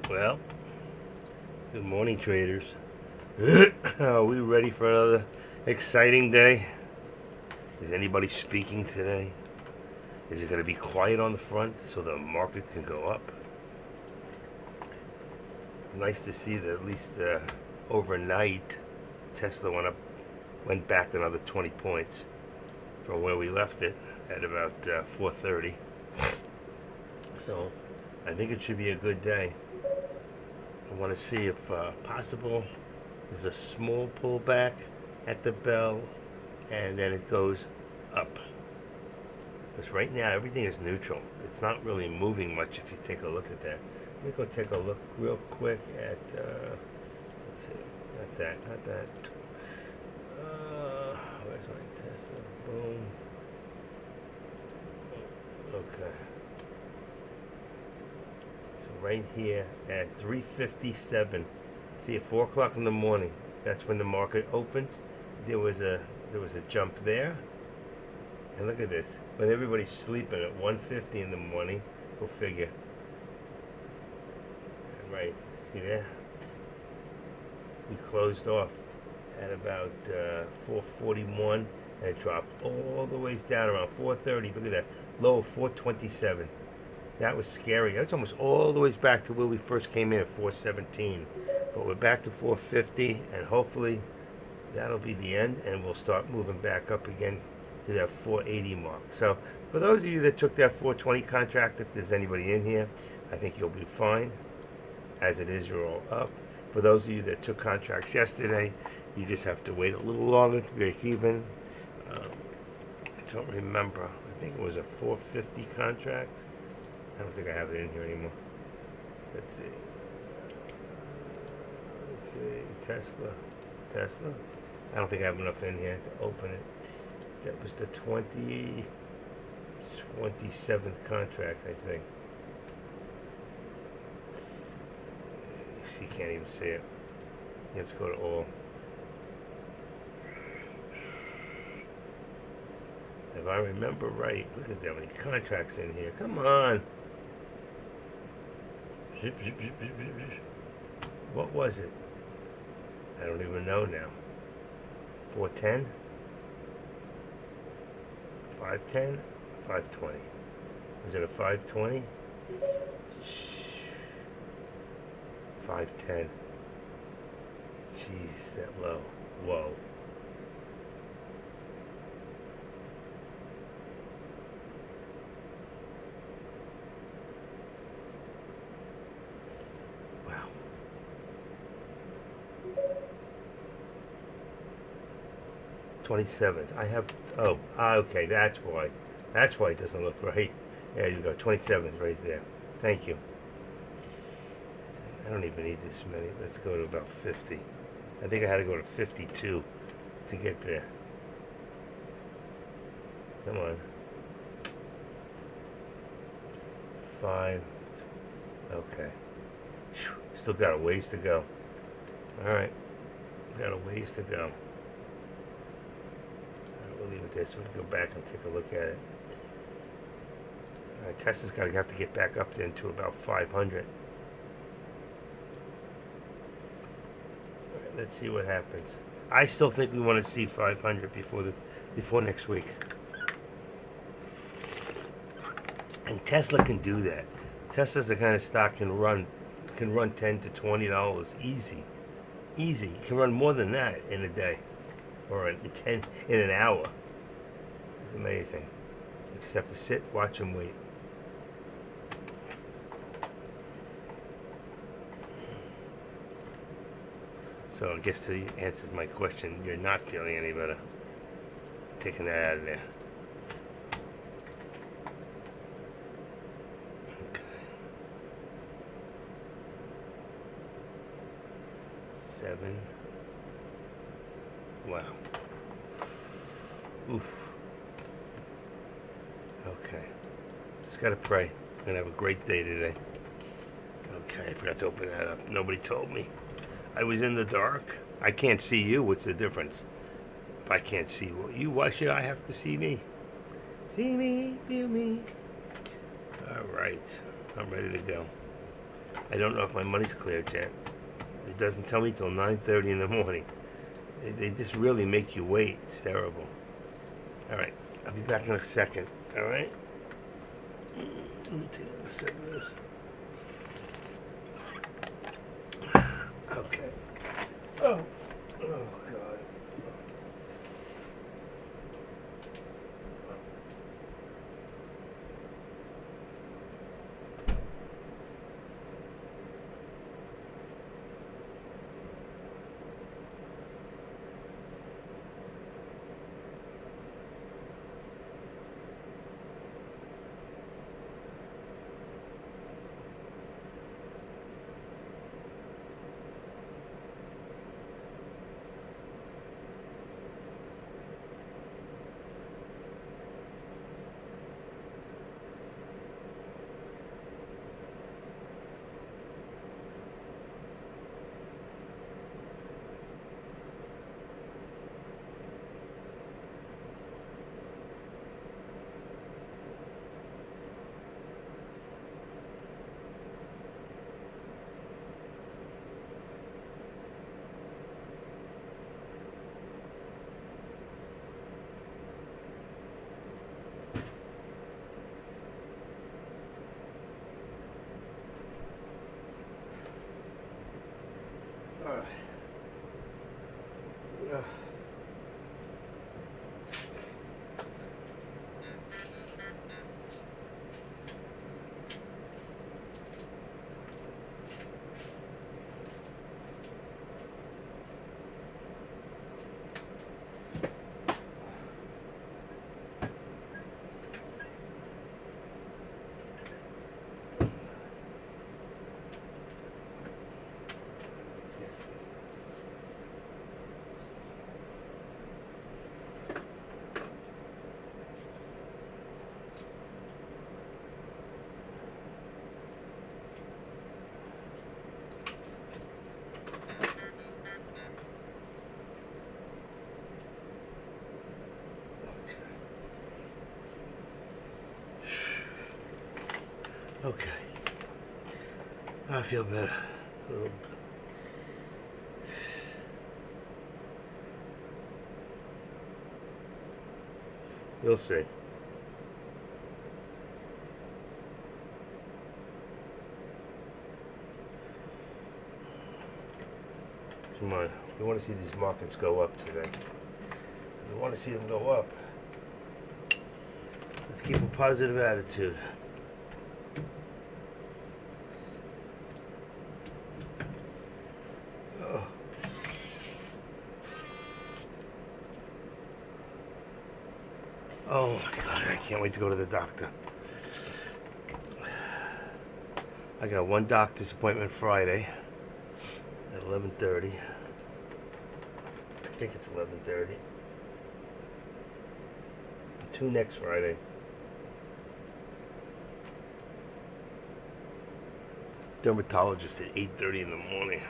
Well, good morning, traders. Are we ready for another exciting day? Is anybody speaking today? Is it going to be quiet on the front so the market can go up? Nice to see that at least overnight Tesla went back another 20 points from where we left it at about 4:30. So I think it should be a good day. I want to see if possible there's a small pullback at the bell and then it goes up. Because right now everything is neutral. It's not really moving much if you take a look at that. Let me go take a look real quick at, let's see, not that. Where's my Tesla? Boom. Okay. Right here at 3:57. See, at 4 o'clock in the morning, that's when the market opens. There was a jump there, and look at this. When everybody's sleeping at 1:50 in the morning, go figure. Right, see there? We closed off at about 4:41, and it dropped all the ways down around 4:30. Look at that, low of 4:27. That was scary. That's almost all the way back to where we first came in at 417. But we're back to 450, and hopefully that'll be the end, and we'll start moving back up again to that 480 mark. So for those of you that took that 420 contract, if there's anybody in here, I think you'll be fine. As it is, you're all up. For those of you that took contracts yesterday, you just have to wait a little longer to break even. I don't remember. I think it was a 450 contract. I don't think I have it in here anymore. Let's see. Tesla. I don't think I have enough in here to open it. That was the 27th contract, I think. You see, you can't even see it. You have to go to all. If I remember right, look at that many contracts in here. Come on. Zip. What was it? I don't even know now. 410? 510? 520. Was it a 520? 510. Jeez, that low. Whoa. Wow. 27th. I have. Okay. That's why. That's why it doesn't look right. There you go. 27th right there. Thank you. I don't even need this many. Let's go to about 50. I think I had to go to 52 to get there. Come on. 5. Okay. Still got a ways to go. All right. Got a ways to go. We'll leave it there so we can go back and take a look at it. All right, Tesla's got to have to get back up then to about 500. All right, let's see what happens. I still think we want to see 500 before next week. And Tesla can do that. Tesla's the kind of stock can run $10 to $20 easy. Easy. You can run more than that in a day, or in an hour. It's amazing. You just have to sit, watch, and wait. So I guess to answer my question, you're not feeling any better. Taking that out of there. Okay. 7. Wow. Oof. Okay. Just gotta pray. I'm gonna have a great day today. Okay, I forgot to open that up. Nobody told me. I was in the dark. I can't see you. What's the difference? If I can't see you, why should I have to see me? See me, feel me. All right. I'm ready to go. I don't know if my money's cleared yet. It doesn't tell me till 9:30 in the morning. They just really make you wait. It's terrible. All right, I'll be back in a second. All right. Let me take a sip of this. Okay. Oh. Oh God. All right. Okay. I feel better. You'll see. Come on. We want to see these markets go up today. We want to see them go up. Let's keep a positive attitude. Oh my God, I can't wait to go to the doctor. I got one doctor's appointment Friday at 11:30. I think it's 11:30. Two next Friday. Dermatologist at 8:30 in the morning.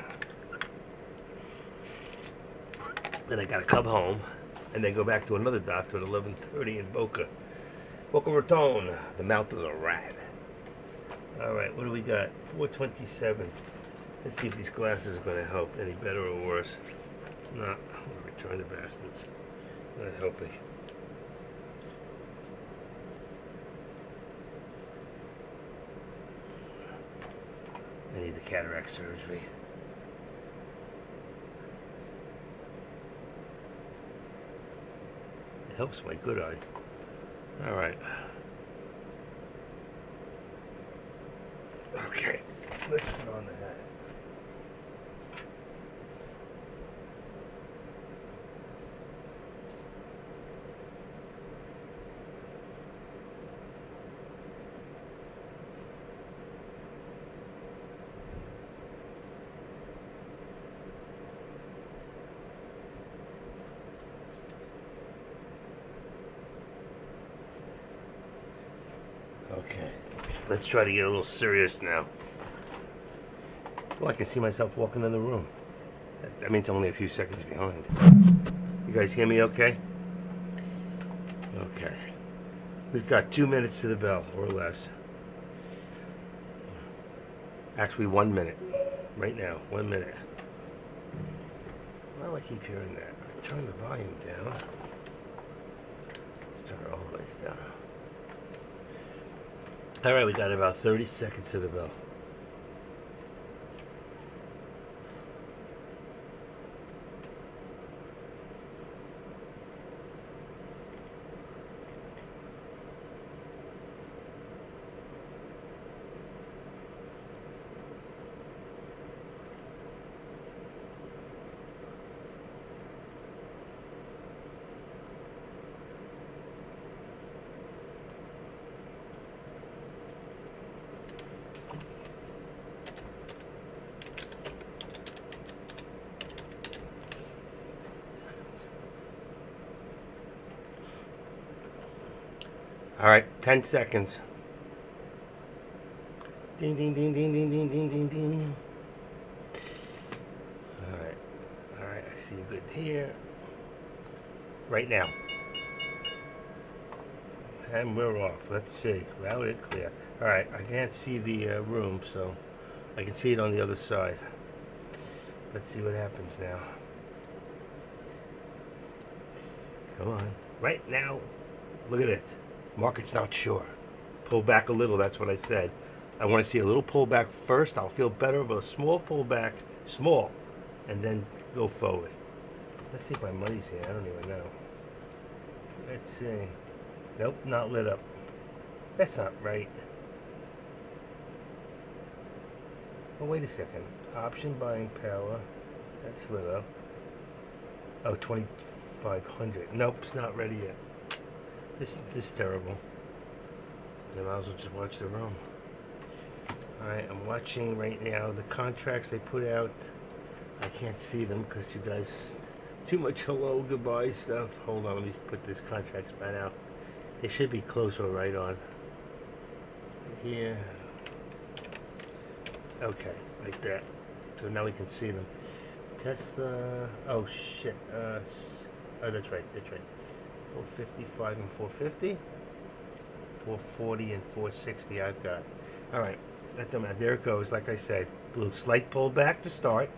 Then I gotta come home and then go back to another doctor at 11:30 in Boca Raton, the mouth of the rat. All right, what do we got? 427. Let's see if these glasses are going to help any better or worse. No, I'm going to return the bastards. Not helping. I need the cataract surgery. It helps my good eye. All right. Okay, let's put on the hat. Okay, let's try to get a little serious now. Well, I can see myself walking in the room. That means I'm only a few seconds behind. You guys hear me okay? Okay. We've got 2 minutes to the bell, or less. Actually, 1 minute. Right now, 1 minute. Why do I keep hearing that? I turn the volume down. Let's turn it all the way down. All right, we got about 30 seconds to the bell. All right, 10 seconds. Ding, ding, ding, ding, ding, ding, ding, ding, ding. All right, I see you good here. Right now. And we're off. Let's see. Loud and clear. All right, I can't see the room, so I can see it on the other side. Let's see what happens now. Come on. Right now, look at it. Market's not sure. Pull back a little, that's what I said. I want to see a little pullback first. I'll feel better of a small pullback, small, and then go forward. Let's see if my money's here. I don't even know. Let's see. Nope, not lit up. That's not right. Oh, wait a second. Option buying power. That's lit up. Oh, 2,500. Nope, it's not ready yet. This is terrible. I might as well just watch the room. Alright, I'm watching right now the contracts they put out. I can't see them because you guys, too much hello, goodbye stuff. Hold on, let me put this contract span out. They should be close or right on. Here. Okay, like that. So now we can see them. Tesla, oh shit. Oh, that's right. 455 and 450. 440 and 460 I've got. Alright, let them out. There it goes, like I said. A little slight pullback to start.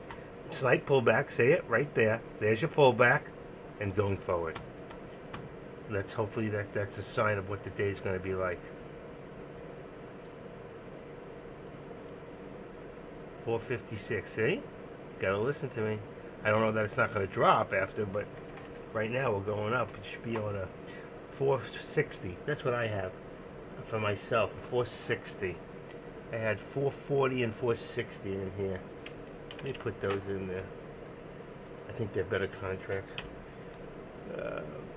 Slight pullback, say it right there. There's your pullback. And going forward. Let's hopefully that's a sign of what the day's going to be like. 456, see? You gotta listen to me. I don't know that it's not going to drop after, but right now we're going up. It should be on a 460. That's what I have for myself, 460. I had 440 and 460 in here. Let me put those in there. I think they're better contracts.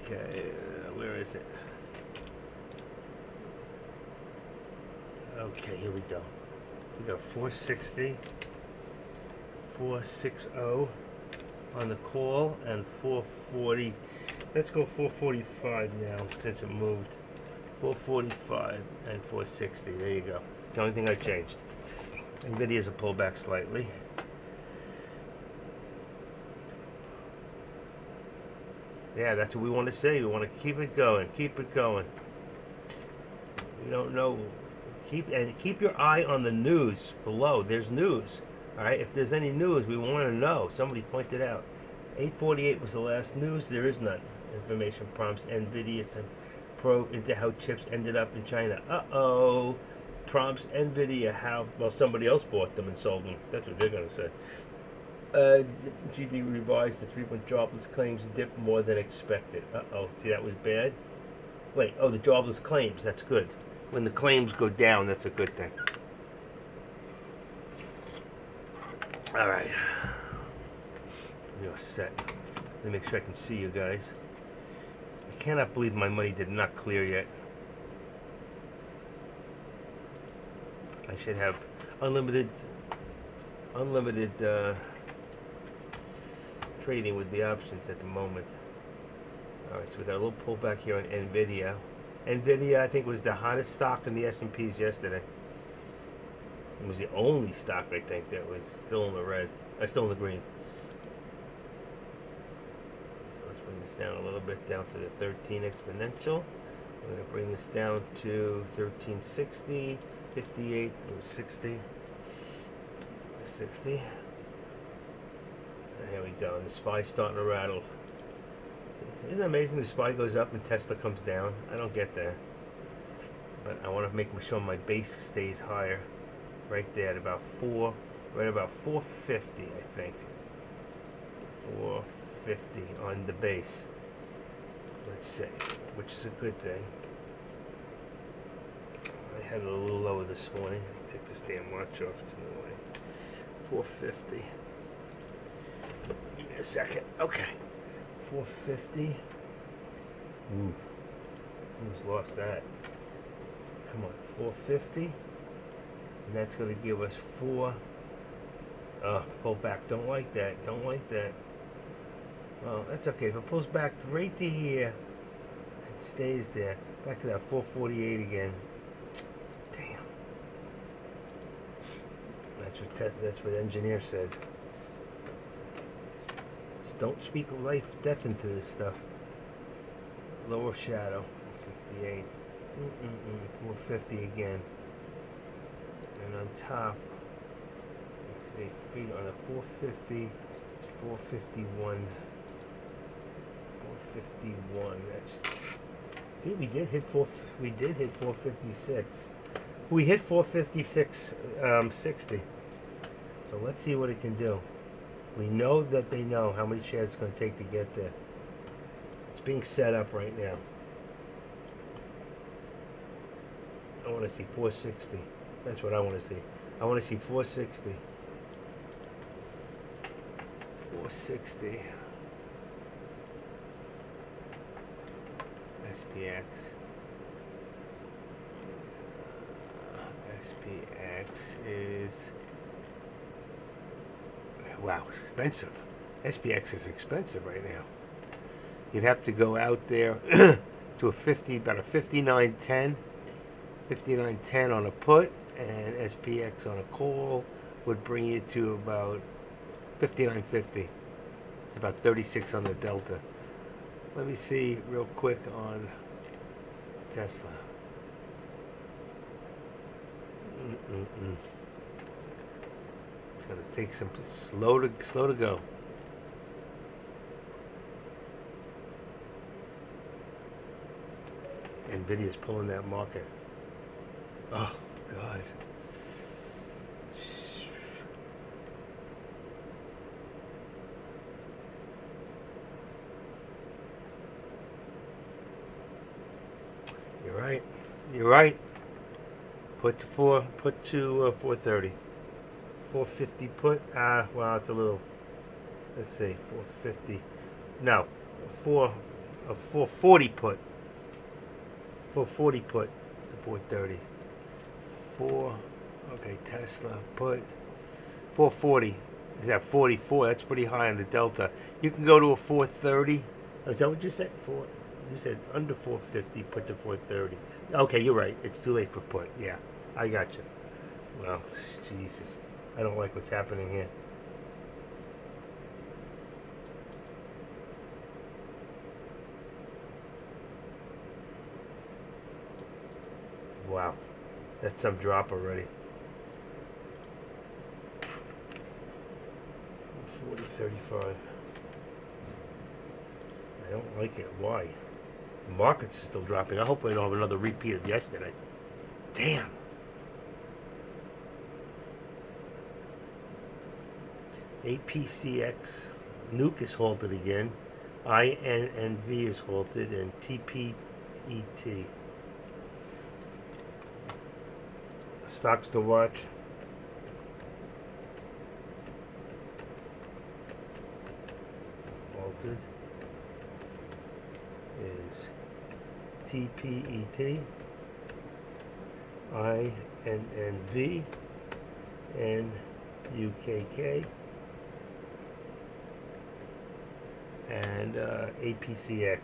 Okay, where is it? Okay, here we go. We got 460, 460 on the call, and 440. Let's go 445 now since it moved. 445 and 460. There you go. The only thing I changed. NVIDIA's a pullback slightly. Yeah, that's what we want to say. We want to keep it going. Keep it going. We don't know. Keep your eye on the news below. There's news. All right. If there's any news, we want to know. Somebody pointed out. 848 was the last news. There is none. Information prompts NVIDIA some probe into how chips ended up in China. Uh-oh. Prompts NVIDIA how, well, somebody else bought them and sold them. That's what they're going to say. GB revised the 3-month jobless claims dipped more than expected. Uh-oh. See, that was bad. Wait, oh, the jobless claims. That's good. When the claims go down, that's a good thing. All right. You're set. Let me make sure I can see you guys. I cannot believe my money did not clear yet. I should have unlimited trading with the options at the moment. Alright, so we got a little pullback here on NVIDIA. NVIDIA, I think, was the hottest stock in the S&Ps yesterday. It was the only stock, I think, that was still in the red. Still in the green. So let's bring this down a little bit, down to the 13 exponential. We're going to bring this down to 1360, 58, 60. 460. Here we go. And the SPY starting to rattle. Isn't it amazing the SPY goes up and Tesla comes down? I don't get that. But I want to make sure my base stays higher. Right there at about 450, I think. 450 on the base. Let's see, which is a good thing. I had it a little lower this morning. Take this damn watch off. It's in the way. 450. Give me a second. Okay. 450. Ooh. Almost lost that. Come on. 450. And that's going to give us 4. Pull back. Don't like that. Don't like that. Well, that's okay. If it pulls back right to here, it stays there. Back to that 448 again. Damn. That's what the engineer said. Just don't speak life, death into this stuff. Lower shadow, 458. 450 again. And on top, see, feet on a 450, 451. 451. That's, see, we did hit 456. We hit 456 60. So let's see what it can do. We know that they know how many shares it's going to take to get there. It's being set up right now. I want to see 460. That's what I want to see. I want to see 460. 460. SPX. SPX is, wow, expensive. SPX is expensive right now. You'd have to go out there to a 50, about a 59.10, 59.10 on a put, and SPX on a call would bring you to about 59.50. It's about 36 on the Delta. Let me see real quick on Tesla. It's gonna take some slow to go. Nvidia's pulling that market. Oh God. You're right. You're right. Put to 430. 450 put. Well, it's a little. Let's say 450. No, 440 put. 440 put to 430. Okay, Tesla put 440. Is that 44? That's pretty high on the Delta. You can go to a 430. Is that what you said? You said under 450, put to 430. Okay, you're right. It's too late for put. Yeah, I got you. Well, Jesus. I don't like what's happening here. Wow. That's some drop already. 40.35. I don't like it. Why? The market's still dropping. I hope we don't have another repeat of yesterday. Damn. APCX. Nuke is halted again. INNV is halted. And TPET. Stocks to watch. Halted is TPET, INNV, and UKK, and APCX.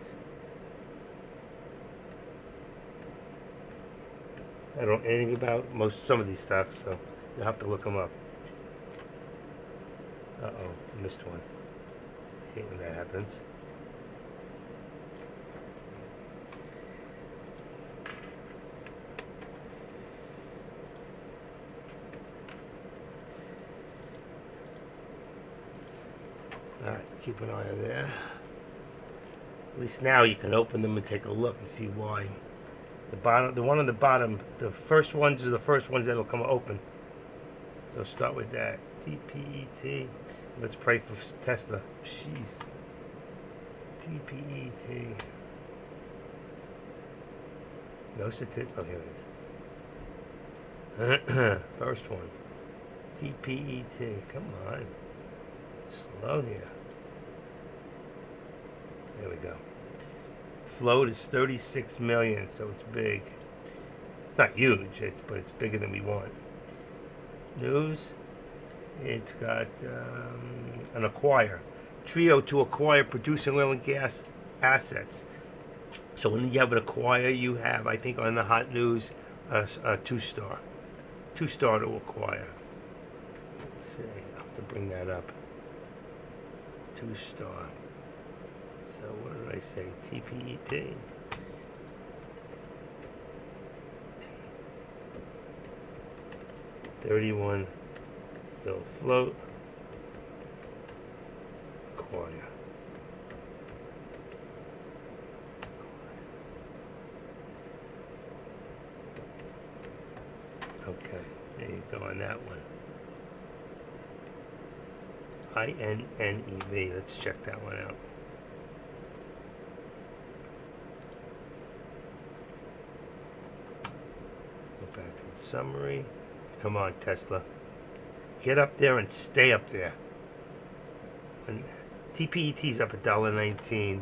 I don't know anything about some of these stocks, so you'll have to look them up. Uh-oh, missed one. I hate when that happens. Alright, keep an eye on there. At least now you can open them and take a look and see why. The one on the bottom, the first ones are the first ones that'll come open. So start with that. TPET. Let's pray for Tesla. Jeez. TPET. No certificate. Oh, here it is. First one. TPET. Come on. Slow here. There we go. Float is 36 million, so it's big. It's not huge, but it's bigger than we want. News. It's got an acquire. Trio to acquire producing oil and gas assets. So when you have an acquire, you have, I think, on the hot news, a 2-star. 2-star to acquire. Let's see. I'll have to bring that up. 2-star. So what did I say? TPET. $31. They'll float. Acquire. Okay, there you go on that one. INNEV. Let's check that one out. Go back to the summary. Come on, Tesla. Get up there and stay up there. And TPET's up $1.19.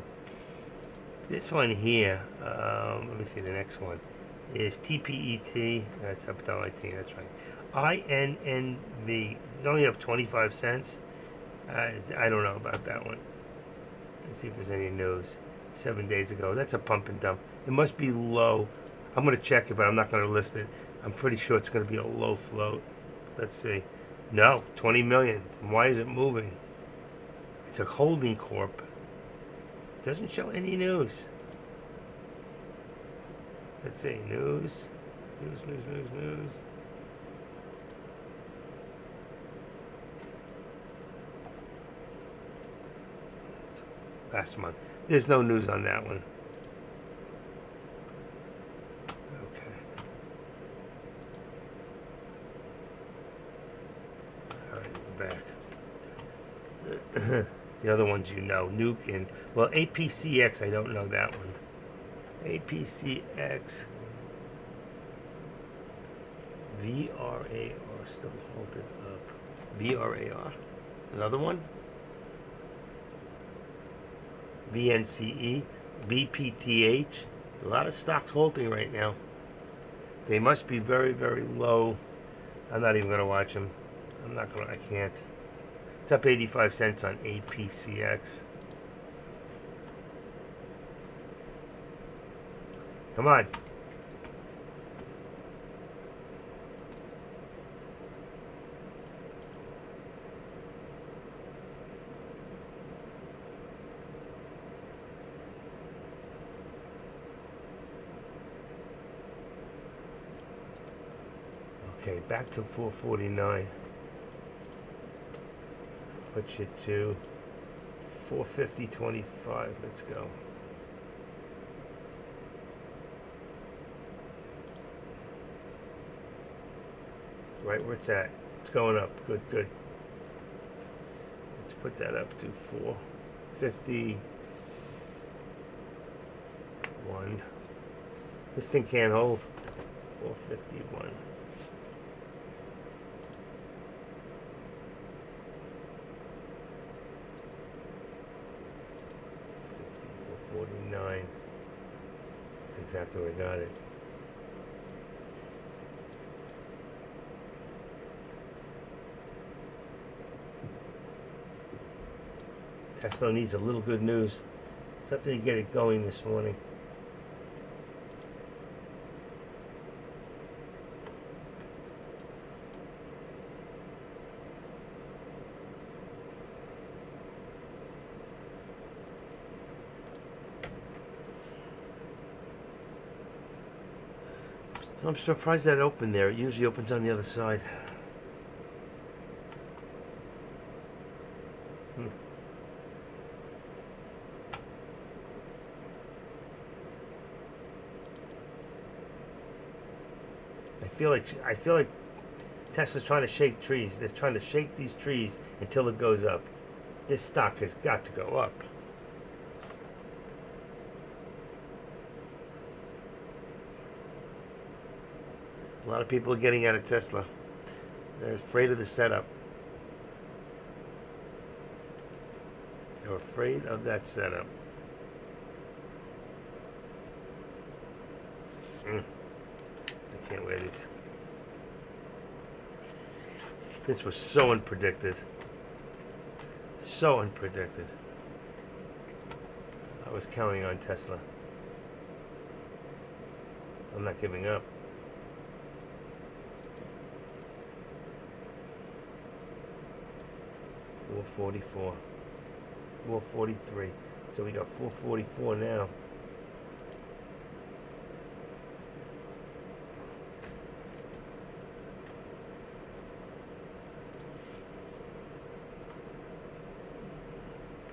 This one here, let me see, the next one is TPET. That's up $1.19. That's right. INNV. It's only up 25 cents. I don't know about that one. Let's see if there's any news. 7 days ago. That's a pump and dump. It must be low. I'm going to check it, but I'm not going to list it. I'm pretty sure it's going to be a low float. Let's see. No, 20 million. Why is it moving? It's a holding corp. It doesn't show any news. Let's see. News. News. Last month. There's no news on that one. The other ones you know, Nuke and, well, APCX, I don't know that one. APCX, VRAR, still halted up. VRAR, another one. VNCE, BPTH, a lot of stocks halting right now. They must be very, very low. I'm not even going to watch them. I can't. It's up 85 cents on APCX. Come on. Okay, back to 449. Put you to 450.25. Let's go. Right where it's at. It's going up. Good. Let's put that up to 451. This thing can't hold. 451. 49. That's exactly where I got it. Tesla needs a little good news. Something to get it going this morning. I'm surprised that opened there. It usually opens on the other side. I feel like Tesla's trying to shake trees. They're trying to shake these trees until it goes up. This stock has got to go up. A lot of people are getting out of Tesla. They're afraid of the setup. They're afraid of that setup. I can't wear these. This was so unpredicted. So unpredicted. I was counting on Tesla. I'm not giving up. $444. $443. So we got $444 now.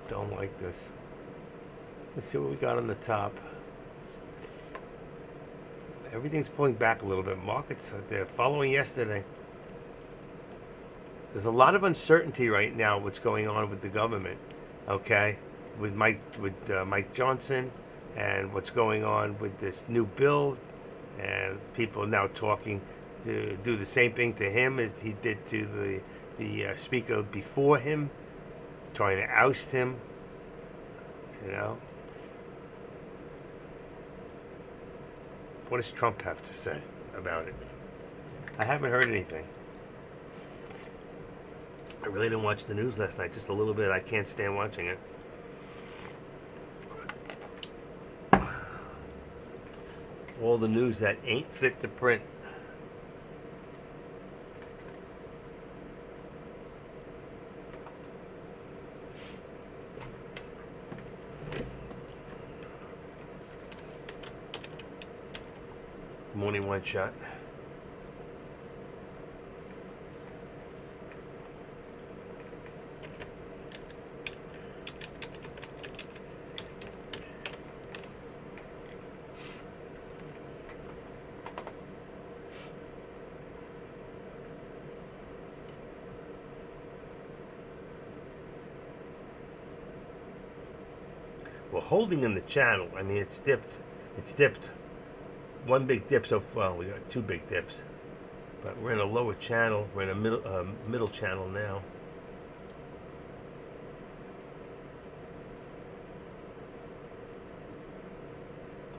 Don't like this. Let's see what we got on the top. Everything's pulling back a little bit. Markets, they're following yesterday. There's a lot of uncertainty right now what's going on with the government, okay? With Mike Johnson and what's going on with this new bill, and people are now talking to do the same thing to him as he did to the speaker before him, trying to oust him, you know? What does Trump have to say about it? I haven't heard anything. I really didn't watch the news last night, just a little bit. I can't stand watching it. All the news that ain't fit to print. Morning one shot. We're holding in the channel. I mean, it's dipped. It's dipped. One big dip so far. We got two big dips, but we're in a lower channel. We're in a middle channel now.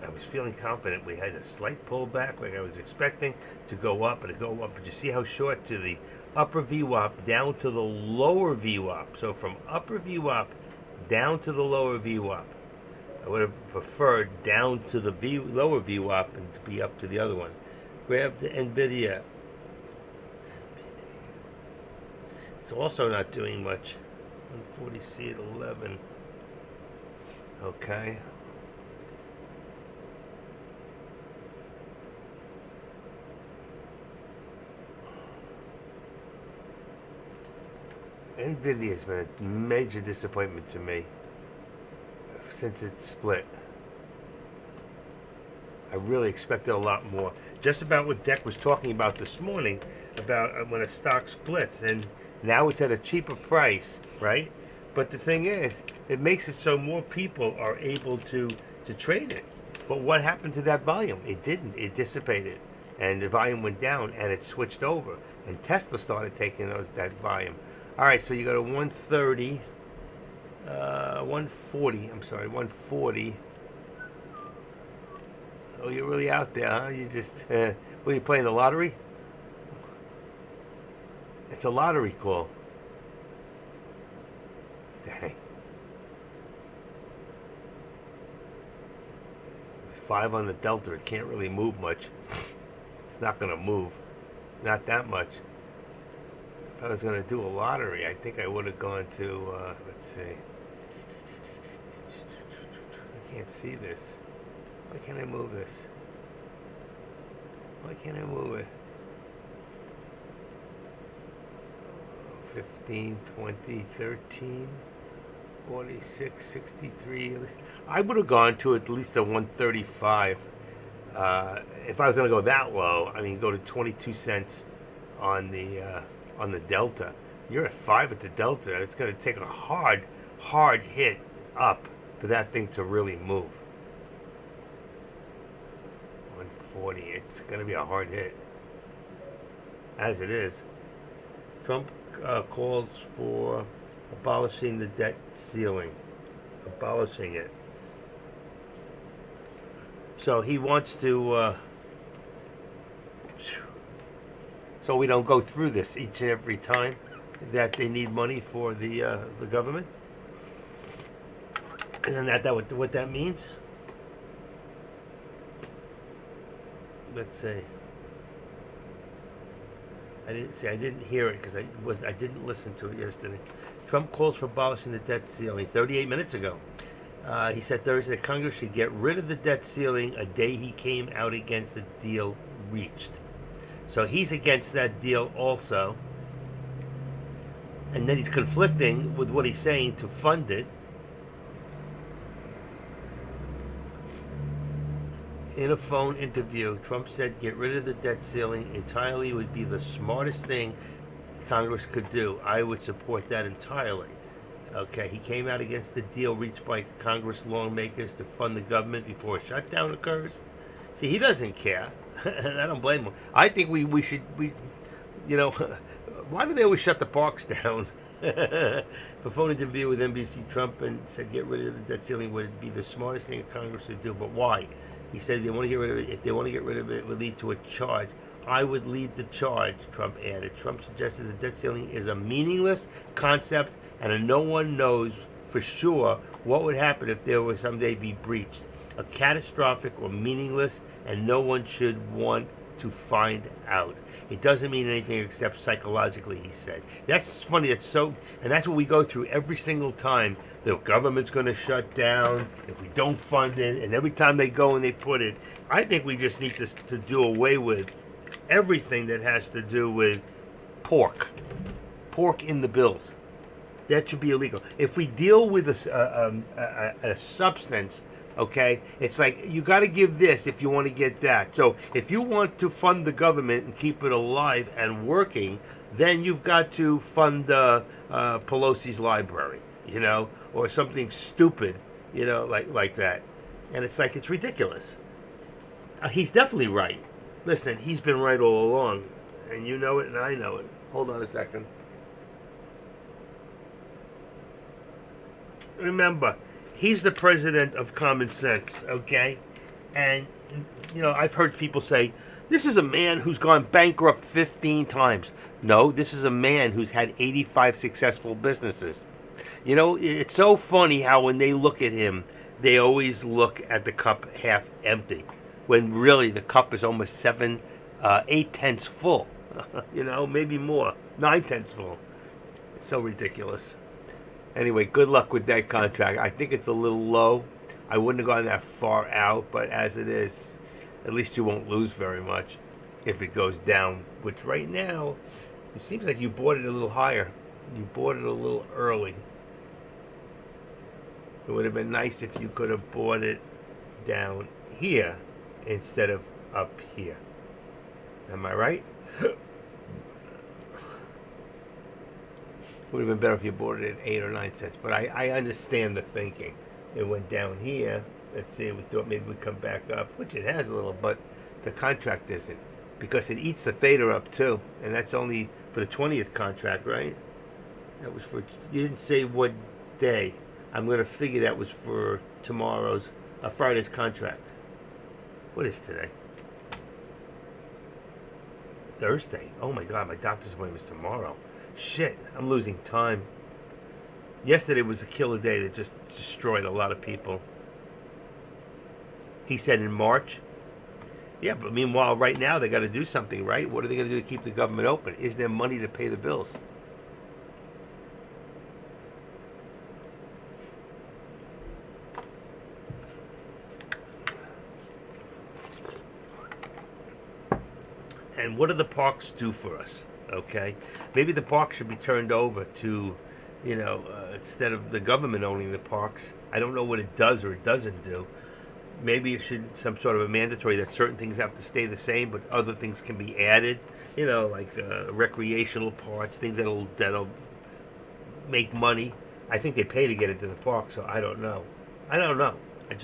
I was feeling confident. We had a slight pullback, like I was expecting to go up, and to go up. But you see how short to the upper VWAP down to the lower VWAP. So from upper VWAP down to the lower VWAP. I would have preferred down to the lower VWAP and to be up to the other one. Grab the NVIDIA. It's also not doing much. 140C at 11. Okay. NVIDIA has been a major disappointment to me since it split. I really expected a lot more. Just about what Deck was talking about this morning, about when a stock splits, and now it's at a cheaper price, right? But the thing is, it makes it so more people are able to trade it. But what happened to that volume? It didn't. It dissipated, and the volume went down, and it switched over, and Tesla started taking that volume. All right, so you go to 130, 140. I'm sorry, 140. Oh, you're really out there, huh? You just, were you playing the lottery? It's a lottery call. Dang. With 5 on the delta, it can't really move much. It's not going to move. Not that much. If I was going to do a lottery, I think I would have gone to, let's see. I can't see this. Why can't I move this? Why can't I move it? 15, 20, 13, 46, 63. I would have gone to at least a 135. If I was going to go that low, I mean, go to 22 cents on the Delta. You're at 5 at the Delta. It's going to take a hard hit up for that thing to really move. 140. It's going to be a hard hit. As it is. Trump calls for abolishing the debt ceiling. Abolishing it. So he wants to, so we don't go through this each and every time that they need money for the government. Isn't that what that means? Let's see. I didn't hear it because I didn't listen to it yesterday. Trump calls for abolishing the debt ceiling 38 minutes ago. He said Thursday that Congress should get rid of the debt ceiling a day he came out against the deal reached. So he's against that deal also. And then he's conflicting with what he's saying to fund it. In a phone interview, Trump said get rid of the debt ceiling entirely would be the smartest thing Congress could do. I would support that entirely. Okay, he came out against the deal reached by Congress lawmakers to fund the government before a shutdown occurs. See, he doesn't care, and I don't blame him. I think we should, why do they always shut the parks down? The phone interview with NBC, Trump and said get rid of the debt ceiling would be the smartest thing Congress would do. But why? He said they want to get rid of it. If they want to get rid of it, it would lead to a charge. I would lead the charge, Trump added. Trump suggested the debt ceiling is a meaningless concept and no one knows for sure what would happen if there were someday be breached. A catastrophic or meaningless, and no one should want to find out. It doesn't mean anything except psychologically, he said. That's funny. And that's what we go through every single time. The government's going to shut down if we don't fund it, and every time they go and they put it. I think we just need to do away with everything that has to do with pork in the bills. That should be illegal. If we deal with a substance, okay, it's like you got to give this if you want to get that. So if you want to fund the government and keep it alive and working, then you've got to fund Pelosi's library, or something stupid, like that. And it's like, it's ridiculous. He's definitely right. Listen, he's been right all along, and you know it, and I know it. Hold on a second. Remember, he's the president of common sense, okay? And, I've heard people say, this is a man who's gone bankrupt 15 times. No, this is a man who's had 85 successful businesses. It's so funny how when they look at him, they always look at the cup half empty, when really the cup is almost 8/10 full. Maybe more, 9/10 full. It's so ridiculous. Anyway, good luck with that contract. I think it's a little low. I wouldn't have gone that far out, but as it is, at least you won't lose very much if it goes down, which right now, it seems like you bought it a little higher. You bought it a little early. It would have been nice if you could have bought it down here instead of up here. Am I right? Would have been better if you bought it at 8 or 9 cents, but I understand the thinking. It went down here. Let's see, we thought maybe we'd come back up, which it has a little, but the contract isn't, because it eats the theta up too, and that's only for the 20th contract, right? That was for, you didn't say what day. I'm going to figure that was for tomorrow's, Friday's contract. What is today? Thursday. Oh my God, my doctor's appointment was tomorrow. Shit, I'm losing time. Yesterday was a killer day that just destroyed a lot of people. He said in March. Yeah, but meanwhile, right now, they got to do something, right? What are they going to do to keep the government open? Is there money to pay the bills? And what do the parks do for us? Okay, maybe the parks should be turned over to, instead of the government owning the parks. I don't know what it does or it doesn't do. Maybe it should some sort of a mandatory that certain things have to stay the same, but other things can be added. You know, like recreational parts, things that'll make money. I think they pay to get into the park, so I don't know. I don't know. I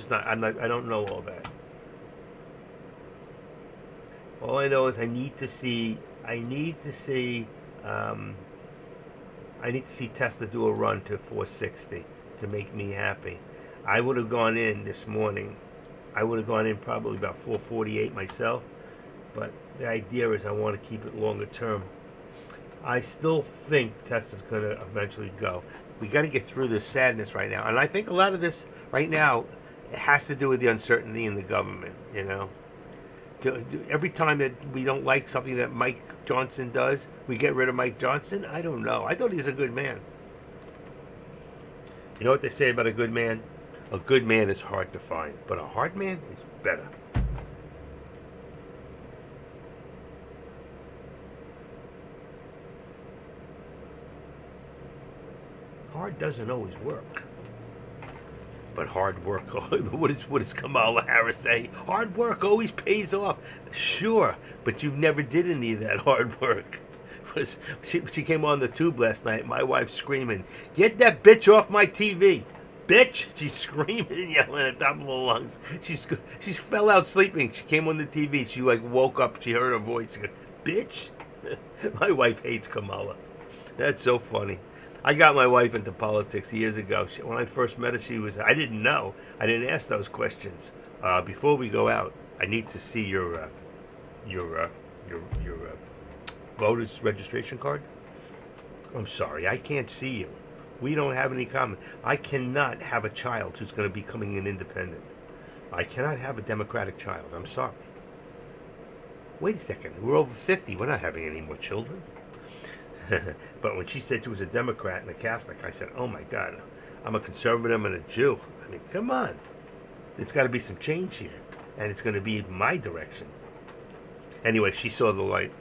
don't know all that. All I know is I need to see. Um, I need to see Tesla do a run to 460 to make me happy. I would have gone in this morning. I would have gone in probably about 448 myself, but the idea is I want to keep it longer term. I still think Tesla's going to eventually go. We got to get through this sadness right now, and I think a lot of this right now has to do with the uncertainty in the government. You know, every time that we don't like something that Mike Johnson does, we get rid of Mike Johnson. I don't know. I thought he was a good man. You know what they say about a good man? A good man is hard to find, but a hard man is better. Hard doesn't always work. But hard work, what does Kamala Harris say? Hard work always pays off. Sure, but you never did any of that hard work. She came on the tube last night, my wife screaming, "Get that bitch off my TV!" Bitch! She's screaming and yelling at the top of her lungs. She fell out sleeping. She came on the TV. She like woke up. She heard her voice. She goes, "Bitch!" My wife hates Kamala. That's so funny. I got my wife into politics years ago. When I first met her, I didn't know. I didn't ask those questions. Before we go out, I need to see your voter's registration card. I'm sorry, I can't see you. We don't have any common. I cannot have a child who's going to be becoming an independent. I cannot have a Democratic child. I'm sorry. Wait a second. We're over 50. We're not having any more children. But when she said she was a Democrat and a Catholic, I said, "Oh my God, I'm a conservative and a Jew." I mean, come on. There's got to be some change here, and it's going to be my direction. Anyway, she saw the light.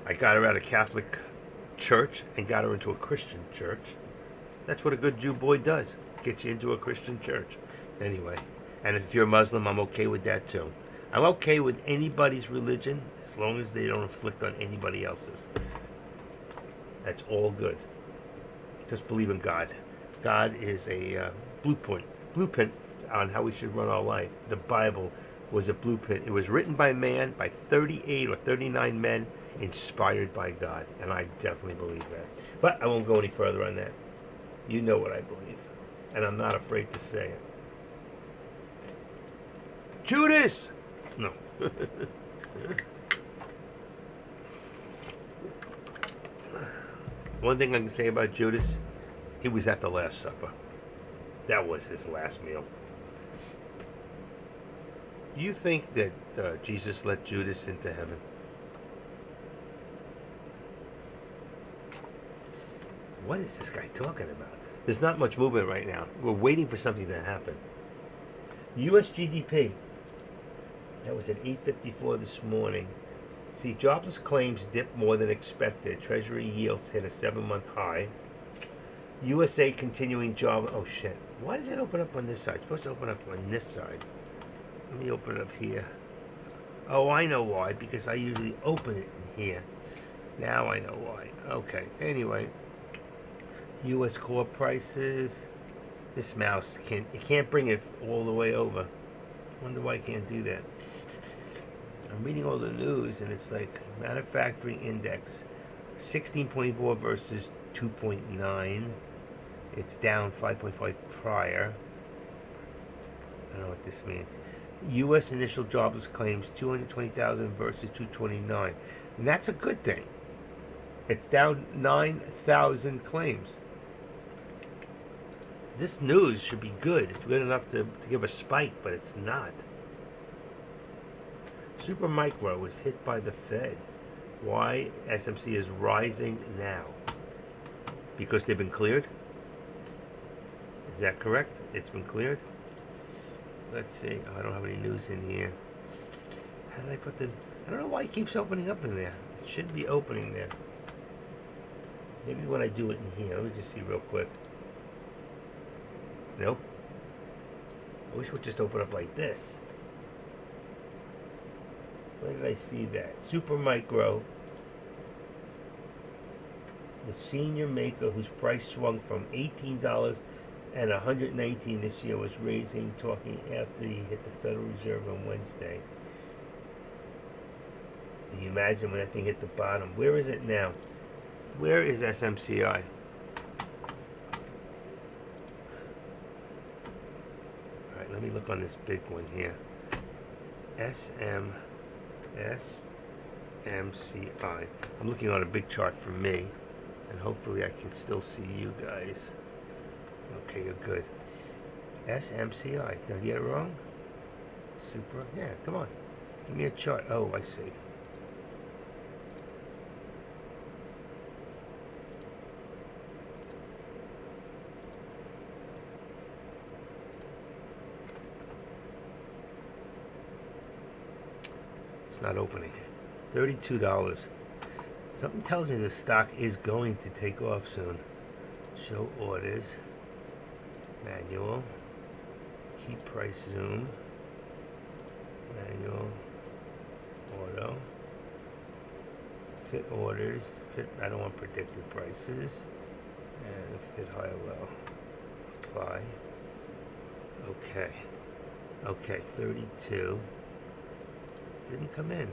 I got her out of Catholic church and got her into a Christian church. That's what a good Jew boy does. Get you into a Christian church. Anyway, and if you're a Muslim, I'm okay with that too. I'm okay with anybody's religion as long as they don't inflict on anybody else's. That's all good. Just believe in God. God is a blueprint on how we should run our life. The Bible was a blueprint. It was written by man, by 38 or 39 men, inspired by God. And I definitely believe that. But I won't go any further on that. You know what I believe. And I'm not afraid to say it. Judas! No. One thing I can say about Judas, he was at the Last Supper. That was his last meal. Do you think that Jesus let Judas into heaven? What is this guy talking about? There's not much movement right now. We're waiting for something to happen. U.S. GDP. That was at 8:54 this morning. See, jobless claims dipped more than expected. Treasury yields hit a 7-month high. USA continuing job. Oh shit! Why does it open up on this side? It's supposed to open up on this side. Let me open it up here. Oh, I know why. Because I usually open it in here. Now I know why. Okay. Anyway, U.S. core prices. This mouse can't bring it all the way over. Wonder why I can't do that. I'm reading all the news and it's like manufacturing index 16.4 versus 2.9. It's down 5.5 prior. I don't know what this means. U.S. initial jobless claims 220,000 versus 229. And that's a good thing. It's down 9,000 claims. This news should be good. It's good enough to give a spike, but it's not. Supermicro was hit by the Fed. Why SMC is rising now? Because they've been cleared? Is that correct? It's been cleared? Let's see. Oh, I don't have any news in here. How did I put the... I don't know why it keeps opening up in there. It should be opening there. Maybe when I do it in here. Let me just see real quick. Nope. I wish it would just open up like this. Where did I see that? Super Micro. The senior maker whose price swung from $18 and $119 this year was raising, talking after he hit the Federal Reserve on Wednesday. Can you imagine when that thing hit the bottom? Where is it now? Where is SMCI? Alright, let me look on this big one here. SMCI. I'm looking on a big chart for me, and hopefully I can still see you guys. Okay, you're good. SMCI. Did I get it wrong? Super. Yeah, come on. Give me a chart. Oh, I see. It's not opening. $32. Something tells me the stock is going to take off soon. Show orders. Manual. Keep price zoom. Manual. Auto. Fit orders. Fit, I don't want predicted prices. And fit high or low. Apply. Okay. Okay, 32. Didn't come in.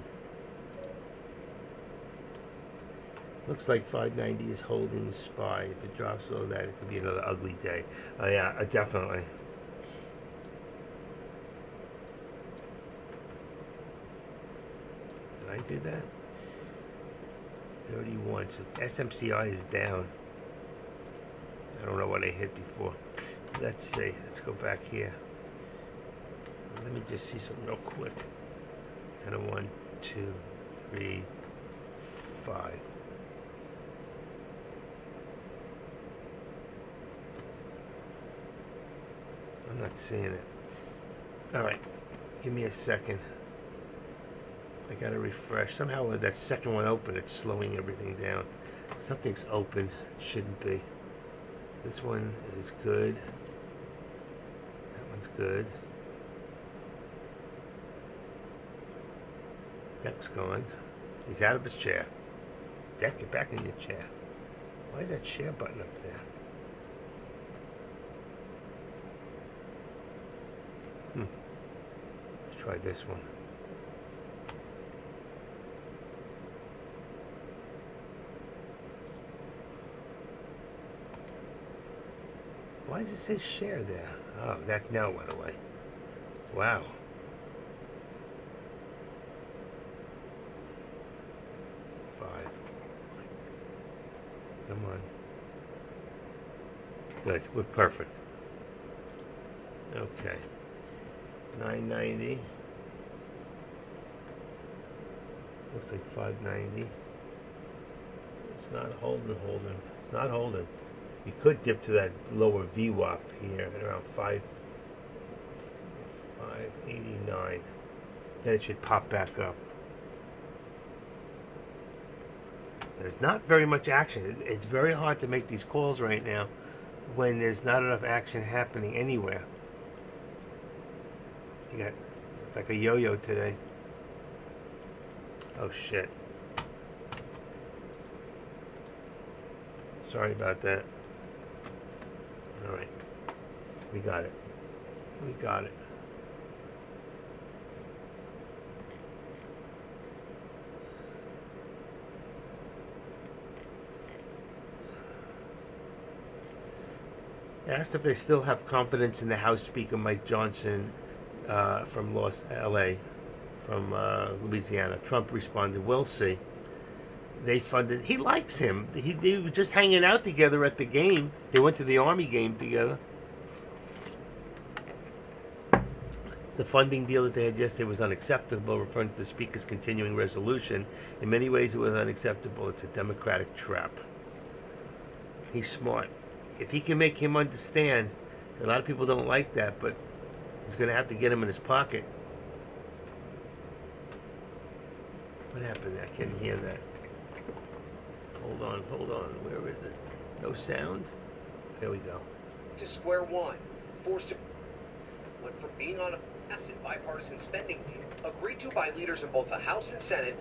Looks like 590 is holding the SPY. If it drops below that, it could be another ugly day. Oh yeah, definitely. Did I do that? 31. So SMCI is down. I don't know what I hit before. Let's see. Let's go back here. Let me just see something real quick. 10 of 1, 2, 3, 5. I'm not seeing it. Alright, give me a second. I gotta refresh. Somehow with that second one open, it's slowing everything down. Something's open. It shouldn't be. This one is good. That one's good. Deck's gone. He's out of his chair. Deck, get back in your chair. Why is that share button up there? Let's try this one. Why does it say share there? Oh, that now went away. Wow. Come on. Good. We're perfect. Okay. 990. Looks like 590. It's not holding. It's not holding. You could dip to that lower VWAP here at around 589. Then it should pop back up. There's not very much action. It's very hard to make these calls right now when there's not enough action happening anywhere. It's like a yo-yo today. Oh shit. Sorry about that. Alright. We got it. We got it. Asked if they still have confidence in the House Speaker Mike Johnson from L.A., from Louisiana. Trump responded, "We'll see." They funded. He likes him. They were just hanging out together at the game. They went to the Army game together. The funding deal that they had yesterday was unacceptable, referring to the Speaker's continuing resolution. In many ways, it was unacceptable. It's a Democratic trap. He's smart. If he can make him understand, a lot of people don't like that, but he's going to have to get him in his pocket. What happened? I can't hear that. Hold on. Where is it? No sound? There we go. To square one. Forced to... went from being on a massive bipartisan spending deal, agreed to by leaders in both the House and Senate,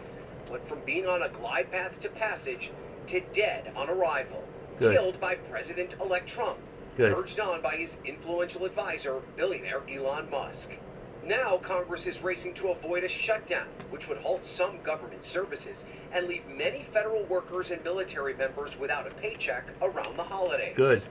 went from being on a glide path to passage to dead on arrival, killed by President-elect Trump, urged on by his influential advisor, billionaire Elon Musk. Now Congress is racing to avoid a shutdown, which would halt some government services and leave many federal workers and military members without a paycheck around the holidays. Good.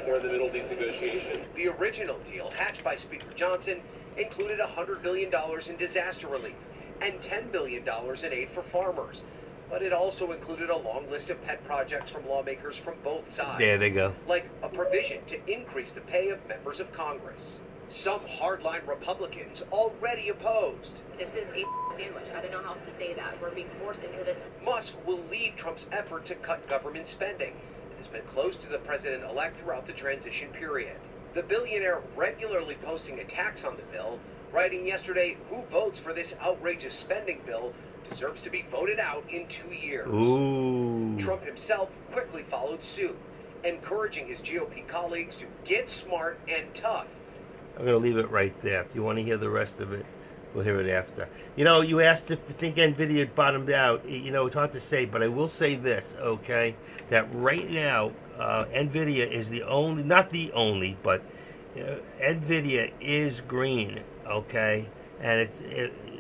We're in the middle of these negotiations. The original deal, hatched by Speaker Johnson, included $100 billion in disaster relief and $10 billion in aid for farmers. But it also included a long list of pet projects from lawmakers from both sides. There they go. Like a provision to increase the pay of members of Congress. Some hardline Republicans already opposed. This is a sandwich. I don't know how else to say that. We're being forced into this. Musk will lead Trump's effort to cut government spending and has been close to the president-elect throughout the transition period. The billionaire regularly posting attacks on the bill, writing yesterday, "Who votes for this outrageous spending bill deserves to be voted out in 2 years." Ooh. Trump himself quickly followed suit, encouraging his GOP colleagues to get smart and tough. I'm going to leave it right there. If you want to hear the rest of it, we'll hear it after. You know, you asked if you think NVIDIA bottomed out. You know, it's hard to say, but I will say this, okay? That right now, NVIDIA is the only, not the only, but NVIDIA is green, okay? And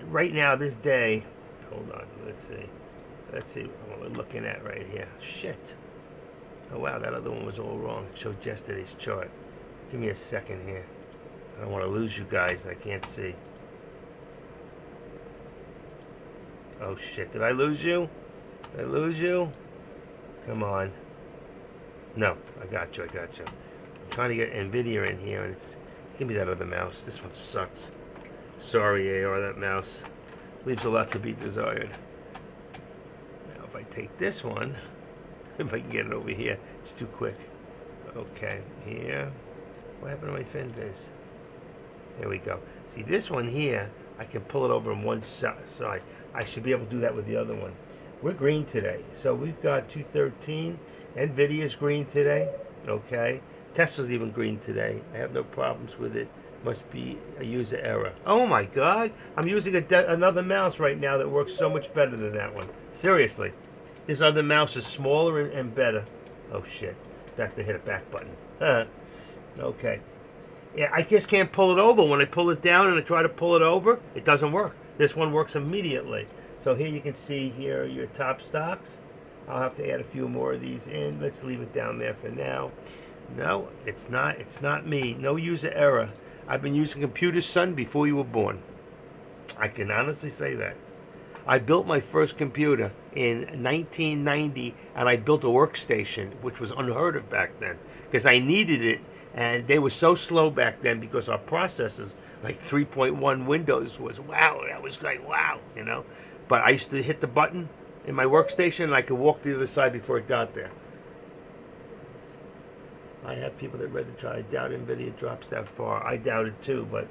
right now, this day, hold on, let's see what we're looking at right here. Shit. Oh, wow, that other one was all wrong. It showed yesterday's chart. Give me a second here. I don't want to lose you guys. I can't see. Oh, shit. Did I lose you? Did I lose you? Come on. No, I got you. I'm trying to get NVIDIA in here, and it's... Give me that other mouse. This one sucks. Sorry, AR, that mouse leaves a lot to be desired. Now, if I take this one, if I can get it over here, it's too quick. Okay, here. What happened to my fin viz? There we go. See, this one here, I can pull it over on one side. I should be able to do that with the other one. We're green today. So we've got 213. NVIDIA's green today. Okay. Tesla's even green today. I have no problems with it. Must be a user error. Oh my God. I'm using another mouse right now that works so much better than that one. Seriously. This other mouse is smaller and better. Oh shit. I have to hit a back button. Okay. Yeah, I just can't pull it over. When I pull it down and I try to pull it over, it doesn't work. This one works immediately. So here you can see here your top stocks. I'll have to add a few more of these in. Let's leave it down there for now. No, it's not me. No user error. I've been using Computer Sun before you were born. I can honestly say that. I built my first computer in 1990, and I built a workstation, which was unheard of back then, because I needed it. And they were so slow back then because our processors, like 3.1 Windows, was wow. That was like wow, you know. But I used to hit the button in my workstation and I could walk to the other side before it got there. I have people that read the chart. I doubt NVIDIA drops that far. I doubt it too, but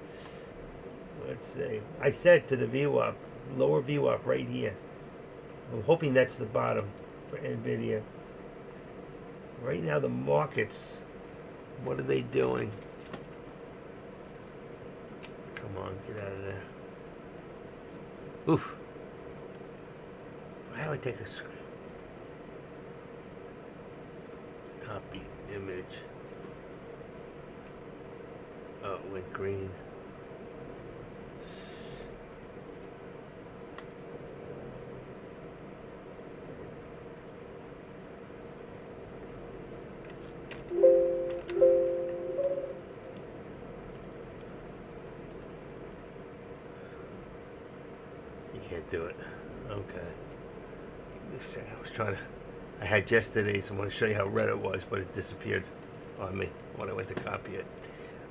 let's see. I said to the VWAP, lower VWAP right here. I'm hoping that's the bottom for NVIDIA. Right now the markets... What are they doing? Come on, get out of there. Oof. How do I take a copy image? Oh, it went green. Can't do it. Okay. Give me a second. I was trying to... I had yesterday's. I want to show you how red it was, but it disappeared on me when I went to copy it.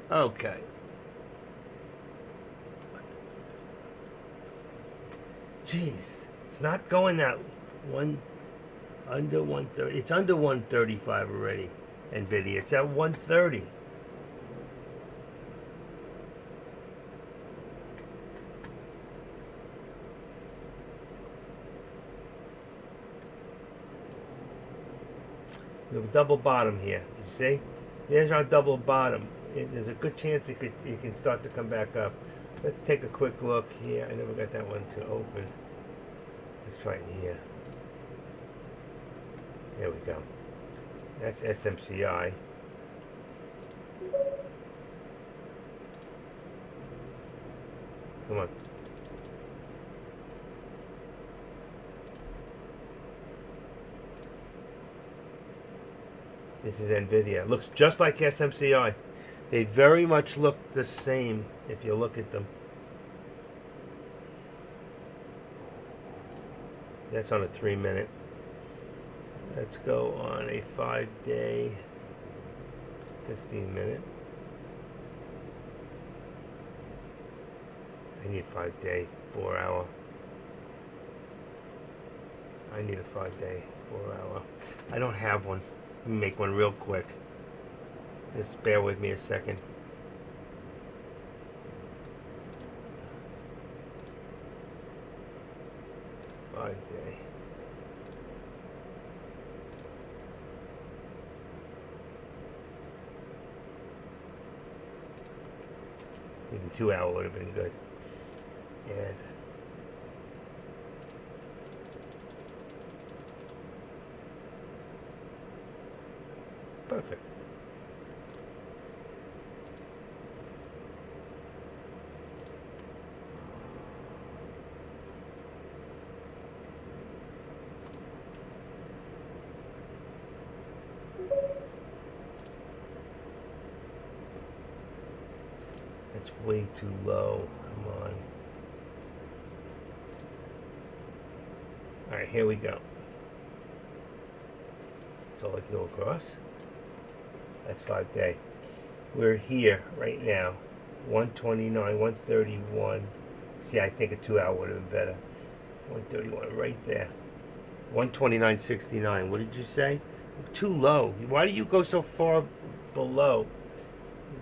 Okay. Jeez. It's not going that under 130. It's under 135 already, NVIDIA. It's at 130. We have a double bottom here. You see? There's our double bottom. there's a good chance it can start to come back up. Let's take a quick look here. I never got that one to open. Let's try it here. There we go. That's SMCI. Come on. This is NVIDIA. Looks just like SMCI. They very much look the same if you look at them. That's on a 3-minute. Let's go on a 5-day, 15-minute. I need 5-day, 4-hour. I need a 5-day, 4-hour. I don't have one. Let me make one real quick. Just bear with me a second. Day. Even 2-hour would have been good. And perfect. That's way too low. Come on. Alright, here we go. That's all I can go across. That's 5-day. We're here right now. 129, 131. See, I think a 2-hour would have been better. 131 right there. 129.69. What did you say? Too low. Why do you go so far below?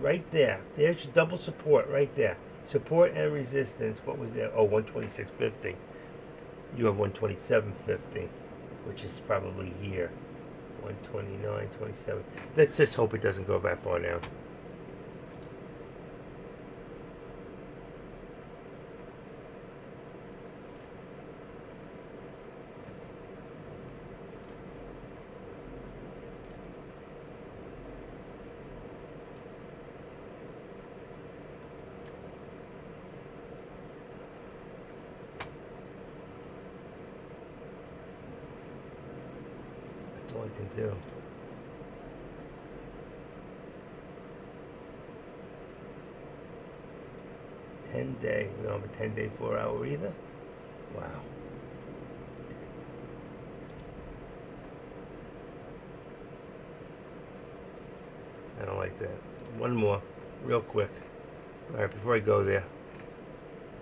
Right there. There's your double support right there. Support and resistance. What was there? Oh, 126.50. You have 127.50, which is probably here. 129.27. Let's just hope it doesn't go that far down. That's all I can do. $10-day. We don't have a 10-day 4-hour either. Wow. I don't like that. One more, real quick. All right, before I go there.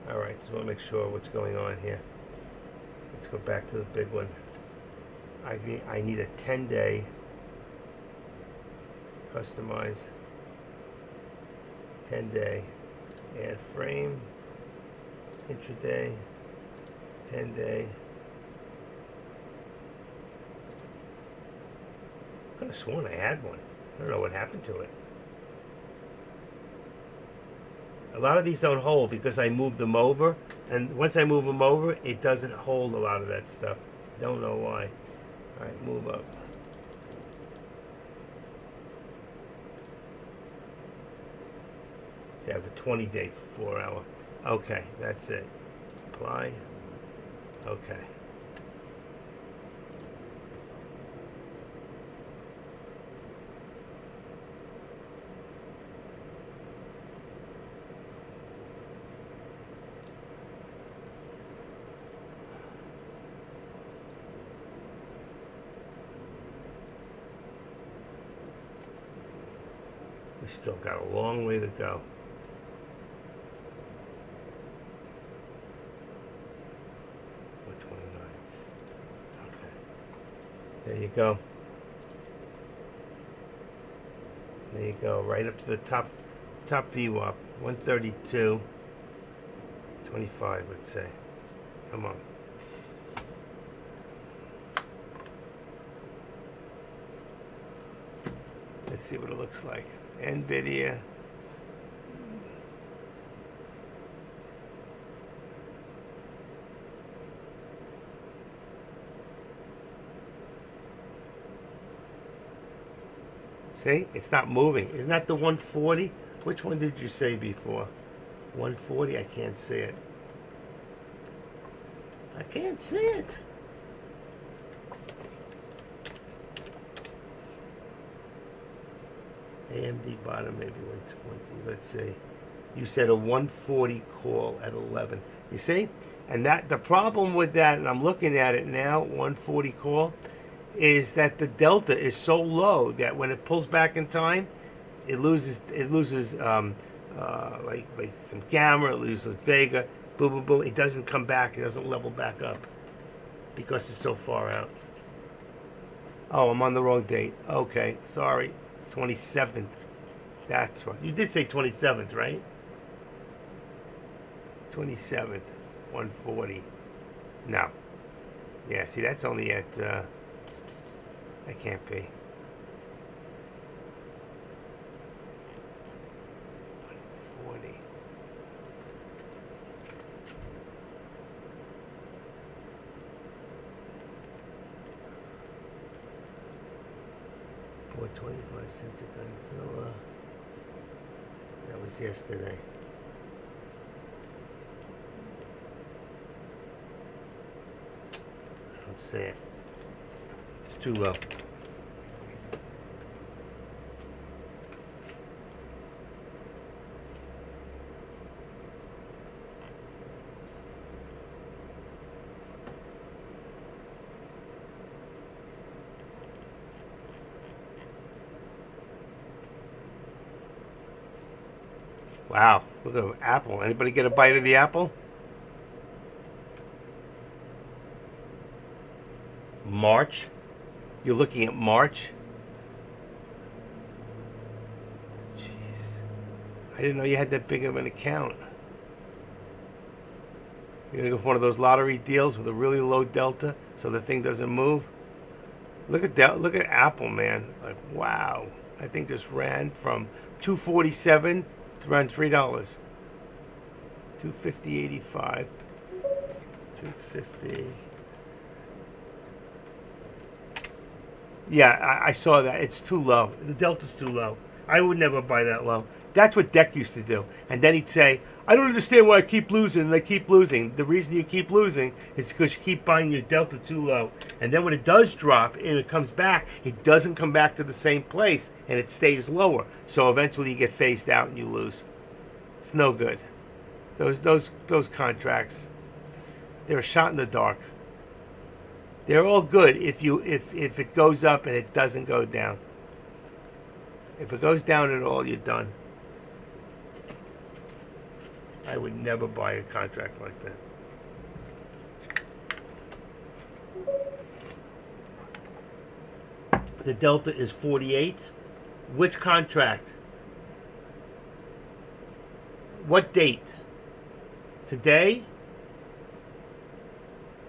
All right, just want to make sure what's going on here. Let's go back to the big one. I need a 10-day customize 10-day add frame intraday 10-day. I could have sworn I had one. I don't know what happened to it. A lot of these don't hold because I move them over, and once I move them over, it doesn't hold a lot of that stuff. Don't know why. All right, move up. See, I have a 20-day 4-hour. Okay, that's it. Apply. Okay. We still got a long way to go. Okay. There you go. There you go. Right up to the top VWAP. 132. 25, let's say. Come on. Let's see what it looks like. NVIDIA See, it's not moving. Isn't that the 140? Which one did you say before? 140? I can't see it. I can't see it. AMD bottom maybe 120. Let's see. You said a 140 call at 11. You see? And that the problem with that, and I'm looking at it now, 140 call, is that the delta is so low that when it pulls back in time, it loses like some gamma, it loses vega, boom, boom, boom. It doesn't come back. It doesn't level back up because it's so far out. Oh, I'm on the wrong date. Okay, sorry. 27th. That's what you did say. 27th, right? 27th, 140. No. Yeah. See, that's only at. That can't be. 140. Or 25 cents a Godzilla. That was yesterday. I don't see it. It's too low. Wow, look at apple. Anybody get a bite of the apple? March? You're looking at March? Jeez. I didn't know you had that big of an account. You're going to go for one of those lottery deals with a really low delta so the thing doesn't move? Look at that. Look at Apple, man. Like, wow. That thing just ran from $247 to around $3. $250.85. $250. Yeah, I saw that. It's too low. The delta's too low. I would never buy that low. That's what Deck used to do. And then he'd say, I don't understand why I keep losing, and I keep losing. The reason you keep losing is because you keep buying your delta too low. And then when it does drop and it comes back, it doesn't come back to the same place, and it stays lower. So eventually you get phased out and you lose. It's no good. Those contracts, they're a shot in the dark. They're all good if it goes up and it doesn't go down. If it goes down at all, you're done. I would never buy a contract like that. The delta is 48. Which contract? What date? Today?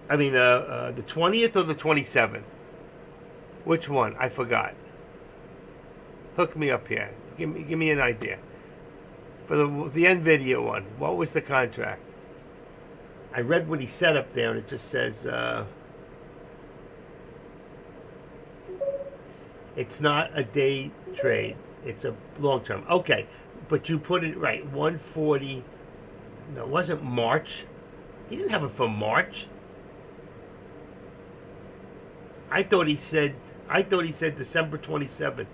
I mean, the 20th or the 27th? Which one? I forgot. Hook me up here. Give me an idea. For the NVIDIA one, what was the contract? I read what he said up there, and it just says it's not a day trade. It's a long term. Okay, but you put it right. 140. No, it wasn't March. He didn't have it for March. I thought he said December 27th.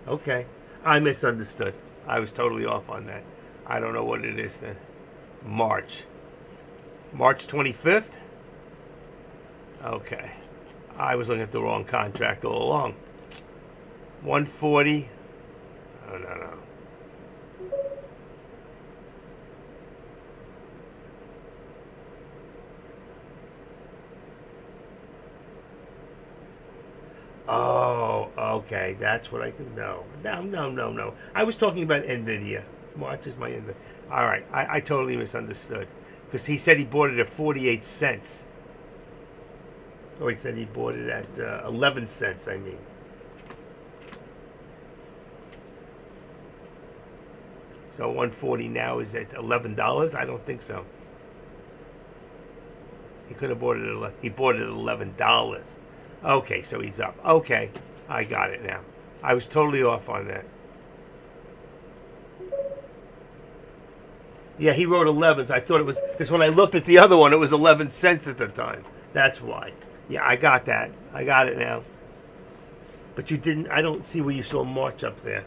Okay, I misunderstood. I was totally off on that. I don't know what it is then. March 25th? Okay. I was looking at the wrong contract all along. 140. Oh, no. Oh, okay. That's what I could know. No. I was talking about NVIDIA. March is my NVIDIA. All right. I totally misunderstood. Because he said he bought it at 48 cents. Or he said he bought it at 11 cents, I mean. So 140 now is at $11? I don't think so. He could have bought it at he bought it at $11. Okay, so he's up. Okay, I got it now. I was totally off on that. Yeah, he wrote 11. I thought it was because when I looked at the other one, it was 11 cents at the time. That's why. Yeah, I got that. I got it now. But you didn't. I don't see where you saw March up there.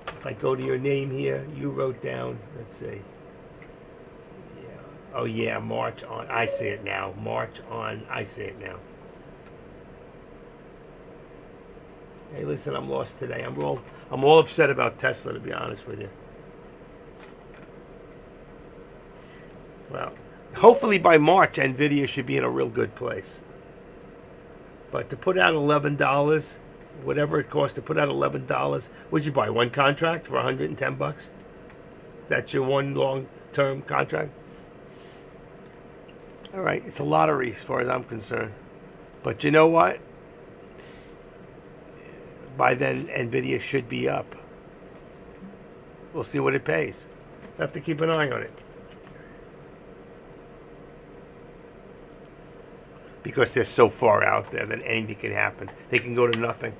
If I go to your name here, you wrote down. Let's see. Yeah. Oh yeah, March on. I see it now. March on. I see it now. Hey, listen, I'm lost today. I'm all upset about Tesla, to be honest with you. Well, hopefully by March, Nvidia should be in a real good place. But to put out $11, whatever it costs to put out $11, would you buy one contract for $110? That's your one long-term contract. All right, it's a lottery as far as I'm concerned. But you know what? By then, Nvidia should be up. We'll see what it pays. I have to keep an eye on it. Because they're so far out there that anything can happen. They can go to nothing.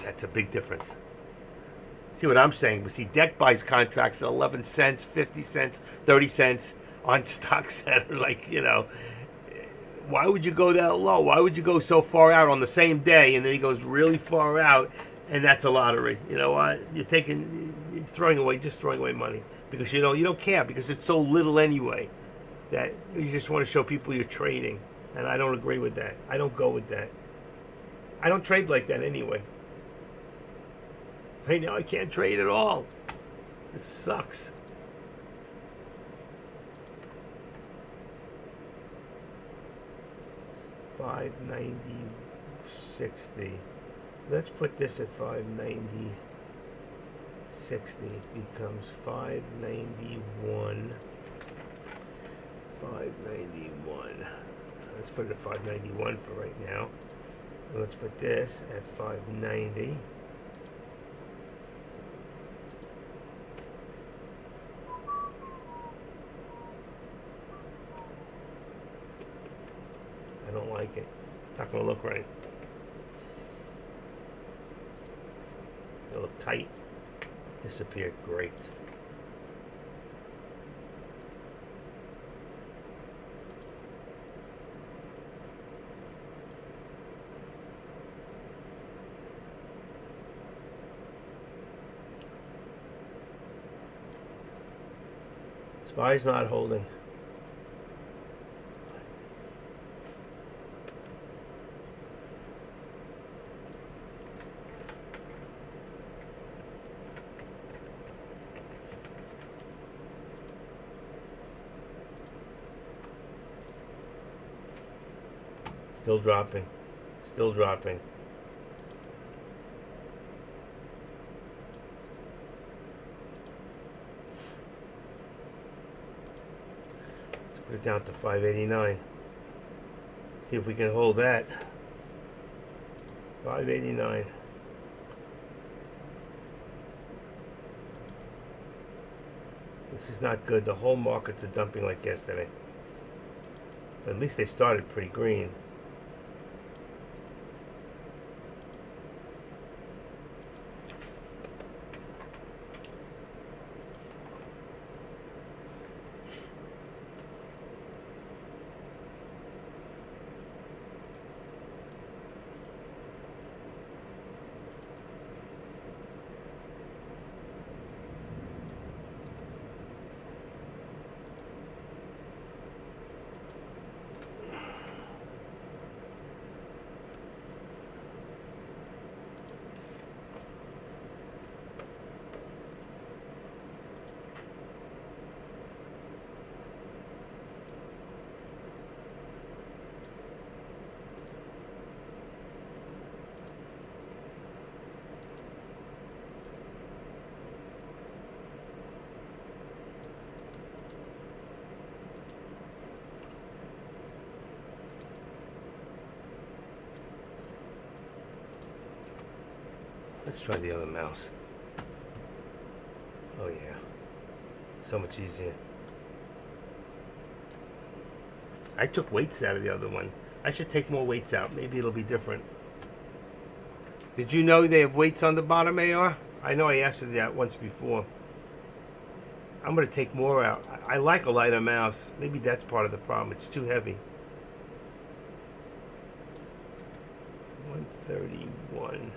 That's a big difference. See what I'm saying? But see, DEC buys contracts at 11 cents, 50 cents, 30 cents on stocks that are like, you know, why would you go that low? Why would you go so far out on the same day and then he goes really far out and that's a lottery? You know what? You're throwing away money because you don't care because it's so little anyway that you just want to show people you're trading. And I don't agree with that. I don't go with that. I don't trade like that anyway. Right now I can't trade at all. This sucks. $590.60. Let's put this at $590.60. Becomes $591. $591. Let's put it at $591 for right now. And let's put this at $590. I don't like it. It's not going to look right. It'll look tight. Disappeared. Great. SPY's not holding. Still dropping. Still dropping. Let's put it down to 589. See if we can hold that. 589. This is not good. The whole markets are dumping like yesterday. But at least they started pretty green. Let's try the other mouse. So much easier. I took weights out of the other one. I should take more weights out. Maybe it'll be different. Did you know they have weights on the bottom, AR? I know I asked you that once before. I'm going to take more out. I like a lighter mouse. Maybe that's part of the problem. It's too heavy. 131.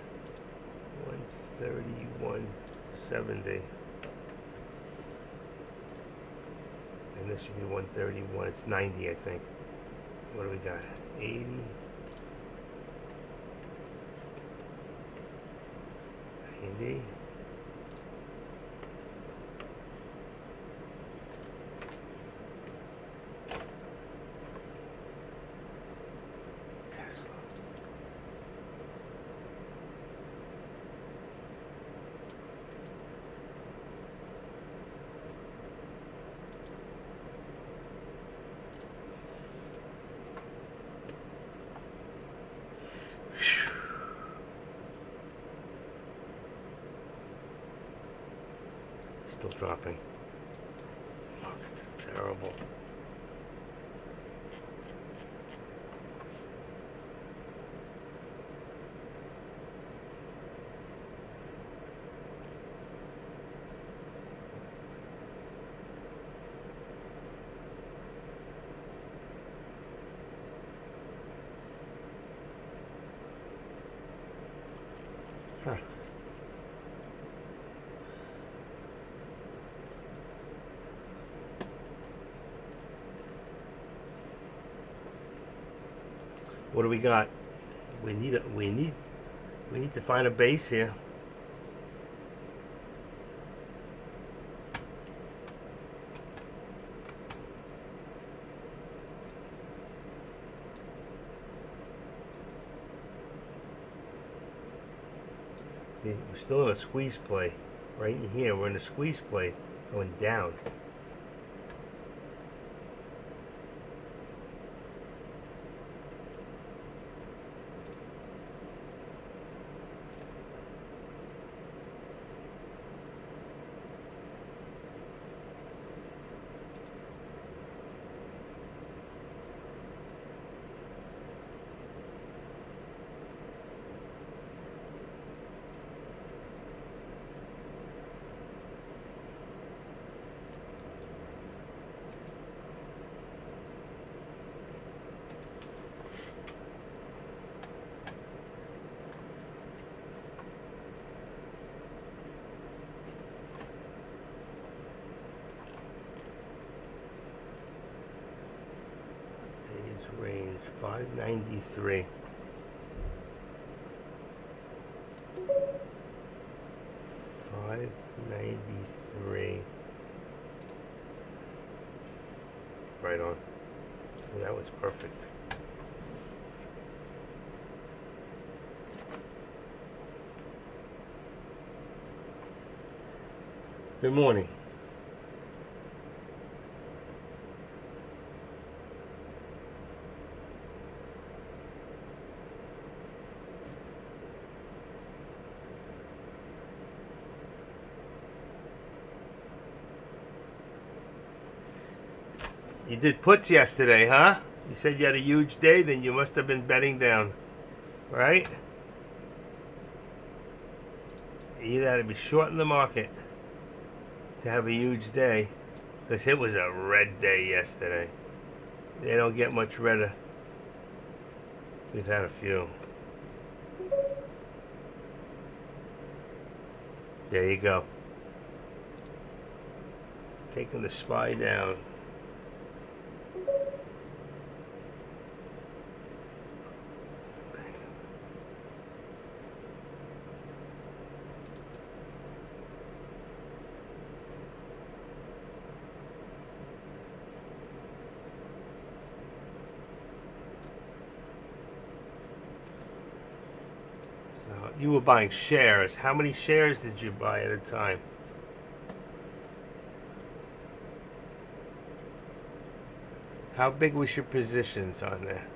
131.70. And this should be 131. It's 90, I think. What do we got? 80. 90. Tesla. Still dropping. Fuck, it's terrible. Huh. What do we got? We need to find a base here. See, we're still in a squeeze play. Right in here, we're in a squeeze play going down. Range 593. 593. Right on. Well, that was perfect. Good morning. You did puts yesterday, huh? You said you had a huge day, then you must have been betting down, right? You either had to be short in the market to have a huge day, because it was a red day yesterday. They don't get much redder. We've had a few. There you go. Taking the SPY down. So you were buying shares. How many shares did you buy at a time? How big was your positions on there?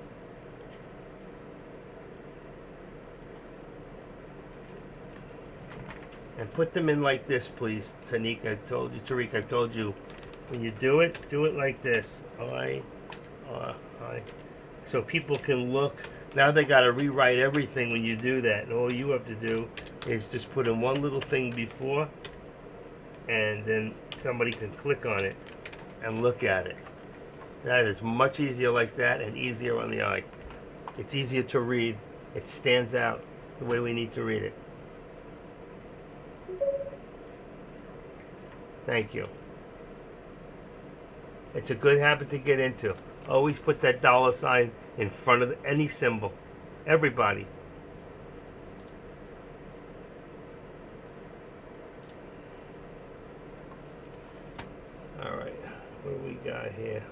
And And put them in like this, please, Tariq. I've told you, when you do it like this. I. So people can look. Now they got to rewrite everything when you do that. And all you have to do is just put in one little thing before, and then somebody can click on it and look at it. That is much easier like that and easier on the eye. It's easier to read. It stands out the way we need to read it. Thank you. It's a good habit to get into. Always put that $ in front of any symbol. Everybody. All right. What do we got here?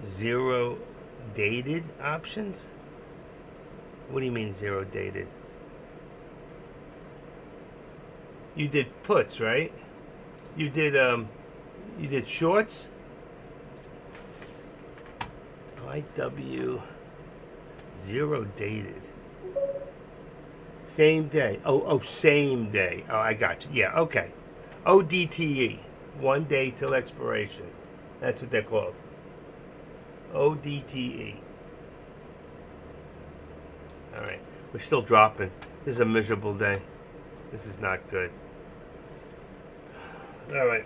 Zero dated options? What do you mean zero dated? You did puts, right? You did shorts? IW zero dated. Same day. Oh, same day. Oh, I got you. Yeah, okay. ODTE. 1 day till expiration. That's what they're called. ODTE. All right. We're still dropping. This is a miserable day. This is not good. All right.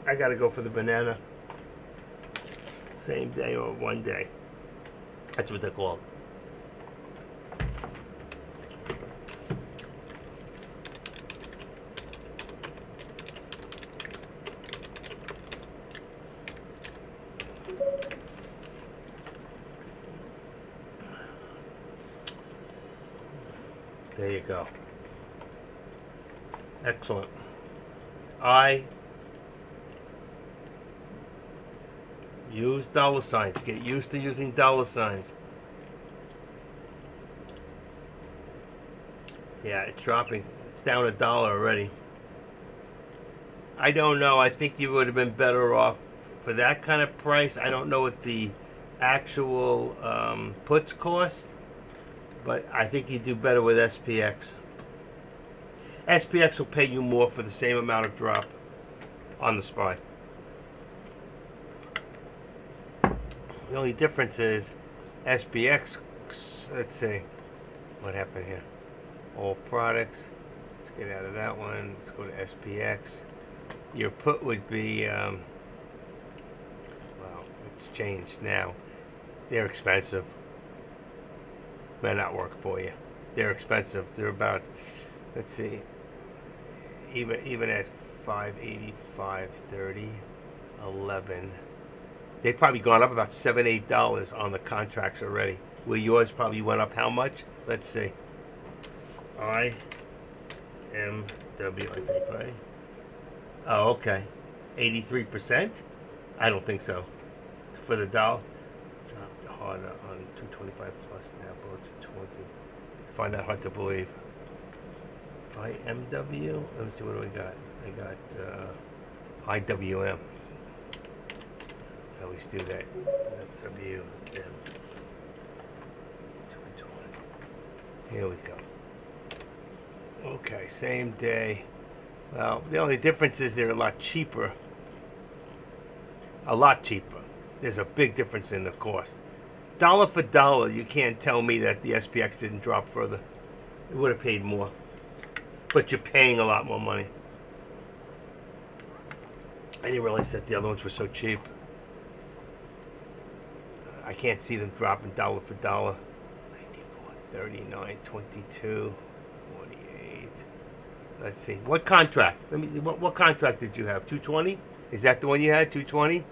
I got to go for the banana. Same day or 1 day. That's what they're called. There you go. Excellent. I use $signs. Get used to using $signs. Yeah, it's dropping. It's down $1 already. I don't know. I think you would have been better off for that kind of price. I don't know what the actual puts cost, but I think you do better with SPX. SPX will pay you more for the same amount of drop on the SPY. The only difference is SPX, let's see, what happened here? All products, let's get out of that one, let's go to SPX. Your put would be, well, it's changed now. They're expensive. May not work for you. They're expensive. They're about, let's see, even at 580, 530, 11. They've probably gone up about $7, $8 on the contracts already. Where yours probably went up how much? Let's see. IMW, I think, right? Oh, okay. 83%? I don't think so. For the dollar. Dropped harder on 225 plus now, below 220. I find that hard to believe. IMW? Let me see, what do we got? I got IWM. I always do that. WM. 220. Here we go. Okay, same day. Well, the only difference is they're a lot cheaper. A lot cheaper. There's a big difference in the cost. Dollar for dollar, you can't tell me that the SPX didn't drop further. It would have paid more. But you're paying a lot more money. I didn't realize that the other ones were so cheap. I can't see them dropping dollar for dollar. 94, 39, 22, 48. Let's see. What contract? What contract did you have? 220? Is that the one you had? 220?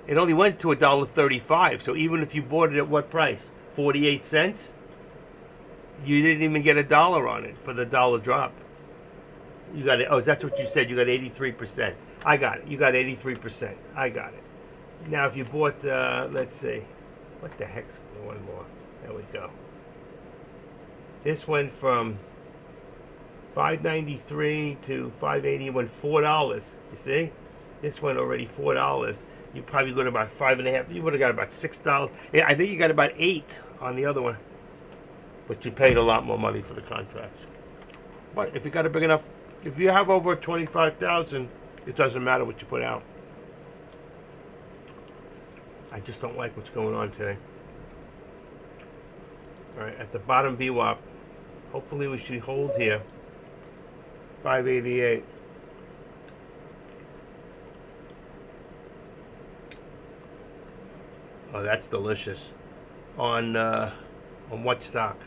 It only went to $1.35. So even if you bought it at what price? 48 cents? You didn't even get $1 on it for the dollar drop. You got it. Oh, that's what you said. You got 83%. I got it. You got 83%. I got it. Now, if you bought, let's see, what the heck's one more? There we go. This went from $5.93 to $5.80. Went $4. You see, this went already $4. You probably got about 5.5. You would have got about $6. Yeah, I think you got about 8 on the other one. But you paid a lot more money for the contracts. But if you got a big enough, if you have over 25,000, it doesn't matter what you put out. I just don't like what's going on today. All right, at the bottom VWAP, hopefully we should hold here. 588. Oh, that's delicious. On what stock?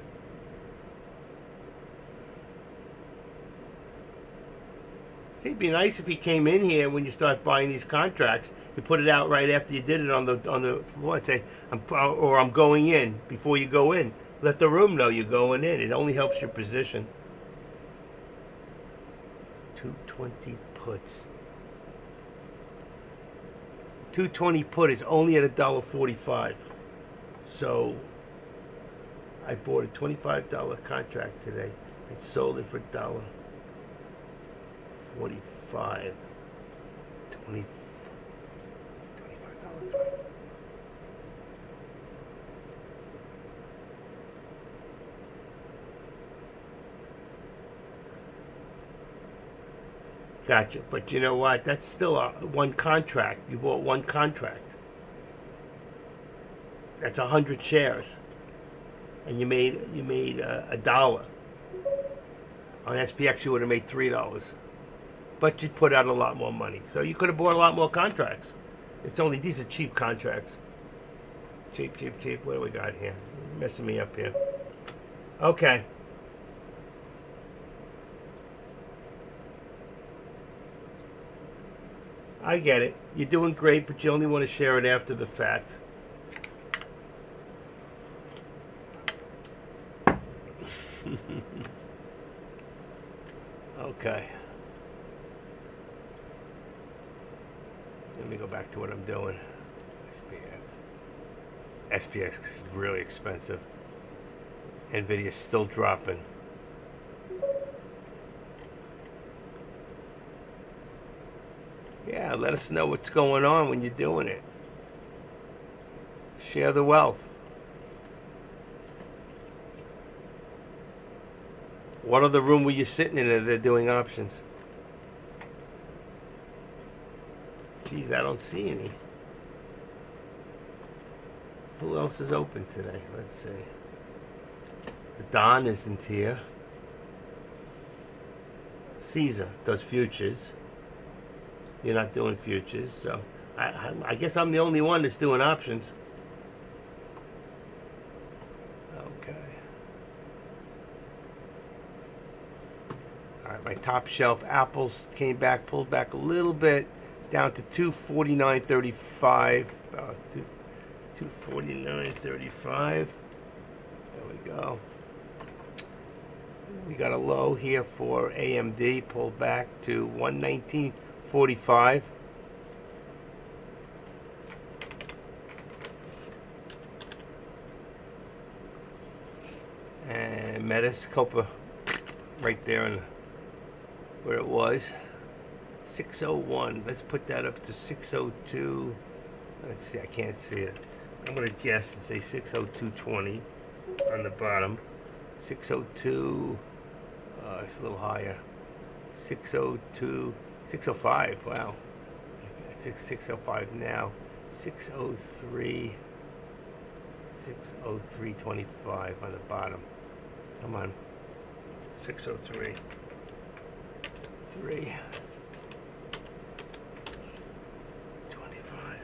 See, it'd be nice if he came in here when you start buying these contracts. You put it out right after you did it on the floor and say, I'm going in before you go in. Let the room know you're going in. It only helps your position. 220 puts. 220 put is only at $1.45. So I bought a $25 contract today and sold it for $1.45. 25 $25 contract. Gotcha. But you know what? That's still one contract. You bought one contract. That's 100 shares, and you made $1. On SPX, you would have made $3, but you put out a lot more money. So you could have bought a lot more contracts. These are cheap contracts. Cheap. What do we got here? Messing me up here. Okay. I get it. You're doing great, but you only want to share it after the fact. Okay. Let me go back to what I'm doing. SPX is really expensive. Nvidia's still dropping. Yeah, let us know what's going on when you're doing it. Share the wealth. What other room were you sitting in that they're doing options? Geez, I don't see any. Who else is open today? Let's see. The Don isn't here. Caesar does futures. You're not doing futures, so I guess I'm the only one that's doing options. Okay. All right, my top shelf apples came back, pulled back a little bit, down to 249.35. 249.35. There we go. We got a low here for AMD, pulled back to 119.45. And Metascopa right there in where it was. 601. Let's put that up to 602. Let's see, I can't see it. I'm going to guess and say 602.20 on the bottom. 602. It's a little higher. 602. 605. Wow. I think 605 now. 603. 603.25 on the bottom. Come on. 603. 3. 25.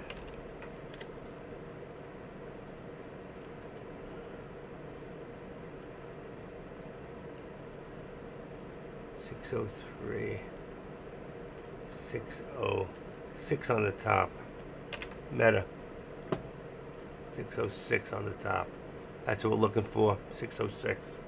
$603. 606 on the top. Meta. 606 on the top. That's what we're looking for. 606.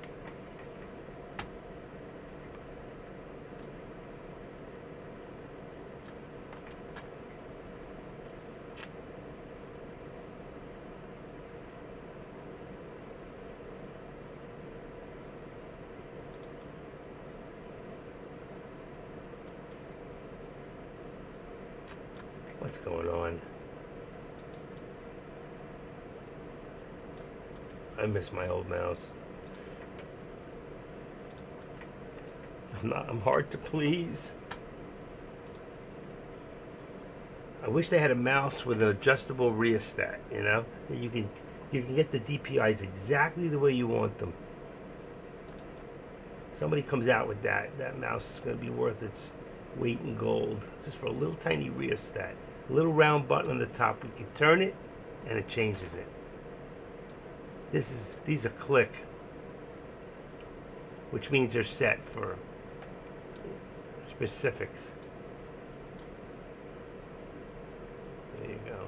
What's going on? I miss my old mouse. I'm hard to please. I wish they had a mouse with an adjustable rheostat, you know? That you can get the DPIs exactly the way you want them. Somebody comes out with that mouse is going to be worth its weight in gold. Just for a little tiny rheostat. A little round button on the top. We can turn it and it changes it. These are click, which means they're set for specifics. There you go.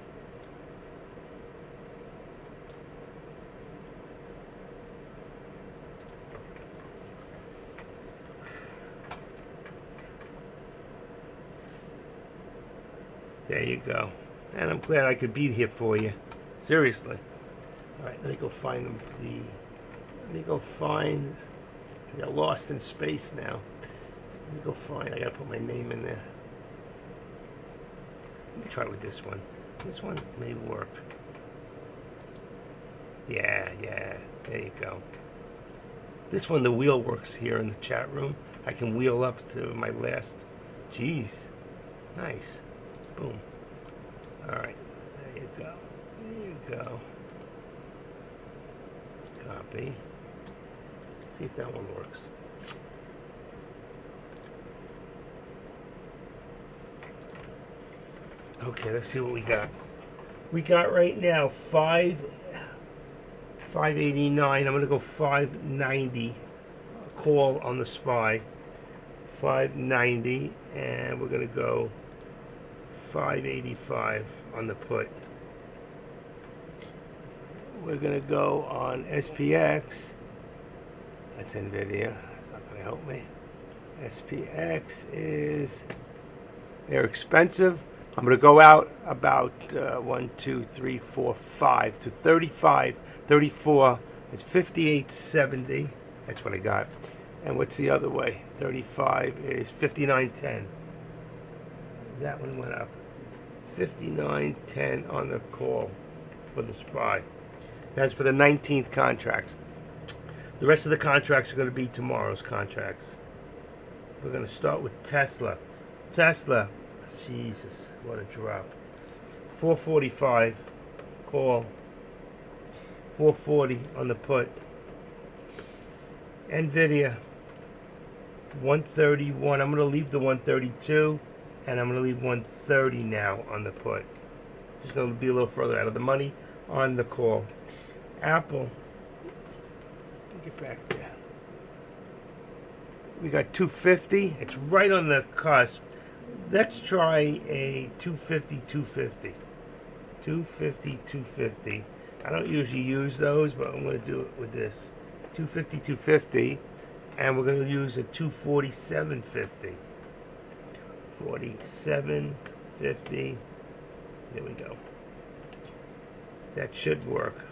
There you go. And I'm glad I could be here for you. Seriously. Alright, let me go find them. Let me go find. I got lost in space now. Let me go find. I gotta put my name in there. Let me try with this one. This one may work. Yeah. There you go. This one, the wheel works here in the chat room. I can wheel up to my last. Jeez. Nice. Boom. Alright. There you go. There you go. Copy. See if that one works. Okay, let's see what we got. We got right now 589. I'm gonna go 590. Call on the SPY. 590, and we're gonna go 585 on the put. We're gonna go on SPX. That's NVIDIA. That's not gonna help me. SPX is, they're expensive. I'm gonna go out about 1, 2, 3, 4, 5 to 35, 34. It's 58.70. That's what I got. And what's the other way? 35 is 59.10. That one went up. 59.10 on the call for the SPY. That's for the 19th contracts. The rest of the contracts are going to be tomorrow's contracts. We're going to start with Tesla. Tesla, Jesus, what a drop. 445 call. 440 on the put. NVIDIA, 131. I'm going to leave the 132, and I'm going to leave 130 now on the put. Just going to be a little further out of the money on the call. Apple, get back there. We got 250. It's right on the cusp. Let's try a 250, 250. 250, 250. I don't usually use those, but I'm going to do it with this. 250, 250. And we're going to use a 247.50. 47.50. There we go. That should work.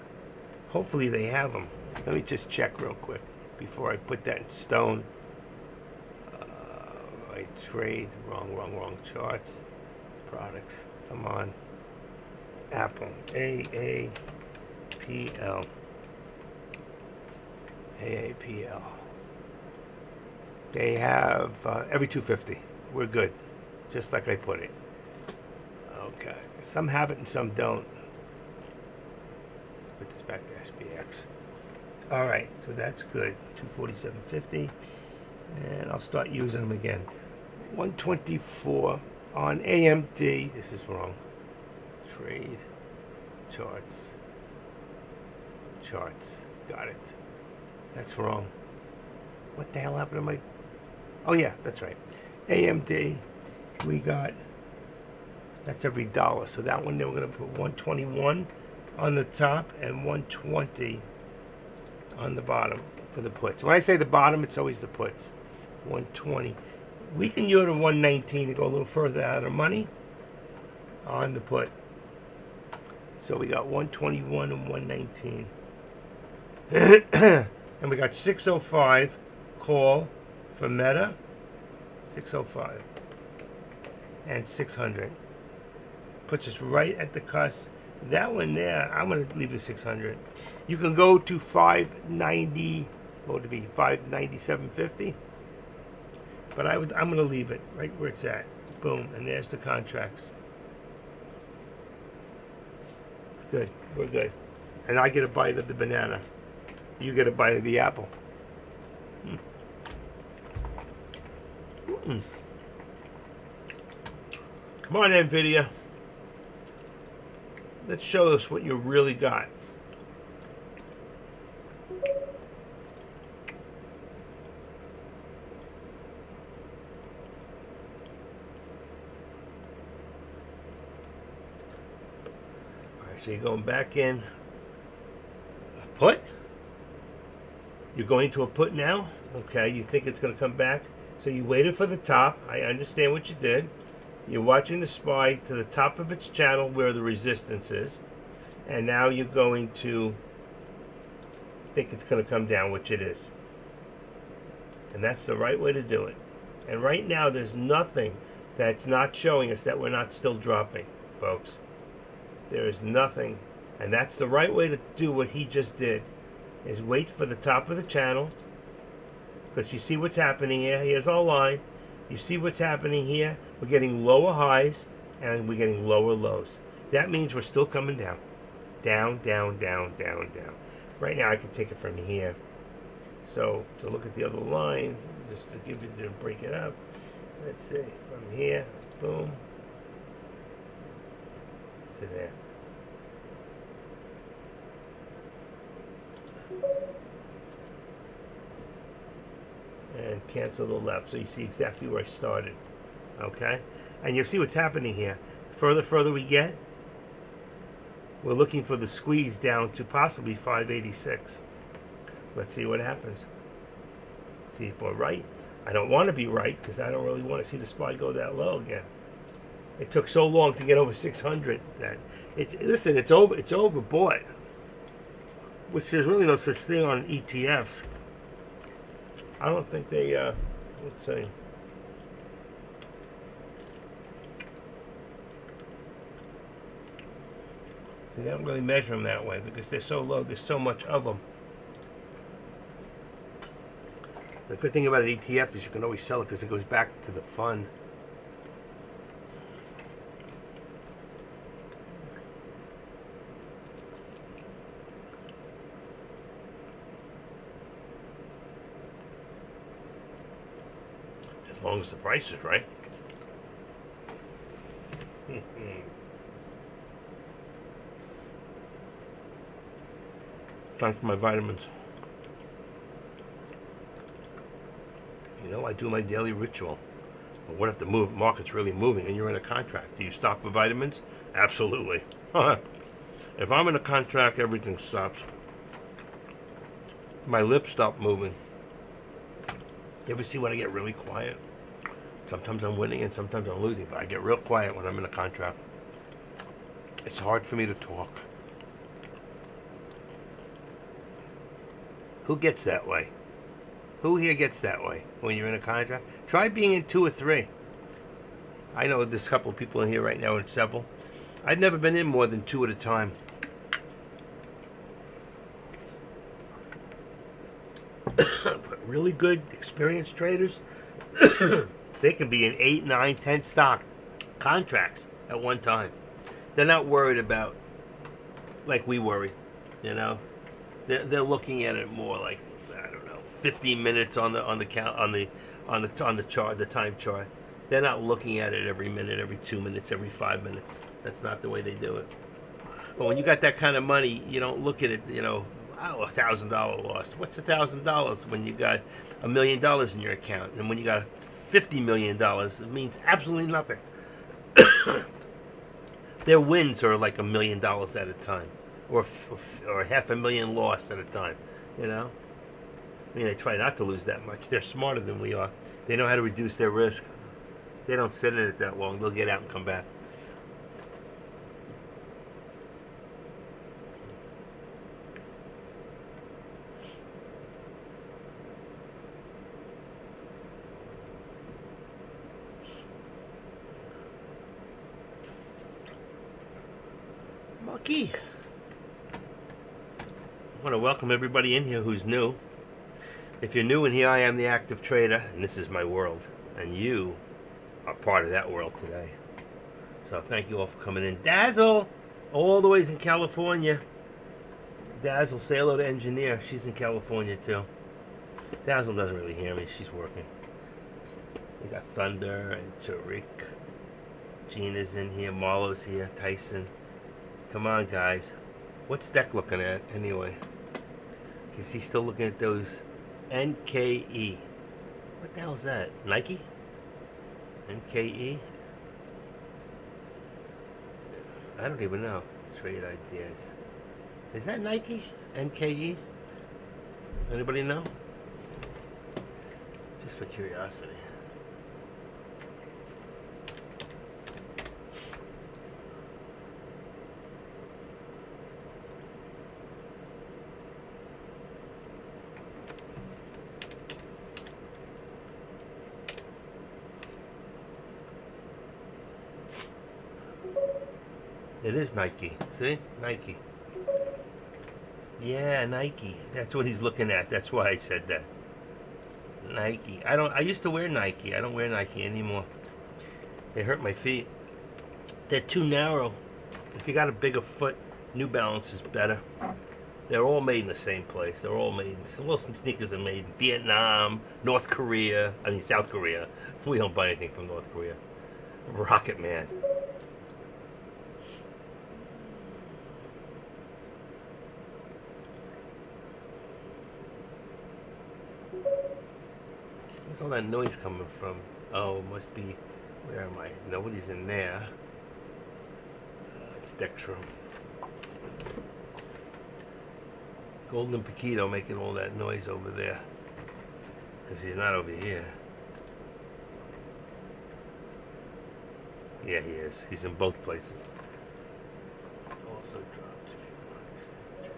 Hopefully they have them. Let me just check real quick before I put that in stone. I trade. Wrong charts. Products. Come on. Apple. AAPL. AAPL. They have every 250. We're good. Just like I put it. Okay. Some have it and some don't. Let's put this back to SPX. Alright, so that's good. 247.50. And I'll start using them again. 124 on AMD. This is wrong. Trade. Charts. Got it. That's wrong. What the hell happened to my... Oh yeah, that's right. AMD. We got... That's every dollar. So that one, they were going to put 121 on the top and 120 on the bottom for the puts. When I say the bottom, it's always the puts. 120. We can go to 119 to go a little further out of money on the put. So we got 121 and 119. And we got 605 call for Meta. 605. And 600. Puts us right at the cusp. That one there, I'm gonna leave the 600. You can go to 590. What would it be? 597.50. But I'm gonna leave it right where it's at. Boom, and there's the contracts. Good, we're good. And I get a bite of the banana. You get a bite of the apple. Come on, NVIDIA. Let's show us what you really got. Alright, so you're going back in. A put? You're going to a put now? Okay, you think it's going to come back? So you waited for the top. I understand what you did. You're watching the SPY to the top of its channel where the resistance is. And now you're going to think it's going to come down, which it is. And that's the right way to do it. And right now, there's nothing that's not showing us that we're not still dropping, folks. There is nothing. And that's the right way to do what he just did, is wait for the top of the channel. Because you see what's happening here. Here's our line. You see what's happening here. We're getting lower highs and we're getting lower lows. That means we're still coming down. Down, down, down, down, down. Right now I can take it from here. So to look at the other line, just to give it to break it up. Let's see. From here, boom. To there. And cancel the left, so you see exactly where I started. Okay, and you'll see what's happening here. Further we get, we're looking for the squeeze down to possibly 586. Let's see what happens. See if we're right. I don't want to be right because I don't really want to see the SPY go that low again. It took so long to get over 600 that it's overbought, which there's really no such thing on ETFs. I don't think they, let's see. See, they don't really measure them that way because they're so low. There's so much of them. The good thing about an ETF is you can always sell it because it goes back to the fund. As long as the price is right. Time for my vitamins. You know, I do my daily ritual. But what if the market's really moving and you're in a contract? Do you stop for vitamins? Absolutely. If I'm in a contract, everything stops. My lips stop moving. You ever see when I get really quiet? Sometimes I'm winning and sometimes I'm losing, but I get real quiet when I'm in a contract. It's hard for me to talk. Who gets that way? Who here gets that way when you're in a contract? Try being in 2 or 3. I know there's a couple of people in here right now in several. I've never been in more than 2 at a time. But really good, experienced traders, they can be in 8, 9, 10 stock contracts at one time. They're not worried about like we worry, you know. They're looking at it more like, I don't know, 15 minutes on the count on the chart, the time chart. They're not looking at it every minute, every 2 minutes, every 5 minutes. That's not the way they do it. But when you got that kind of money, you don't look at it, you know, oh, $1,000 lost. What's $1,000 when you got $1 million in your account? And when you got $50 million, it means absolutely nothing. Their wins are like $1 million at a time, or $500,000 lost at a time. You know, I mean, they try not to lose that much. They're smarter than we are. They know how to reduce their risk. They don't sit in it that long. They'll get out and come back. Nike. I want to welcome everybody in here who's new. If you're new in here, I am the active trader, and this is my world, and you are part of that world today. So thank you all for coming in. Dazzle, all the ways in California. Dazzle, say hello to Engineer. She's in California too. Dazzle doesn't really hear me. She's working. We got Thunder and Tariq. Gina's in here. Marlo's here. Tyson. Come on, guys. What's Deck looking at anyway? Is he still looking at those NKE? What the hell is that? Nike? NKE? I don't even know. Trade ideas. Is that Nike? NKE? Anybody know? Just for curiosity. It is Nike. See? Nike. Yeah, Nike. That's what he's looking at. That's why I said that. Nike. I used to wear Nike. I don't wear Nike anymore. They hurt my feet. They're too narrow. If you got a bigger foot, New Balance is better. They're all made in the same place. They're all made. Some sneakers are made in Vietnam, North Korea. I mean, South Korea. We don't buy anything from North Korea. Rocket Man. Where's all that noise coming from? Oh, it must be. Where am I? Nobody's in there. It's Deck's room. Golden Paquito making all that noise over there. Because he's not over here. Yeah, he is. He's in both places. Also dropped if you want to extend the list.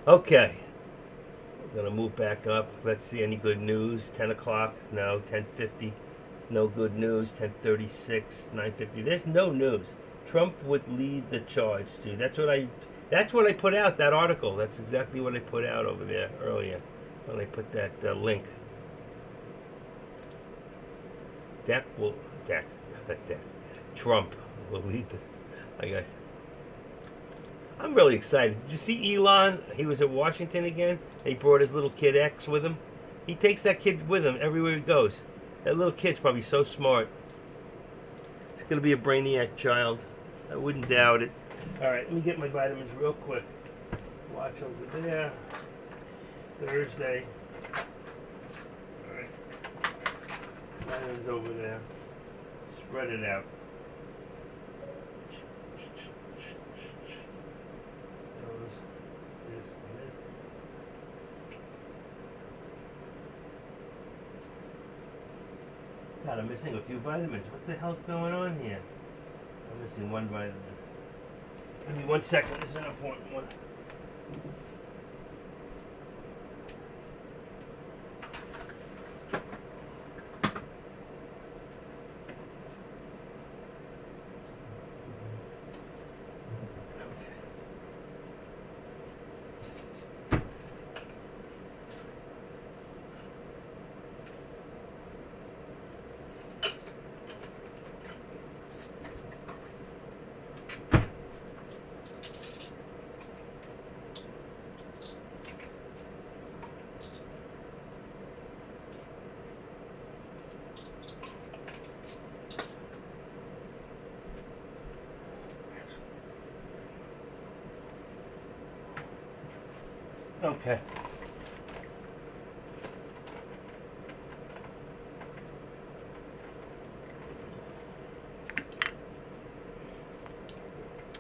Okay, we're gonna move back up. Let's see any good news. 10 o'clock, no. 10:50, no good news. 10:36, 9:50. There's no news. Trump would lead the charge, too. That's what I put out. That article. That's exactly what I put out over there earlier when I put that link. Trump will lead the. I'm really excited. Did you see Elon? He was at Washington again. He brought his little kid X with him. He takes that kid with him everywhere he goes. That little kid's probably so smart. He's going to be a brainiac child. I wouldn't doubt it. All right, let me get my vitamins real quick. Watch over there. Thursday. All right. Vitamins over there. Spread it out. God, I'm missing a few vitamins. What the hell's going on here? I'm missing one vitamin. Give me 1 second. This is an important one. Okay.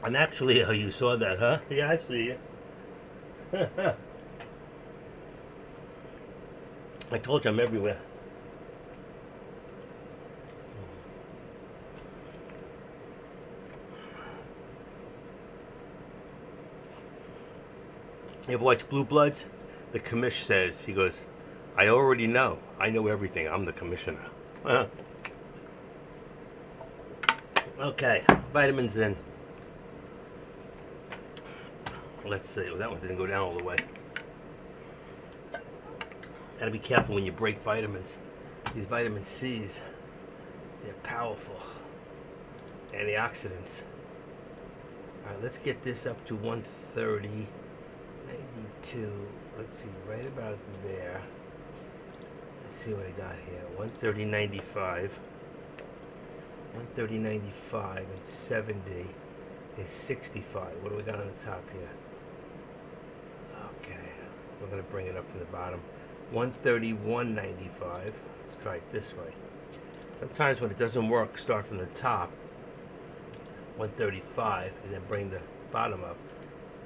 And actually, oh, you saw that, huh? Yeah, I see you. I told you I'm everywhere. You ever watch Blue Bloods? The commish says, he goes, I already know. I know everything. I'm the commissioner. Okay, vitamins in. Let's see. Well, that one didn't go down all the way. Gotta be careful when you break vitamins. These vitamin C's, they're powerful. Antioxidants. Alright, let's get this up to 130. 92. Let's see, right about there. Let's see what I got here. 130.95. 130.95 and 70 is 65. What do we got on the top here? Okay, we're gonna bring it up from the bottom. 131.95. Let's try it this way. Sometimes when it doesn't work, start from the top. 135 and then bring the bottom up.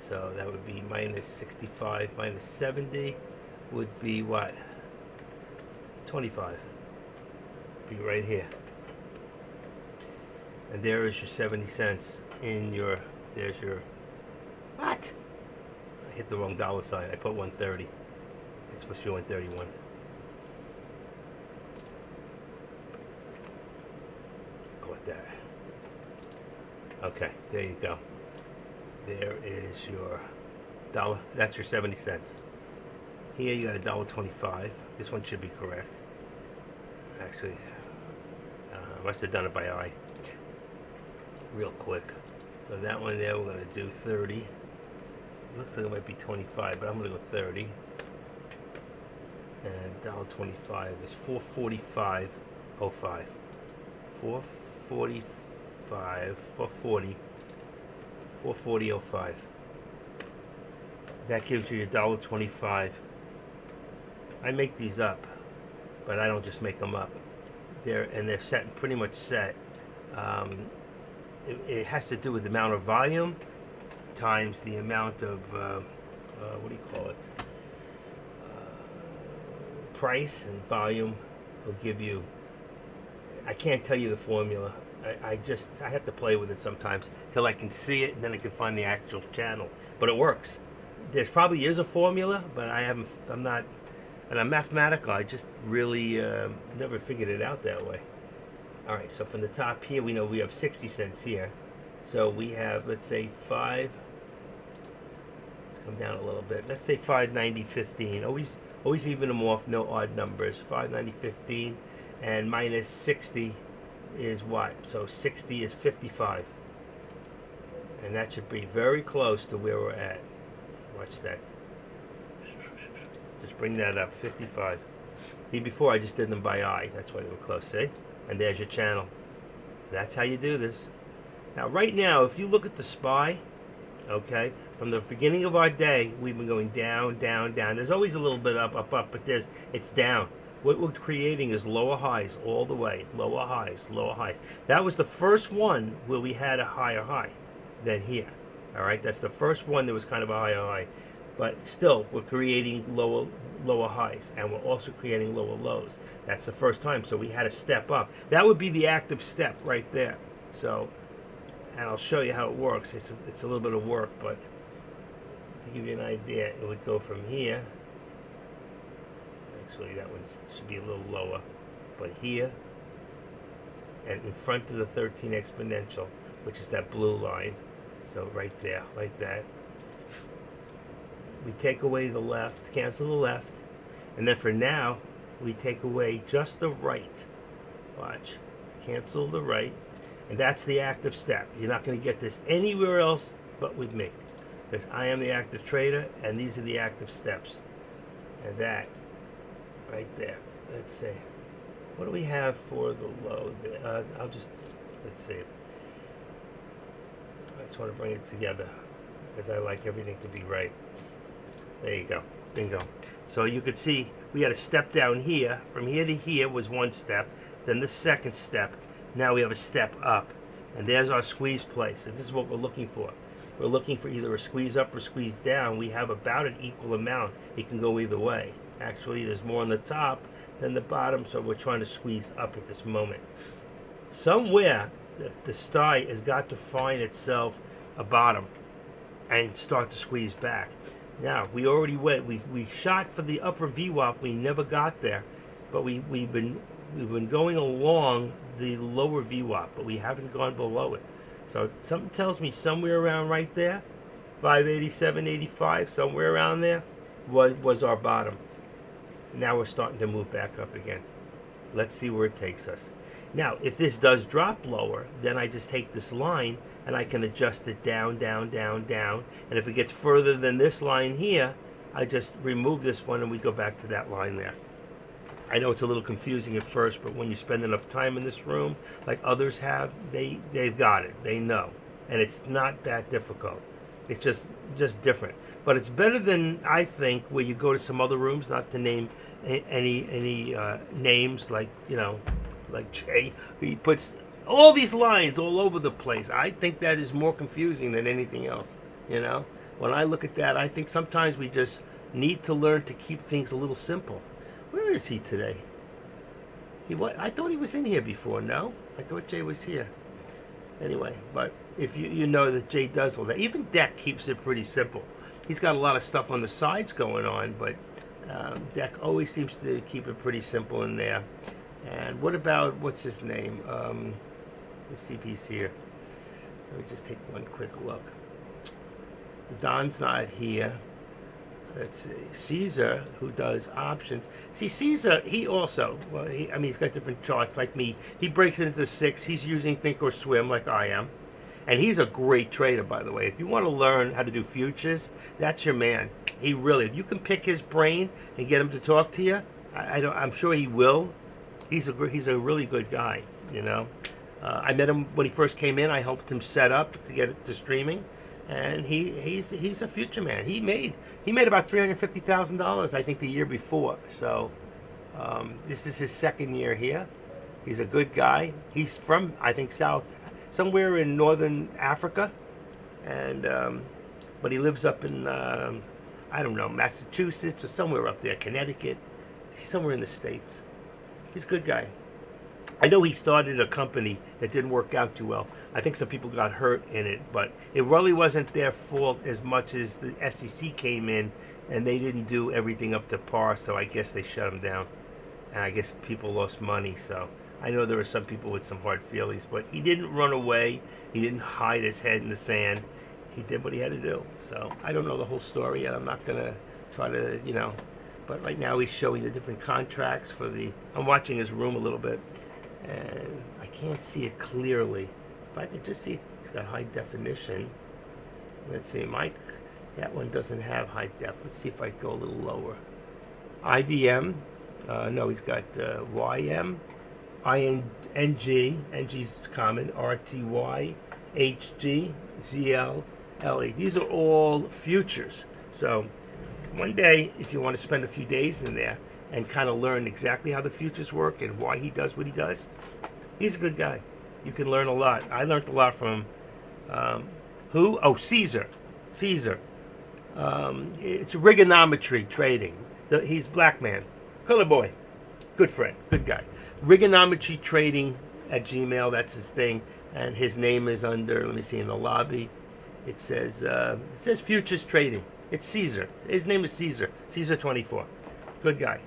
So that would be minus 65 minus 70 would be what? 25. Be right here. And there is your 70 cents in your, there's your, what? I hit the wrong dollar sign. I put 130. It's supposed to be 131. Caught that. Okay, there you go. There is your dollar. That's your 70 cents. Here you got $1.25. This one should be correct. Actually, I must have done it by eye. Real quick. So that one there, we're going to do 30. It looks like it might be 25, but I'm going to go 30. And $1.25 is 445.05. 440.05. That gives you your $1.25. I make these up, but I don't just make them up. They're set, pretty much set. It has to do with the amount of volume times the amount of what do you call it? Price and volume will give you. I can't tell you the formula. I have to play with it sometimes till I can see it, and then I can find the actual channel. But it works. There probably is a formula, but I'm not, and I'm mathematical. I just really never figured it out that way. All right, so from the top here, we know we have 60 cents here. So we have, let's say 5. Let's come down a little bit. Let's say 5.90.15. Always even them off. No odd numbers. 5.90.15 and minus 60. Is what? So 60 is 55. And that should be very close to where we're at. Watch that. Just bring that up. 55. See, before I just did them by eye. That's why they were close, see? And there's your channel. That's how you do this. Now, right now, if you look at the SPY, okay, from the beginning of our day, we've been going down, down, down. There's always a little bit up, up, up, but it's down. What we're creating is lower highs all the way. Lower highs, lower highs. That was the first one where we had a higher high than here. All right, that's the first one that was kind of a higher high. But still, we're creating lower highs, and we're also creating lower lows. That's the first time, so we had to step up. That would be the active step right there. So, and I'll show you how it works. It's a little bit of work, but to give you an idea, it would go from here. Actually, that one should be a little lower, but here and in front of the 13 exponential, which is that blue line. So right there, like that. We take away the left, cancel the left, and then for now, we take away just the right. Watch, cancel the right, and that's the active step. You're not going to get this anywhere else but with me, because I am the active trader, and these are the active steps. And that right there. Let's see. What do we have for the low there? Let's see. I just want to bring it together because I like everything to be right. There you go. Bingo. So you could see we had a step down here. From here to here was one step. Then the second step. Now we have a step up. And there's our squeeze place. And this is what we're looking for. We're looking for either a squeeze up or squeeze down. We have about an equal amount. It can go either way. Actually, there's more on the top than the bottom, so we're trying to squeeze up at this moment. Somewhere, the SPY has got to find itself a bottom and start to squeeze back. Now, we already went. We shot for the upper VWAP. We never got there, but we've been going along the lower VWAP, but we haven't gone below it. So something tells me somewhere around right there, 587, 85, somewhere around there, was our bottom. Now we're starting to move back up again. Let's see where it takes us. Now, if this does drop lower, then I just take this line and I can adjust it down, down, down, down. And if it gets further than this line here, I just remove this one and we go back to that line there. I know it's a little confusing at first, but when you spend enough time in this room, like others have, they've got it. They know. And it's not that difficult. It's just different. But it's better than, I think, where you go to some other rooms, not to name any names, like, you know, like Jay. He puts all these lines all over the place. I think that is more confusing than anything else, you know. When I look at that, I think sometimes we just need to learn to keep things a little simple. Where is he today? I thought he was in here before, no? I thought Jay was here. Anyway, but if you know that Jay does all that. Even Deck keeps it pretty simple. He's got a lot of stuff on the sides going on, but Deck always seems to keep it pretty simple in there. And what about, what's his name? Let's see if he's here. Let me just take one quick look. Don's not here. Let's see. Caesar, who does options. See, Caesar, he also, well, he's got different charts like me. He breaks it into 6. He's using Think or Swim like I am. And he's a great trader, by the way. If you want to learn how to do futures, that's your man. He really, if you can pick his brain and get him to talk to you, I'm sure he will. He's a really good guy, you know. I met him when he first came in. I helped him set up to get it to streaming. And he's a future man. He made about $350,000, I think, the year before. So this is his second year here. He's a good guy. He's from, I think, somewhere in northern Africa, and but he lives up in I don't know, Massachusetts or somewhere up there, Connecticut. He's somewhere in the States. He's a good guy. I know he started a company that didn't work out too well. I think some people got hurt in it, but it really wasn't their fault as much as the SEC came in and they didn't do everything up to par, so I guess they shut him down. And I guess people lost money, so I know there were some people with some hard feelings, but he didn't run away. He didn't hide his head in the sand. He did what he had to do. So I don't know the whole story yet. I'm not going to try to, you know, but right now he's showing the different contracts for I'm watching his room a little bit. And I can't see it clearly. If I could just see, he's got high definition. Let's see, Mike, that one doesn't have high def. Let's see if I go a little lower. IVM, no, he's got YM, ING, NG's common, RTY, HG, ZL, LE. These are all futures. So one day, if you want to spend a few days in there, and kind of learn exactly how the futures work and why he does what he does, he's a good guy. You can learn a lot. I learned a lot from who? Oh, Caesar. It's Rigonometry Trading. He's black man. Color boy. Good friend. Good guy. Rigonometry Trading at Gmail. That's his thing. And his name is under, let me see, in the lobby. It says Futures Trading. It's Caesar. His name is Caesar. Caesar24. Good guy.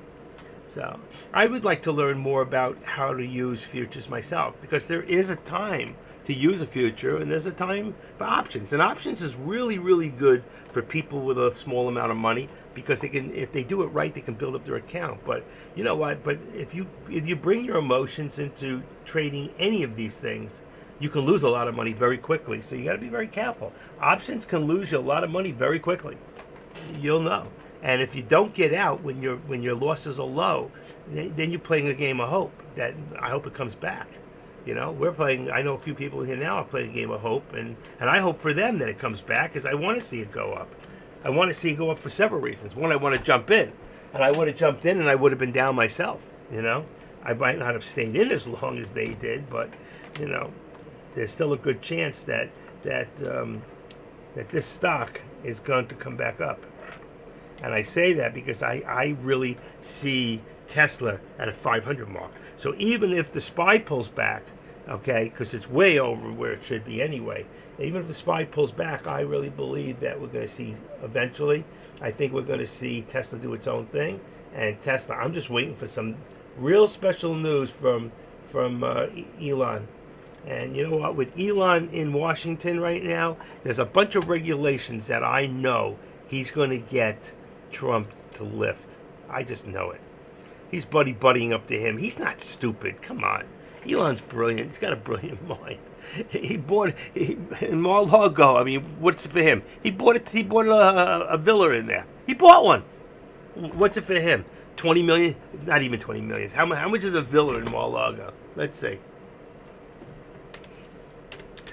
So I would like to learn more about how to use futures myself, because there is a time to use a future and there's a time for options. And options is really, really good for people with a small amount of money, because they can, if they do it right, they can build up their account. But you know what? But if you bring your emotions into trading any of these things, you can lose a lot of money very quickly. So you got to be very careful. Options can lose you a lot of money very quickly. You'll know. And if you don't get out when your losses are low, then you're playing a game of hope. That I hope it comes back. You know, we're playing. I know a few people here now are playing a game of hope, and I hope for them that it comes back, because I want to see it go up. I want to see it go up for several reasons. One, I want to jump in, and I would have jumped in, and I would have been down myself. You know, I might not have stayed in as long as they did, but you know, there's still a good chance that this stock is going to come back up. And I say that because I really see Tesla at a 500 mark. So even if the SPY pulls back, Okay, because it's way over where it should be anyway. Even if the SPY pulls back, I really believe that we're going to see eventually. I think we're going to see Tesla do its own thing, and Tesla. I'm just waiting for some real special news from Elon. And you know what? With Elon in Washington right now, there's a bunch of regulations that I know he's going to get Trump to lift. I just know it. He's buddying up to him. He's not stupid. Come on. Elon's brilliant. He's got a brilliant mind. He bought in Mar-a-Lago. I mean, what's it for him? He bought a villa in there. He bought one. What's it for him? 20 million? Not even 20 million. How much is a villa in Mar-a-Lago? Let's see.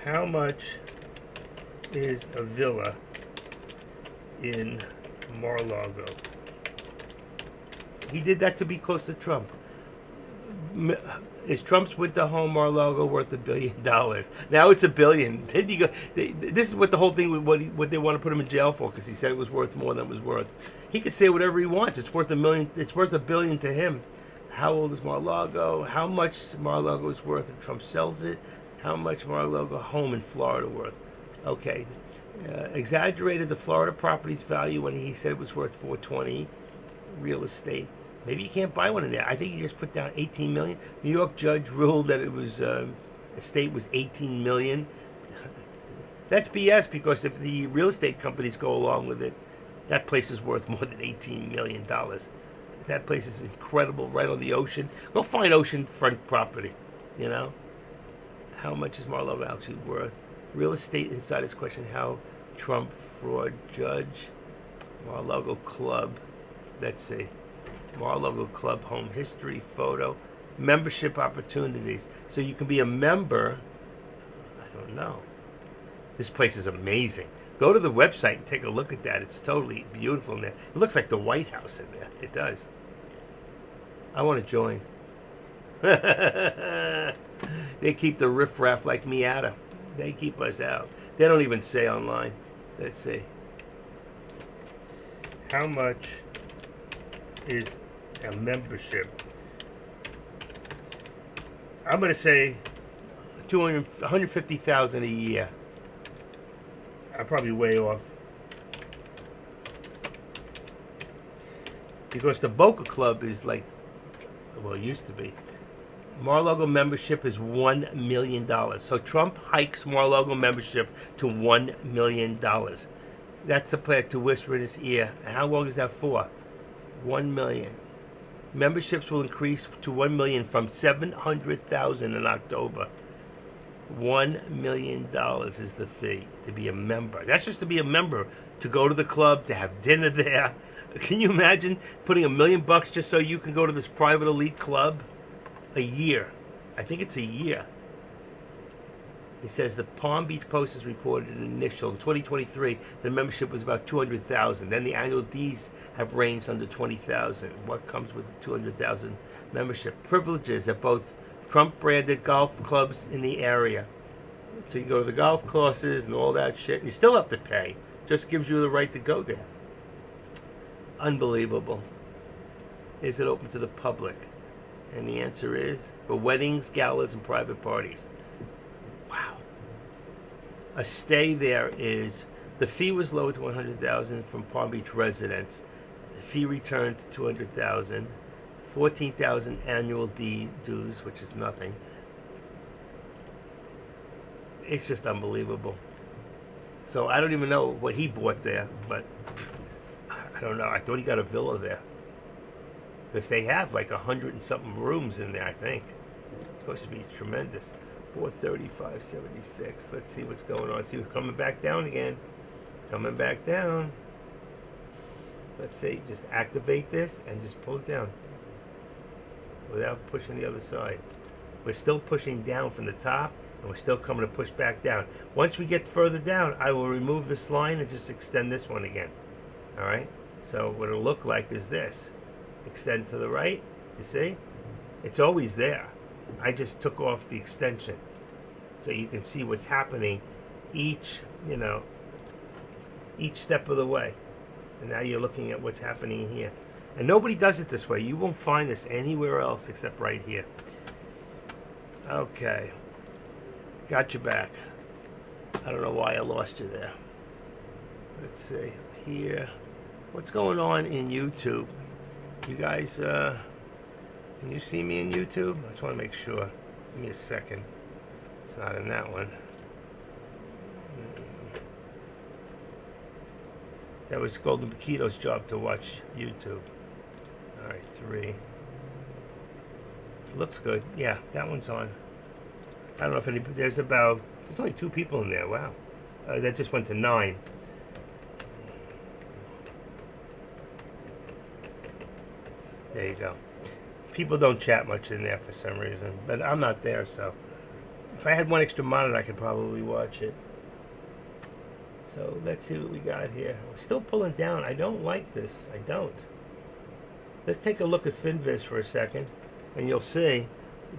How much is a villa in Mar-a-Lago? He did that to be close to Trump. Is Trump's winter home Mar-a-Lago worth $1 billion? Now it's $1 billion. Then you go. This is what the whole thing. What they want to put him in jail for, because he said it was worth more than it was worth. He could say whatever he wants. It's worth $1 million. It's worth $1 billion to him. How old is Mar-a-Lago? How much Mar-a-Lago is worth if Trump sells it? How much Mar-a-Lago home in Florida worth? Okay, exaggerated the Florida property's value when he said it was worth $420. Real estate. Maybe you can't buy one in there. I think he just put down $18 million. New York judge ruled that it was estate was $18 million. That's BS, because if the real estate companies go along with it, that place is worth more than $18 million. That place is incredible, right on the ocean. Go find oceanfront property. You know, how much is Mar-a-Lago actually worth? Real estate insiders question how Trump fraud judge. Mar-a-Lago Club. Let's see. Mar-a-Lago Club home history photo, membership opportunities. So you can be a member. I don't know. This place is amazing. Go to the website and take a look at that. It's totally beautiful in there. It looks like the White House in there. It does. I want to join. They keep the riffraff like me out of. They keep us out. They don't even say online. Let's see. How much is a membership? I'm going to say $150,000 a year. I'm probably way off, because the Boca Club is like, well, it used to be. Mar-a-Lago membership is $1 million. So Trump hikes Mar-a-Lago membership to $1 million. That's the plan to whisper in his ear. And how long is that for? 1 million. Memberships will increase to 1 million from 700,000 in October. $1 million is the fee to be a member. That's just to be a member, to go to the club, to have dinner there. Can you imagine putting $1 million just so you can go to this private elite club? A year. I think it's a year. It says the Palm Beach Post has reported an initial in 2023 the membership was about 200,000. Then the annual Ds have ranged under 20,000. What comes with the 200,000 membership? Privileges at both Trump-branded golf clubs in the area. So you go to the golf courses and all that shit, and you still have to pay. Just gives you the right to go there. Unbelievable. Is it open to the public? And the answer is for weddings, galas, and private parties. Wow. A stay there is, the fee was lowered to $100,000 from Palm Beach residents. The fee returned to $200,000. $14,000 annual dues, which is nothing. It's just unbelievable. So I don't even know what he bought there, but I don't know. I thought he got a villa there, because they have like 100 and something rooms in there, I think. It's supposed to be tremendous. 435.76. Let's see what's going on. See, we're coming back down again. Coming back down. Let's see. Just activate this and just pull it down without pushing the other side. We're still pushing down from the top, and we're still coming to push back down. Once we get further down, I will remove this line and just extend this one again. All right? So what it'll look like is this. Extend to the right, you see? It's always there. I just took off the extension, so you can see what's happening each step of the way. And now you're looking at what's happening here. And nobody does it this way. You won't find this anywhere else except right here. Okay. Got you back. I don't know why I lost you there. Let's see here. What's going on in YouTube? You guys, can you see me in YouTube? I just want to make sure. Give me a second. It's not in that one. That was Golden Paquito's job to watch YouTube. All right, 3. Looks good. Yeah, that one's on. I don't know if there's only 2 people in there. Wow. That just went to 9. There you go. People don't chat much in there for some reason, but I'm not there, so if I had one extra monitor, I could probably watch it. So let's see what we got here. We're still pulling down. I don't like this. I don't. Let's take a look at Finviz for a second, and you'll see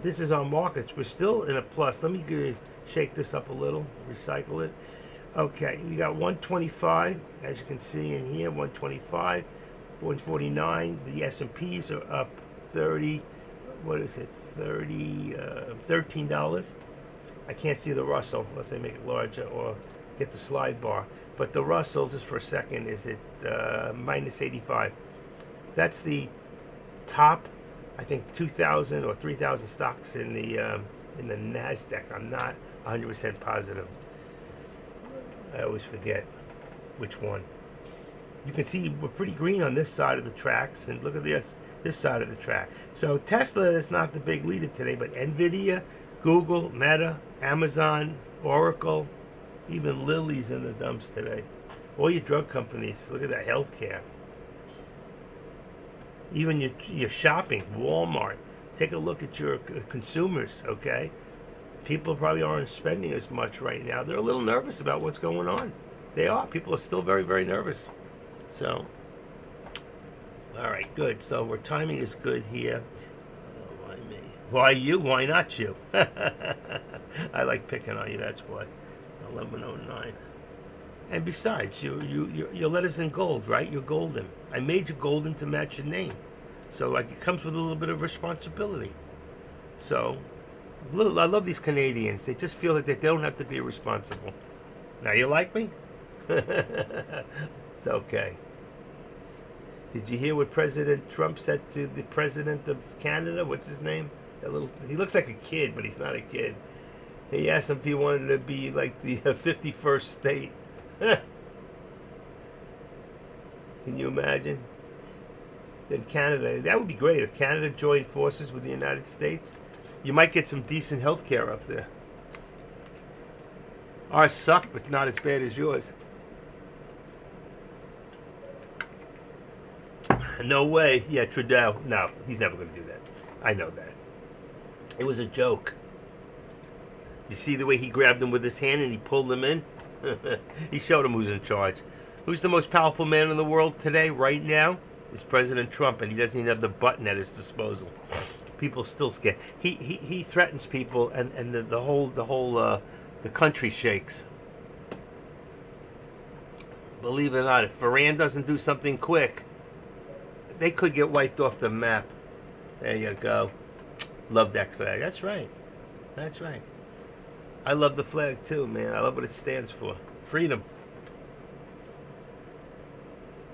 this is our markets. We're still in a plus. Let me shake this up a little, recycle it. Okay, we got 125, as you can see in here, 125, 149. The S&Ps are up 30. What is it? $13. I can't see the Russell unless they make it larger or get the slide bar. But the Russell, just for a second, is at minus 85. That's the top, I think, 2,000 or 3,000 stocks in the NASDAQ. I'm not 100% positive. I always forget which one. You can see we're pretty green on this side of the tracks, and look at this side of the track. So Tesla is not the big leader today, but Nvidia, Google, Meta, Amazon, Oracle, even Lilly's in the dumps today. All your drug companies, look at that, healthcare. Even your shopping, Walmart. Take a look at your consumers, okay? People probably aren't spending as much right now. They're a little nervous about what's going on. They are. People are still very, very nervous. So, all right, good. So our timing is good here. Why me? Why you? Why not you? I like picking on you. That's why. 11:09. And besides, your letters in gold, right? You're golden. I made you golden to match your name, so like it comes with a little bit of responsibility. So, I love these Canadians. They just feel that they don't have to be responsible. Now you like me? It's okay. Did you hear what President Trump said to the president of Canada? What's his name? He looks like a kid, but he's not a kid. He asked him if he wanted to be like the 51st state. Can you imagine? Then Canada, that would be great. If Canada joined forces with the United States, you might get some decent health care up there. Ours suck, but not as bad as yours. No way. Yeah, Trudeau. No, he's never going to do that. I know that. It was a joke. You see the way he grabbed him with his hand and he pulled him in? He showed him who's in charge. Who's the most powerful man in the world today, right now? Is President Trump, and he doesn't even have the button at his disposal. People still scared. He threatens people, and the country shakes. Believe it or not, if Iran doesn't do something quick, they could get wiped off the map. There you go. Love that flag. That's right. That's right. I love the flag too, man. I love what it stands for. Freedom.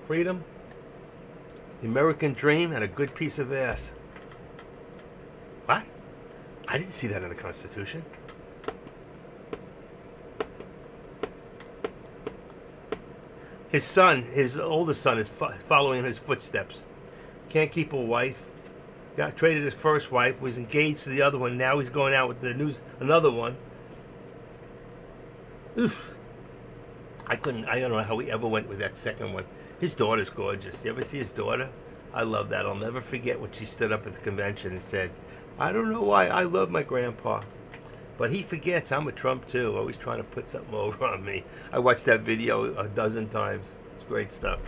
Freedom. The American dream and a good piece of ass. What? I didn't see that in the Constitution. His son, his oldest son, is following in his footsteps. Can't keep a wife. Got traded his first wife. Was engaged to the other one. Now he's going out with another one. Oof. I don't know how he ever went with that second one. His daughter's gorgeous. You ever see his daughter? I love that. I'll never forget when she stood up at the convention and said, I don't know why I love my grandpa. But he forgets I'm a Trump too, always trying to put something over on me. I watched that video a dozen times. It's great stuff.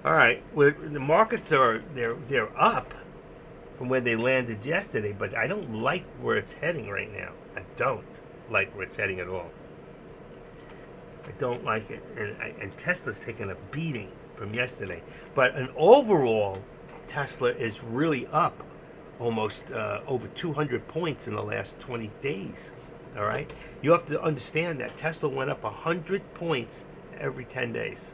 All right, the markets they're up from where they landed yesterday, but I don't like where it's heading right now. I don't like where it's heading at all. I don't like it, and Tesla's taking a beating from yesterday. But an overall, Tesla is really up almost over 200 points in the last 20 days. All right, you have to understand that Tesla went up 100 points every 10 days.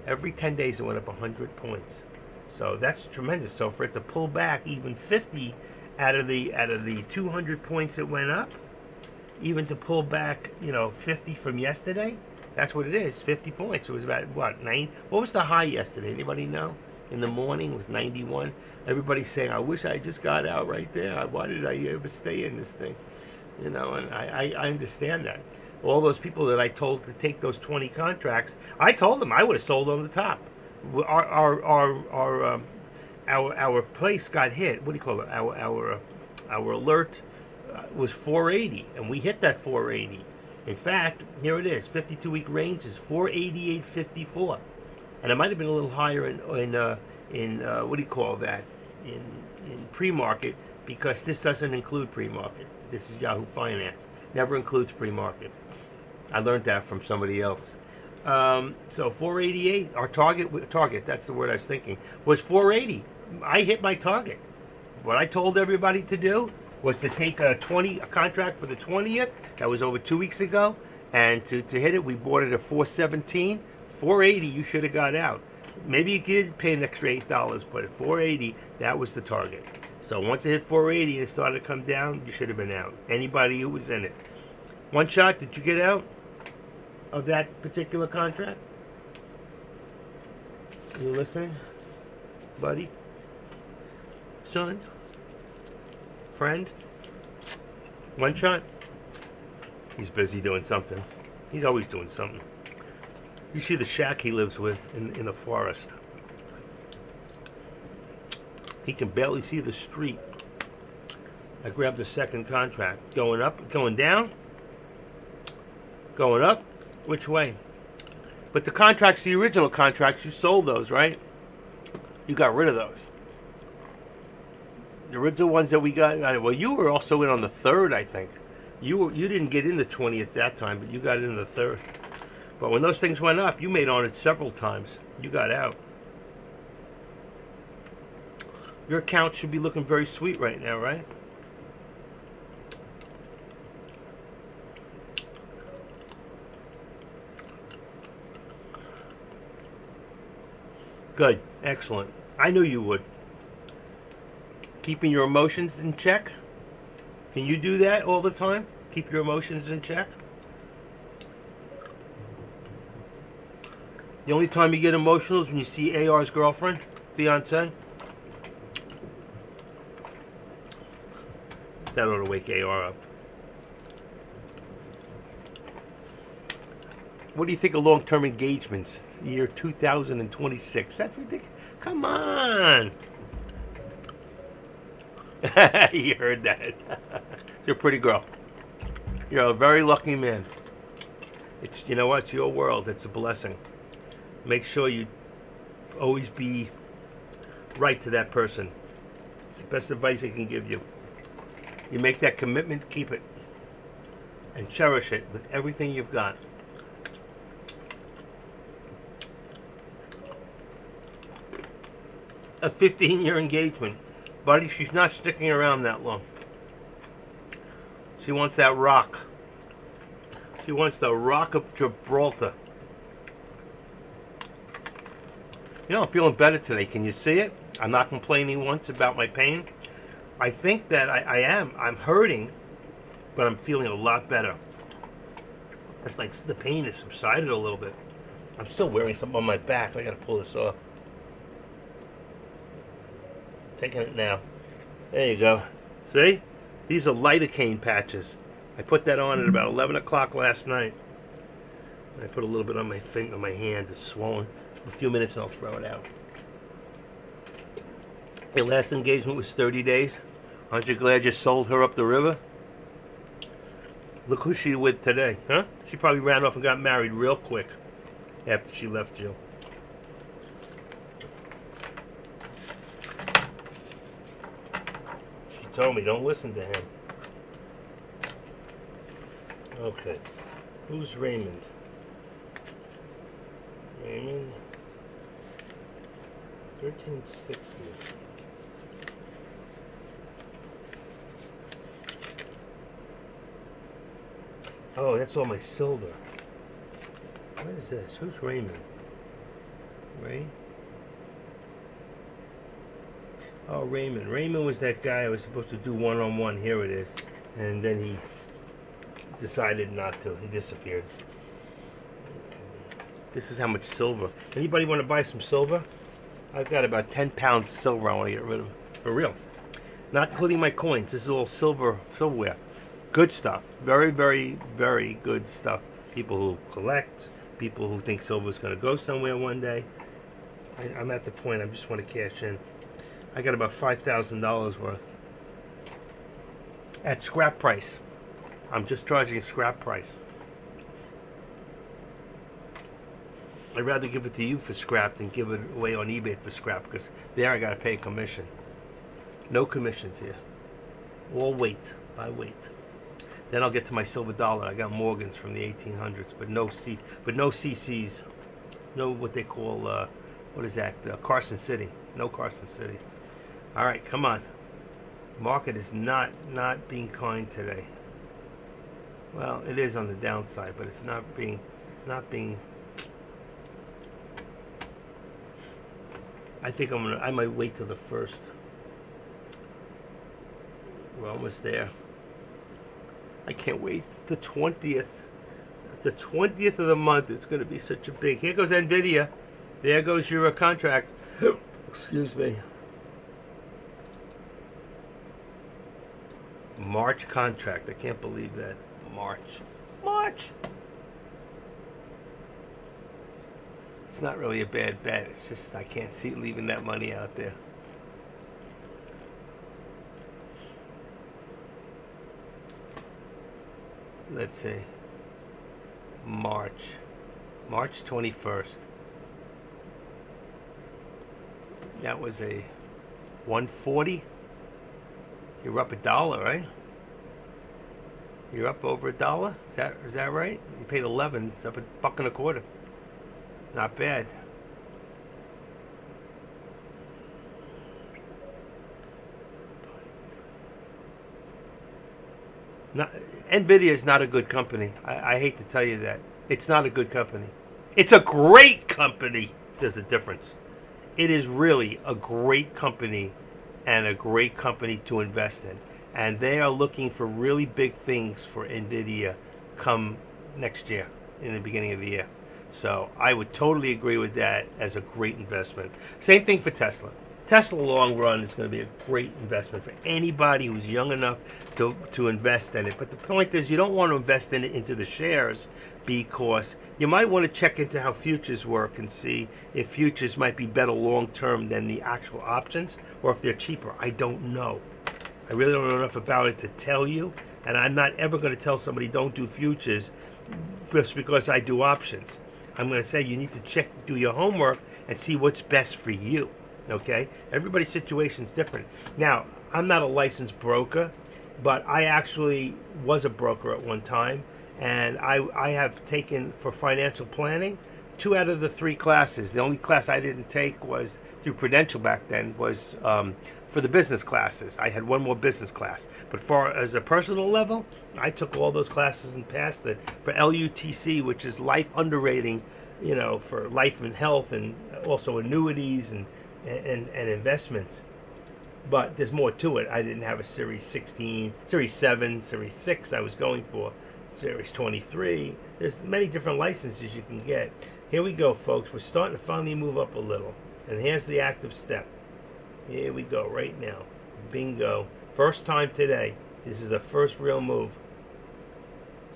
Every 10 days it went up 100 points. So that's tremendous. So for it to pull back even 50 out of the 200 points it went up, even to pull back, 50 from yesterday, that's what it is. 50 points. It was about what, 9? What was the high yesterday? Anybody know? In the morning it was 91. Everybody's saying, "I wish I just got out right there. Why did I ever stay in this thing?" And I understand that. All those people that I told to take those 20 contracts, I told them I would have sold on the top. Our place got hit. What do you call it? Our alert was 480, and we hit that 480. In fact, here it is. 52-week range is 488.54, and it might have been a little higher in what do you call that? In pre-market, because this doesn't include pre-market. This is Yahoo Finance. Never includes pre-market. I learned that from somebody else. So 488, our target, that's the word I was thinking, was 480. I hit my target. What I told everybody to do was to take a contract for the 20th. That was over 2 weeks ago. And to hit it, we bought it at 417. 480, you should have got out. Maybe you could pay an extra $8, but at 480, that was the target. So once it hit 480 and it started to come down, you should have been out. Anybody who was in it. One shot, did you get out of that particular contract? You listening, buddy? Son? Friend? One shot? He's busy doing something. He's always doing something. You see the shack he lives with in the forest. He can barely see the street. I grabbed the second contract. Going up, going down, going up. Which way? But the contracts, the original contracts, you sold those, right? You got rid of those. The original ones that we got. Well, you were also in on the 3rd, I think. You didn't get in the 20th that time, but you got in the 3rd. But when those things went up, you made on it several times. You got out. Your account should be looking very sweet right now, right? Good. Excellent. I knew you would. Keeping your emotions in check? Can you do that all the time? Keep your emotions in check? The only time you get emotional is when you see AR's girlfriend, fiance. That ought to wake AR up. What do you think of long-term engagements? Year 2026. That's ridiculous. Come on. You heard that. You're a pretty girl. You're a very lucky man. You know what? It's your world. It's a blessing. Make sure you always be right to that person. It's the best advice I can give you. You make that commitment, keep it. And cherish it with everything you've got. A 15-year engagement. Buddy, she's not sticking around that long. She wants that rock. She wants the Rock of Gibraltar. I'm feeling better today. Can you see it? I'm not complaining once about my pain. I think that I am. I'm hurting, but I'm feeling a lot better. It's like the pain has subsided a little bit. I'm still wearing something on my back. I gotta pull this off. Taking it now. There you go. See? These are lidocaine patches. I put that on at about 11 o'clock last night. I put a little bit on my finger, my hand. It's swollen. For a few minutes and I'll throw it out. Your last engagement was 30 days. Aren't you glad you sold her up the river? Look who she's with today, huh? She probably ran off and got married real quick after she left you. She told me, don't listen to him. Okay. Who's Raymond? Raymond? 1360. Oh, that's all my silver. What is this? Who's Raymond? Ray? Oh, Raymond. Raymond was that guy I was supposed to do one-on-one. Here it is. And then he decided not to. He disappeared. This is how much silver. Anybody want to buy some silver? I've got about 10 pounds of silver I want to get rid of. For real. Not including my coins. This is all silverware. Good stuff. Very, very, very good stuff. People who collect. People who think silver's going to go somewhere one day. I'm at the point I just want to cash in. I got about $5,000 worth. At scrap price. I'm just charging scrap price. I'd rather give it to you for scrap than give it away on eBay for scrap, because there I got to pay a commission. No commissions here. All weight, by weight. Then I'll get to my silver dollar. I got Morgans from the 1800s, but no CCs. No what they call, what is that? Carson City. No Carson City. All right, come on. Market is not being kind today. Well, it is on the downside, but it's not being. I think I might wait till the first. We're almost there. I can't wait. The 20th. The 20th of the month. It's going to be such a big. Here goes NVIDIA. There goes your contract. Excuse me. March contract. I can't believe that. March. It's not really a bad bet. It's just I can't see leaving that money out there. Let's see. March 21st. That was a 140. You're up $1, right? You're up over $1. Is that right? You paid 11. It's up $1.25. Not bad. NVIDIA is not a good company. I hate to tell you that. It's not a good company. It's a great company. There's a difference. It is really a great company and a great company to invest in. And they are looking for really big things for NVIDIA come next year, in the beginning of the year. So I would totally agree with that as a great investment. Same thing for Tesla. Tesla long run is going to be a great investment for anybody who's young enough to invest in it. But the point is, you don't want to invest in it into the shares, because you might want to check into how futures work and see if futures might be better long term than the actual options, or if they're cheaper. I don't know. I really don't know enough about it to tell you, and I'm not ever going to tell somebody don't do futures just because I do options. I'm going to say you need to do your homework and see what's best for you. Okay? Everybody's situation is different. Now, I'm not a licensed broker, but I actually was a broker at one time, and I have taken, for financial planning, 2 out of the 3 classes. The only class I didn't take was through Prudential back then, was for the business classes. I had one more business class. But as a personal level, I took all those classes and passed it. For LUTC, which is life underrating, for life and health, and also annuities and investments. But there's more to it. I didn't have a Series 16, Series 7, Series 6 I was going for, Series 23. There's many different licenses you can get. Here we go, folks. We're starting to finally move up a little. And here's the active step. Here we go, right now. Bingo. First time today. This is the first real move.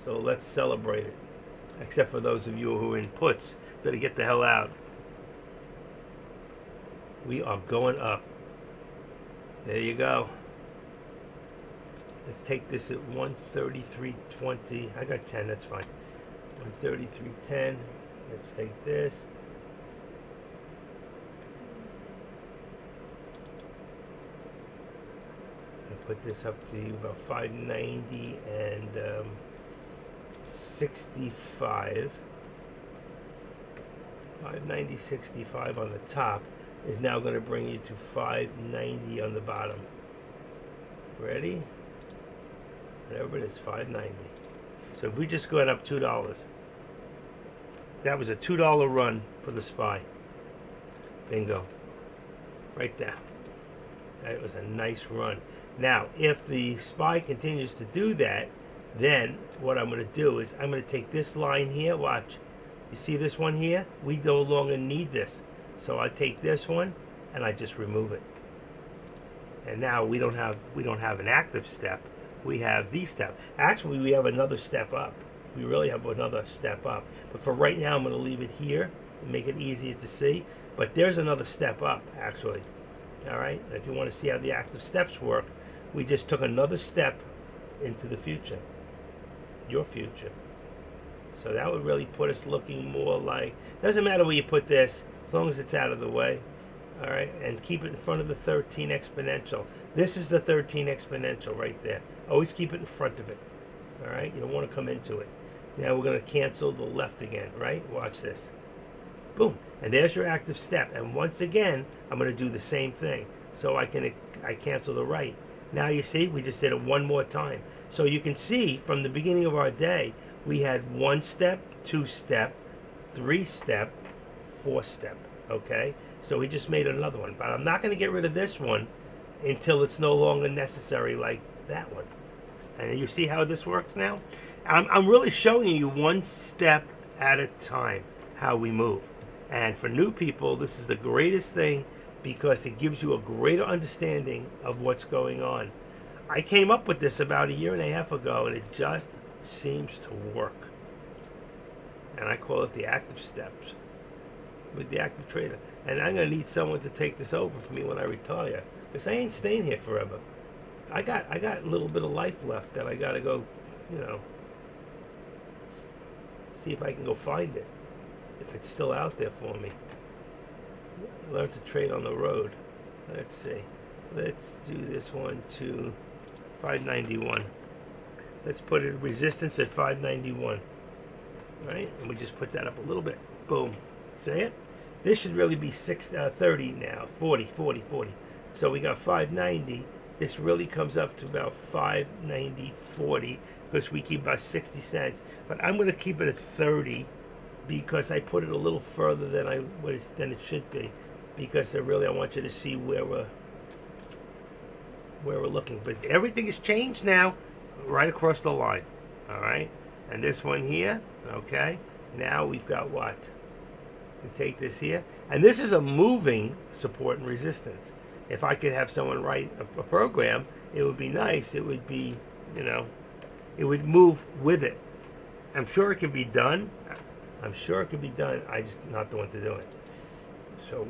So let's celebrate it. Except for those of you who are in puts. Better get the hell out. We are going up. There you go. Let's take this at 133.20. I got 10, that's fine. 133.10. Let's take this. And put this up to about 590 and 65. 590.65 on the top is now going to bring you to 590 on the bottom. Ready? Whatever it is, 590. So we just going up $2. That was a $2 run for the SPY. Bingo. Right there. That was a nice run. Now, if the SPY continues to do that, then what I'm going to do is I'm going to take this line here. Watch. You see this one here? We no longer need this. So I take this one and I just remove it. And now we don't have an active step. We have the step. Actually, we have another step up. We really have another step up. But for right now, I'm going to leave it here and make it easier to see. But there's another step up, actually. All right? And if you want to see how the active steps work, we just took another step into the future. Your future. So that would really put us looking more like, doesn't matter where you put this, as long as it's out of the way. All right, and keep it in front of the 13 exponential. This is the 13 exponential right there. Always keep it in front of it. All right, you don't want to come into it. Now we're going to cancel the left again, right? Watch this. Boom, and there's your active step. And once again, I'm going to do the same thing. So I cancel the right. Now you see, we just did it one more time. So you can see from the beginning of our day, we had 1 step, 2 step, 3 step, 4 step. Okay, so we just made another one. But I'm not going to get rid of this one until it's no longer necessary like that one. And you see how this works now? I'm really showing you 1 step at a time how we move. And for new people, this is the greatest thing because it gives you a greater understanding of what's going on. I came up with this about 1.5 years ago, and it just seems to work. And I call it the active steps with the active trader. And I'm going to need someone to take this over for me when I retire, because I ain't staying here forever. I got a little bit of life left that I got to go, see if I can go find it, if it's still out there for me. Learn to trade on the road. Let's see. Let's do this one to 591. Let's put it resistance at 591. Right? And we just put that up a little bit. Boom. See it? This should really be 30 now. 40. So we got 590. This really comes up to about 590.40 because we keep about 60 cents. But I'm going to keep it at 30 because I put it a little further than it should be, because I want you to see where we're looking. But everything has changed now, right across the line. All right, and this one here. Okay, now we've got what? We take this here, and this is a moving support and resistance. If I could have someone write a program, it would be nice. It would be, it would move with it. I'm sure it can be done. I'm just not the one to do it. So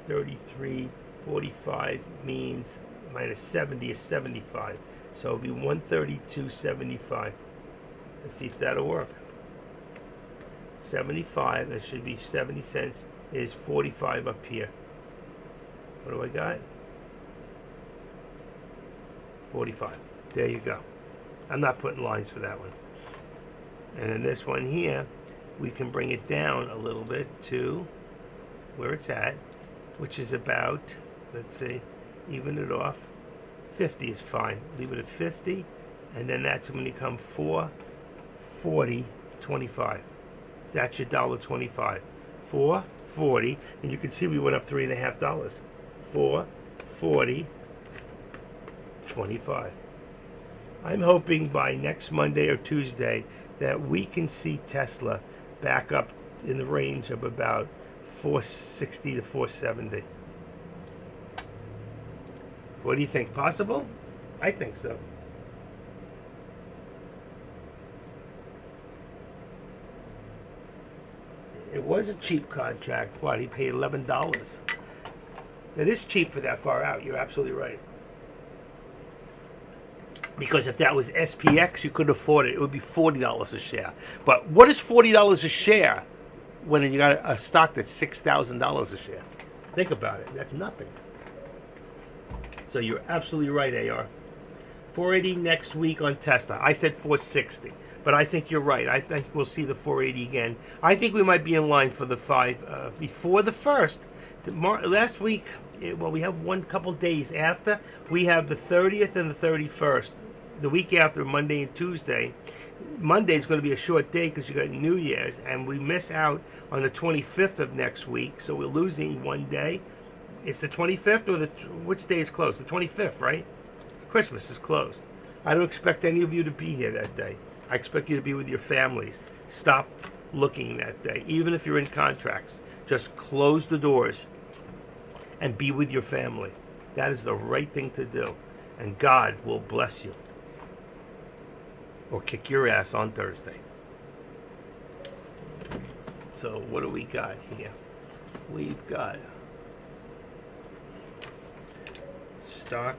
133.45 means minus 70 is 75. So it'll be 132.75. Let's see if that'll work. 75, that should be 70 cents, is 45 up here. What do I got? 45. There you go. I'm not putting lines for that one. And then this one here, we can bring it down a little bit to where it's at, which is about, let's see, even it off. 50 is fine. Leave it at 50, and then that's when you come 440.25. That's your $1.25. 440, and you can see we went up $3.50. 440.25. I'm hoping by next Monday or Tuesday that we can see Tesla back up in the range of about 460 to 470. What do you think? Possible? I think so. It was a cheap contract. What? He paid $11. It is cheap for that far out. You're absolutely right. Because if that was SPX, you could afford it. It would be $40 a share. But what is $40 a share when you got a stock that's $6,000 a share? Think about it. That's nothing. So you're absolutely right, AR. 480 next week on Tesla. I said 460, but I think you're right. I think we'll see the 480 again. I think we might be in line for the 5 before the first. Last week, we have one couple days after. We have the 30th and the 31st the week after, Monday and Tuesday. Monday's going to be a short day because you got New Year's, and we miss out on the 25th of next week, so we're losing one day. It's the 25th, or which day is closed? The 25th, right? Christmas is closed. I don't expect any of you to be here that day. I expect you to be with your families. Stop looking that day, even if you're in contracts. Just close the doors and be with your family. That is the right thing to do, and God will bless you. Or kick your ass on Thursday. So what do we got here? We've got stock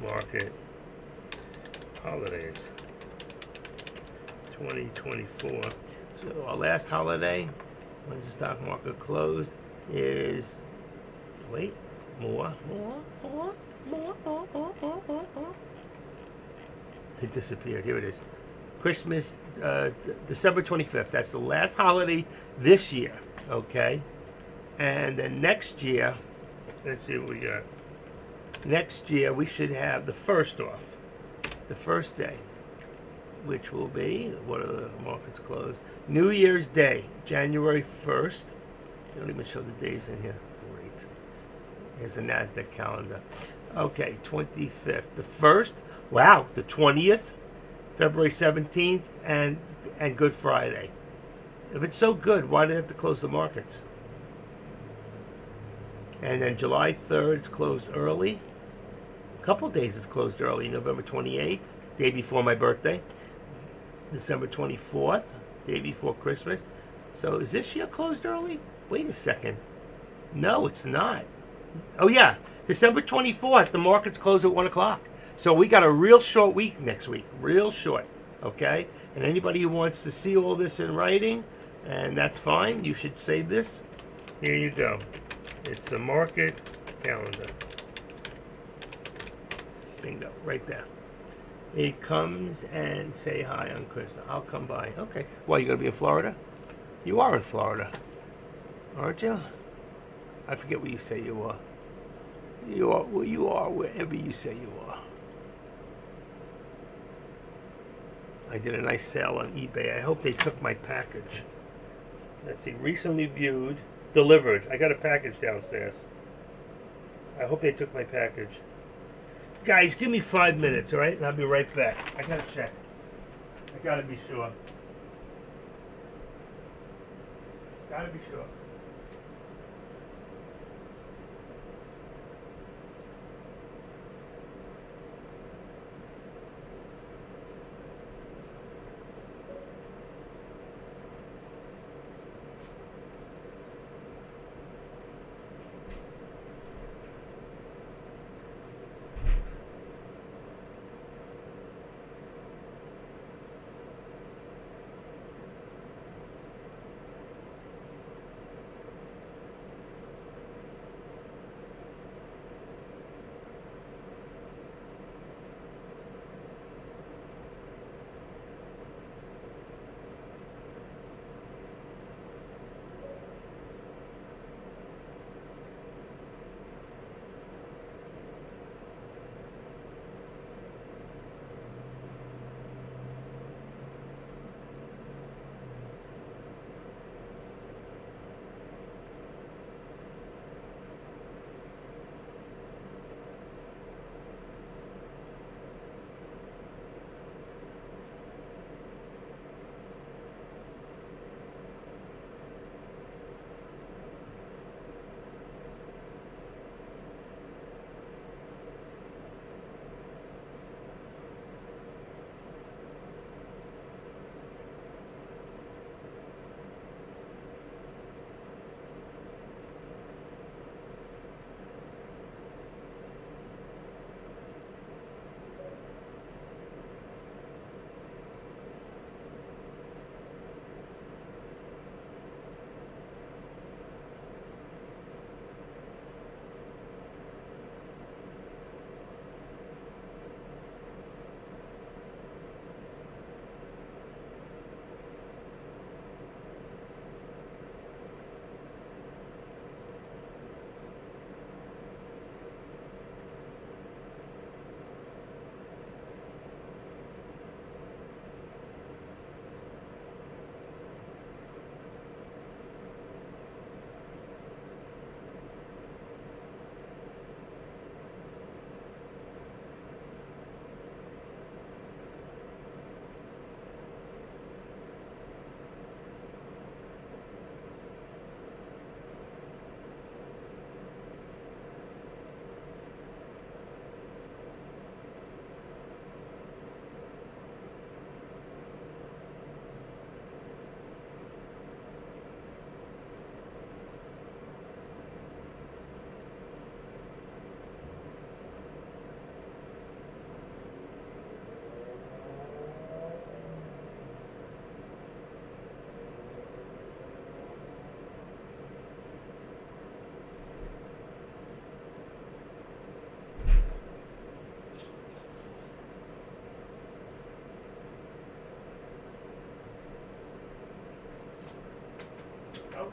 market holidays 2024. So our last holiday, when the stock market closed, is more. It disappeared. Here it is. Christmas, December 25th. That's the last holiday this year. Okay? And then next year, let's see what we got. Next year, we should have the first off. The first day, which will be, what are the markets closed? New Year's Day, January 1st. They don't even show the days in here. Great. Here's a NASDAQ calendar. Okay, 25th. The 1st. Wow, the 20th, February 17th, and Good Friday. If it's so good, why do they have to close the markets? And then July 3rd, it's closed early. A couple days it's closed early. November 28th, day before my birthday. December 24th, day before Christmas. So is this year closed early? Wait a second. No, it's not. Oh yeah, December 24th, the markets close at 1 o'clock. So we got a real short week next week, real short, okay? And anybody who wants to see all this in writing, and that's fine, you should save this. Here you go. It's a market calendar. Bingo, right there. It comes and say hi on Christmas. I'll come by. Okay. Well, you going to be in Florida? You are in Florida, aren't you? I forget what you say you are. You are, well, you are wherever you say you are. I did a nice sale on eBay. I hope they took my package. Let's see. Recently viewed. Delivered. I got a package downstairs. I hope they took my package. Guys, give me 5 minutes, all right? And I'll be right back. I gotta check. I gotta be sure. Gotta be sure.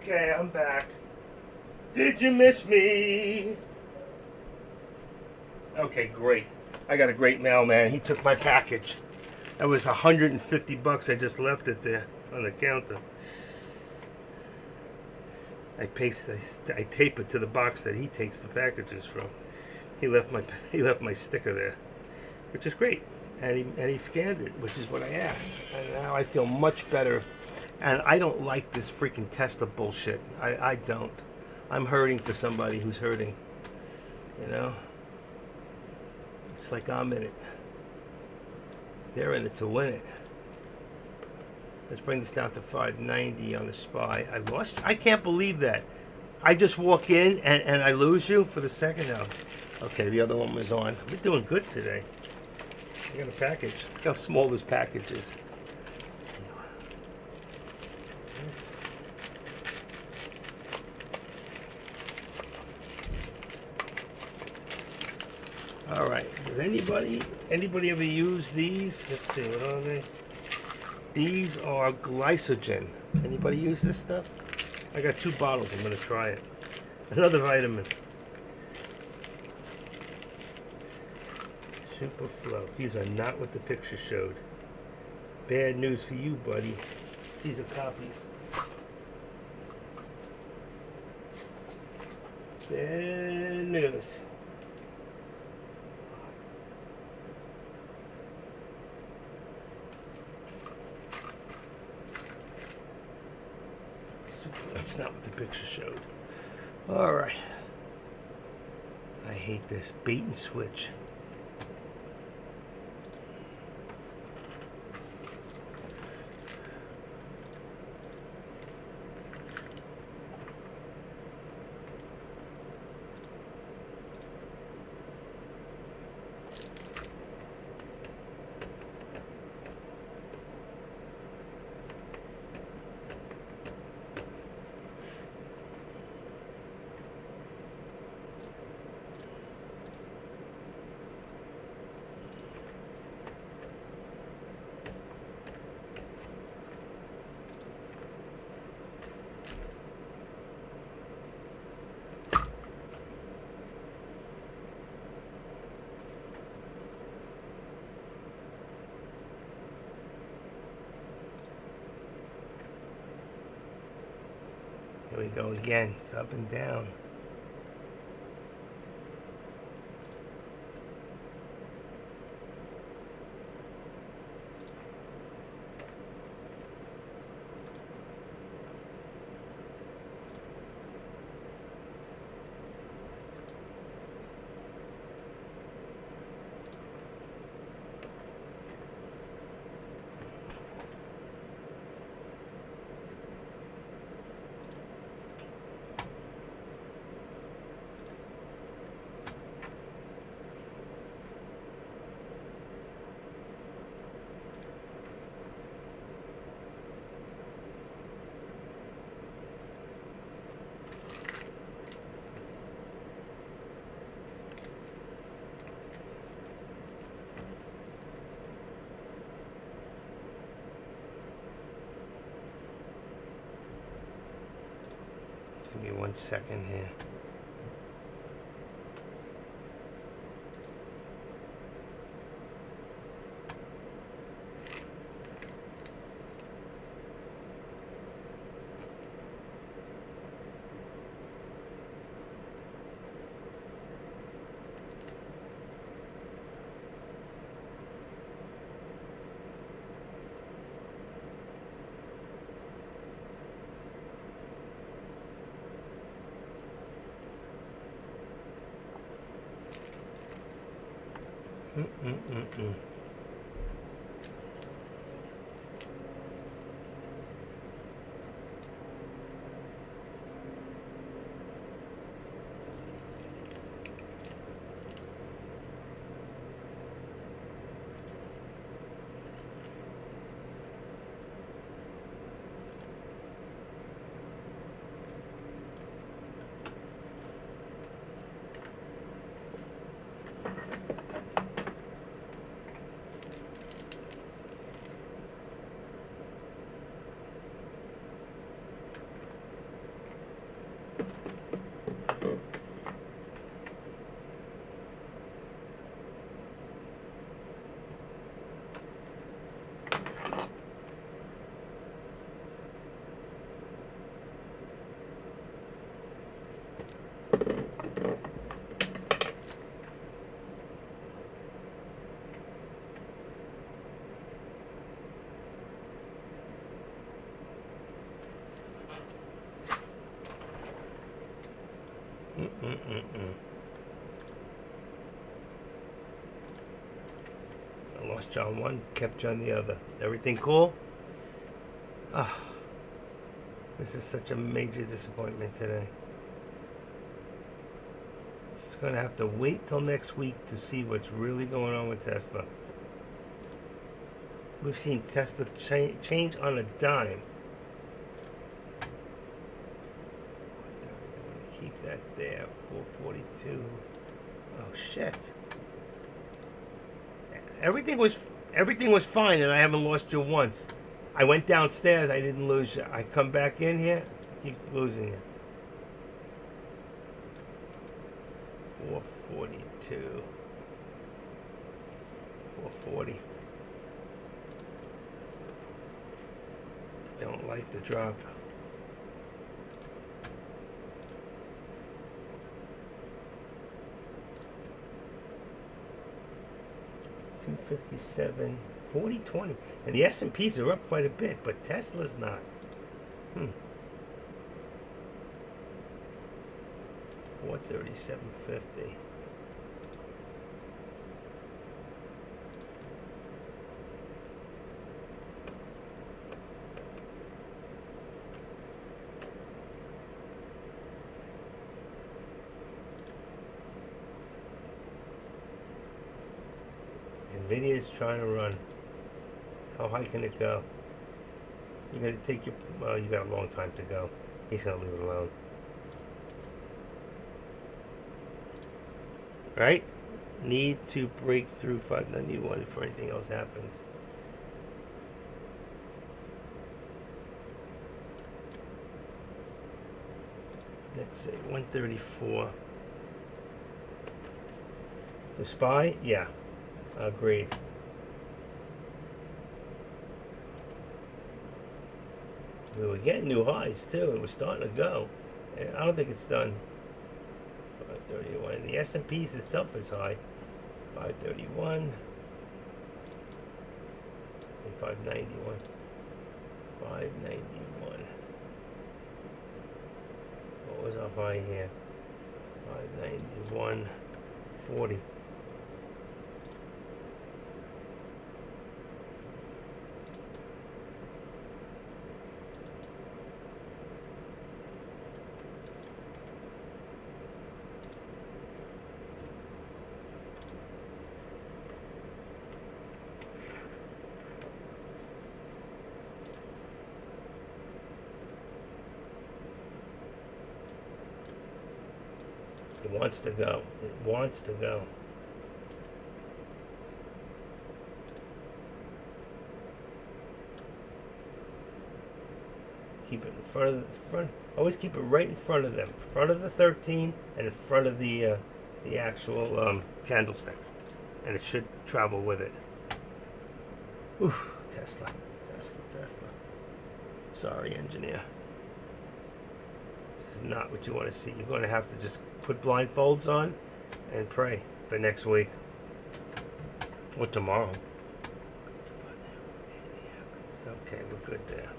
Okay, I'm back. Did you miss me? Okay, great. I got a great mailman. He took my package. That was $150. I just left it there on the counter. I tape it to the box that he takes the packages from. He left my sticker there, which is great. And he scanned it, which is what I asked. And now I feel much better. And I don't like this freaking Tesla bullshit. I don't. I'm hurting for somebody who's hurting. You know? It's like I'm in it. They're in it to win it. Let's bring this down to 590 on the SPY. I lost you? I can't believe that. I just walk in and I lose you for the second now. Okay, the other one was on. We're doing good today. I got a package. Look how small this package is. All right. Does anybody ever use these? Let's see. What are they? These are glycogen. Anybody use this stuff? I got 2 bottles. I'm gonna try it. Another vitamin. Superflow. These are not what the picture showed. Bad news for you, buddy. These are copies. Bad news. That's not what the picture showed. All right. I hate this bait and switch. Here we go again. It's up and down. Give me 1 second here. Mm-mm-mm-mm. I lost you on one, kept you on the other. Everything cool? Ah, this is such a major disappointment today. Just gonna have to wait till next week to see what's really going on with Tesla. We've seen Tesla change on a dime. I'm gonna keep that there. 442. Oh shit. Everything was fine, and I haven't lost you once. I went downstairs, I didn't lose you. I come back in here, keep losing you. 442. 440. Don't like the drop. $257, 40.20, and the S&Ps are up quite a bit, but Tesla's not. 437.50. Nvidia is trying to run. How high can it go? You're gonna take your. Well, you got a long time to go. He's gonna leave it alone. Right? Need to break through 591 before anything else happens. Let's see, 134. The SPY? Yeah. Agreed. We were getting new highs too. It was starting to go. I don't think it's done. 531. The S&P's itself is high. 531. And 591. 591. What was our high here? 591.40. It wants to go. It wants to go. Keep it in front of the front. Always keep it right in front of them. In front of the 13 and in front of the actual candlesticks. And it should travel with it. Oof, Tesla. Tesla. Sorry, engineer. This is not what you want to see. You're going to have to just put blindfolds on and pray for next week or tomorrow. Okay, we're good there.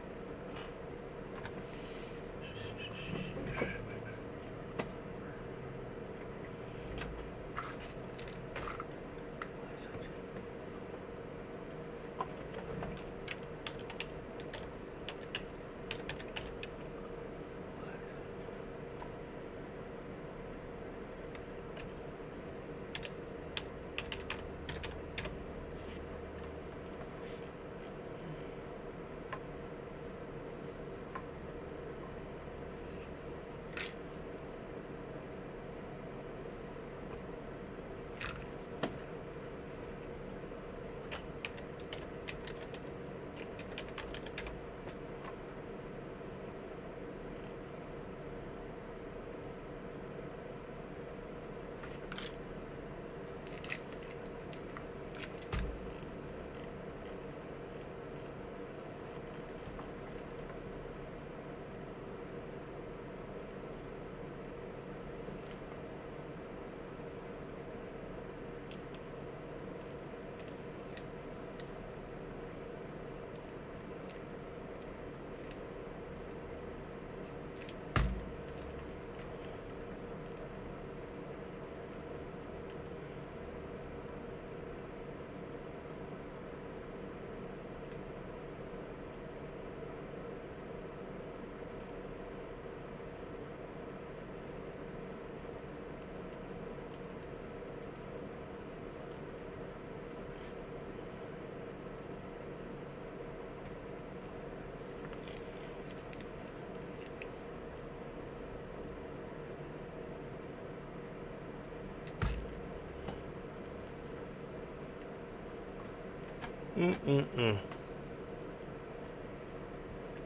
Mm-mm-mm.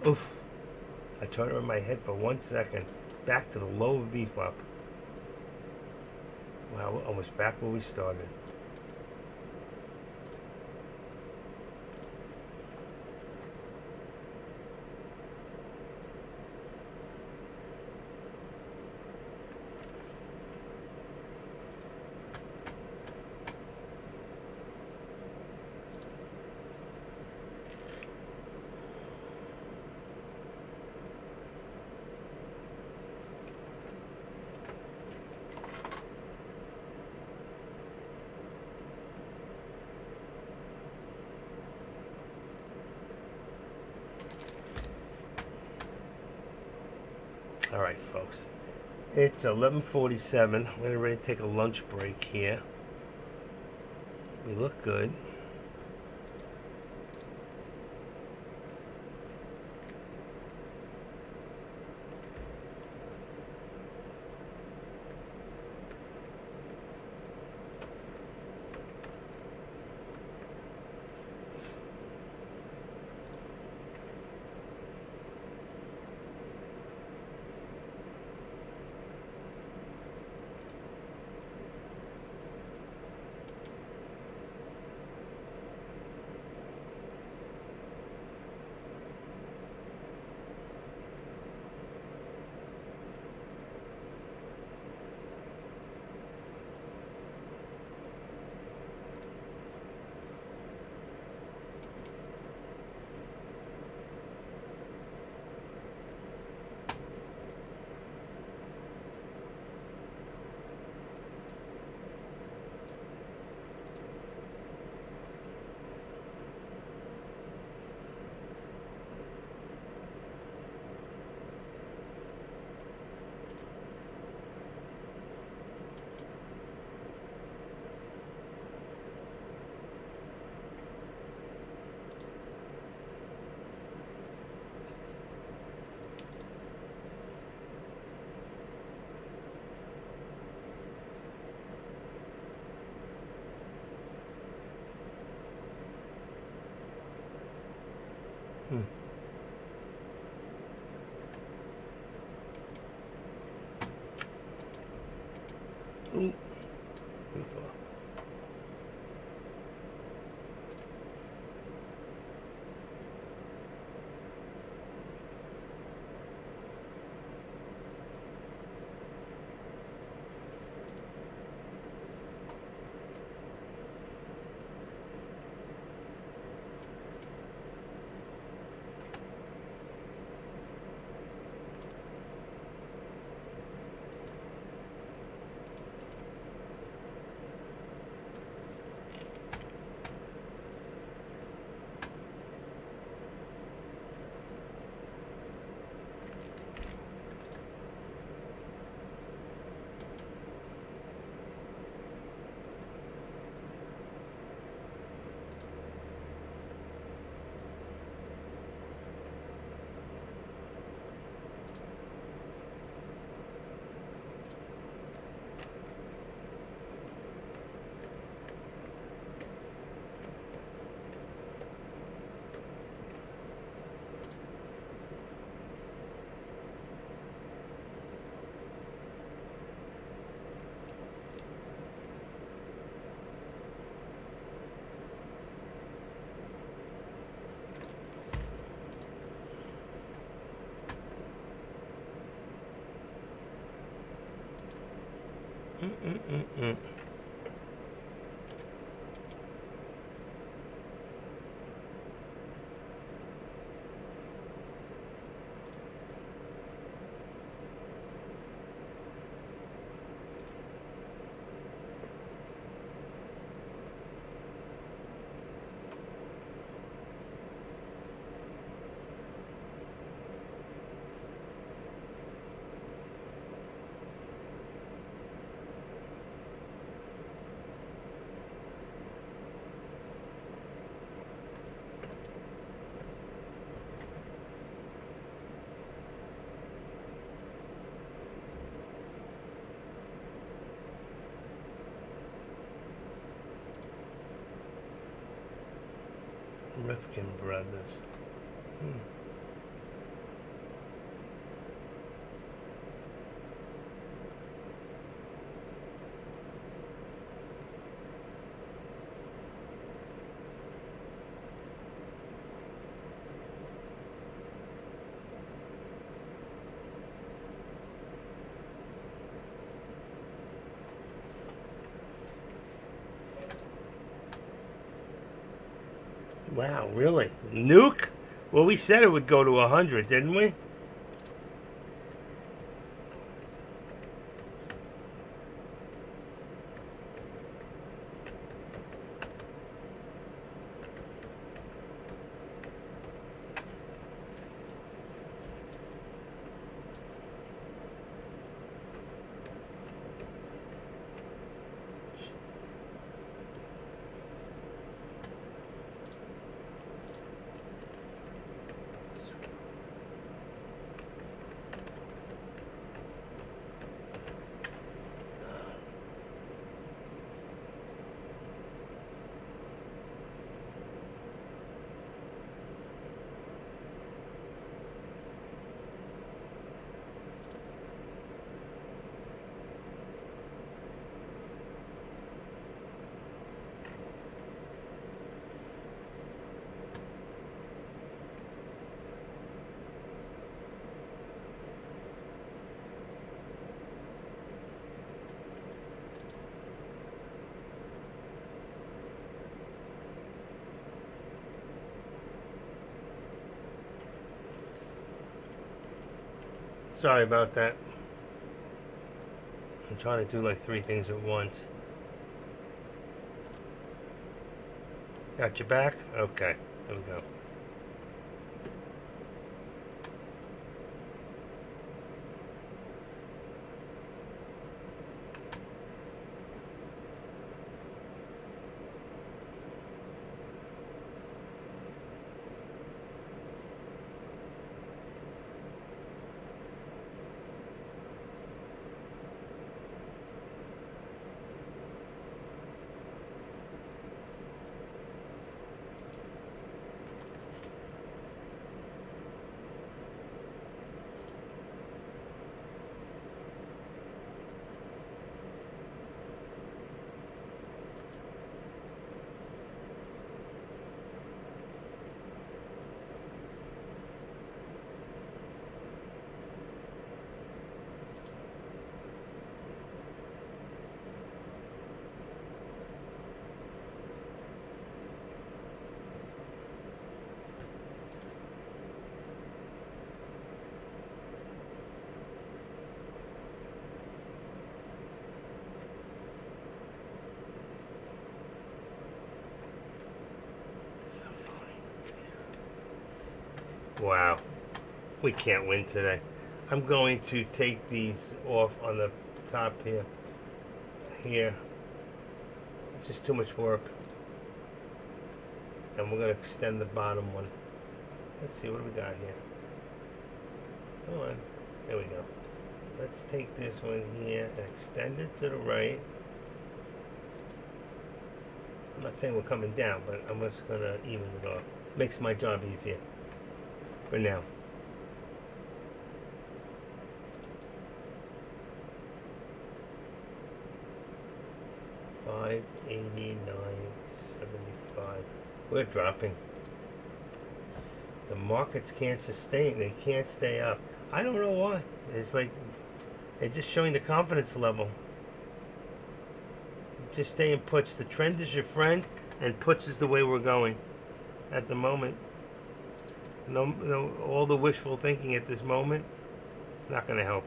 Oof. I turned around my head for 1 second. Back to the low of Bebop. Wow, we're almost back where we started. All right, folks. It's 11:47. We're getting ready to take a lunch break here. We look good. Hmm. Ooh. Too far. Mm-mm-mm-mm. Rifkin Brothers. Wow, really? Nuke? Well, we said it would go to 100, didn't we? Sorry about that. I'm trying to do like 3 things at once. Got your back? Okay, there we go. Wow, we can't win today. I'm going to take these off on the top here. It's just too much work. And we're going to extend the bottom one. Let's see, what do we got here? Come on. There we go. Let's take this one here and extend it to the right. I'm not saying we're coming down, but I'm just going to even it off. Makes my job easier. For now. $589.75. We're dropping. The markets can't sustain. They can't stay up. I don't know why. It's like they're just showing the confidence level. Just stay in puts. The trend is your friend, and puts is the way we're going at the moment. No, all the wishful thinking at this moment, it's not going to help.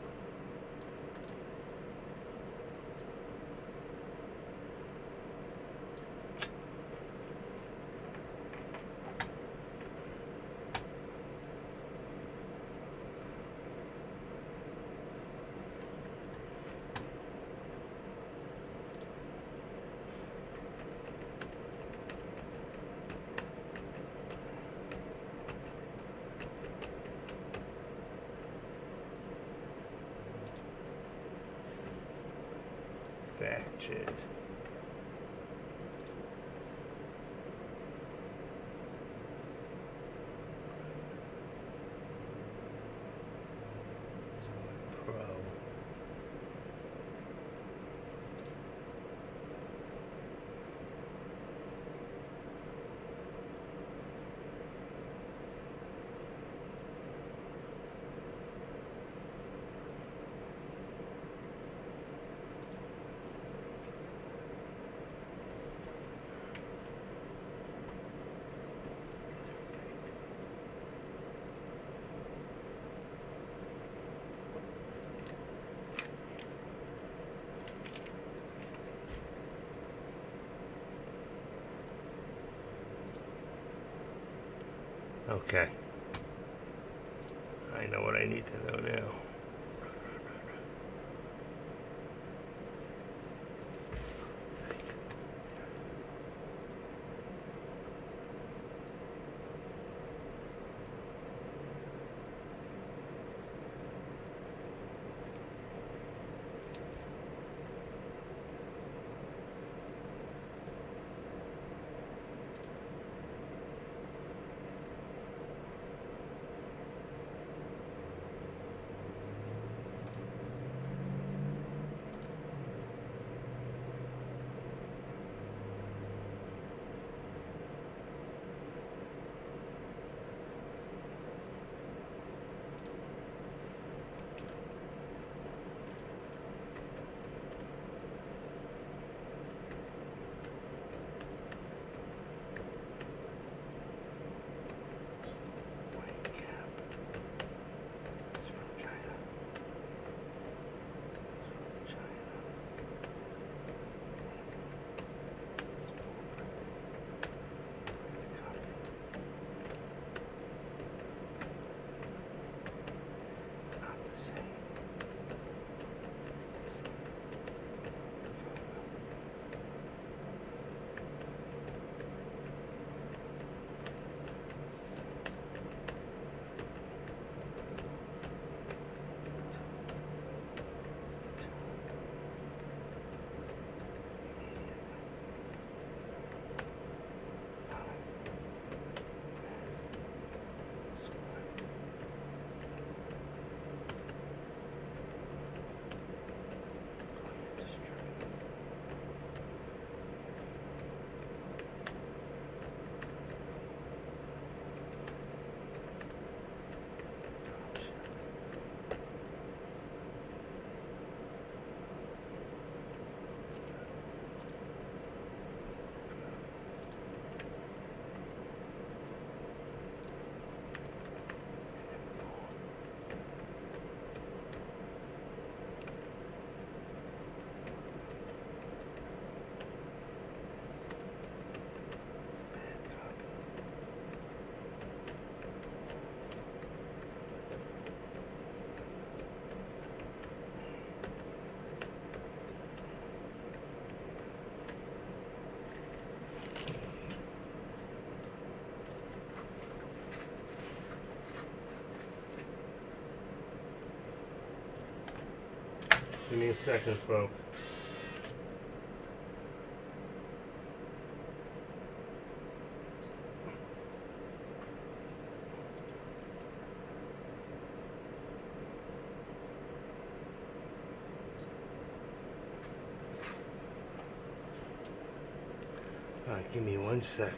Factured. Okay. I know what I need to know now. Give me a second, folks. Alright, give me 1 second.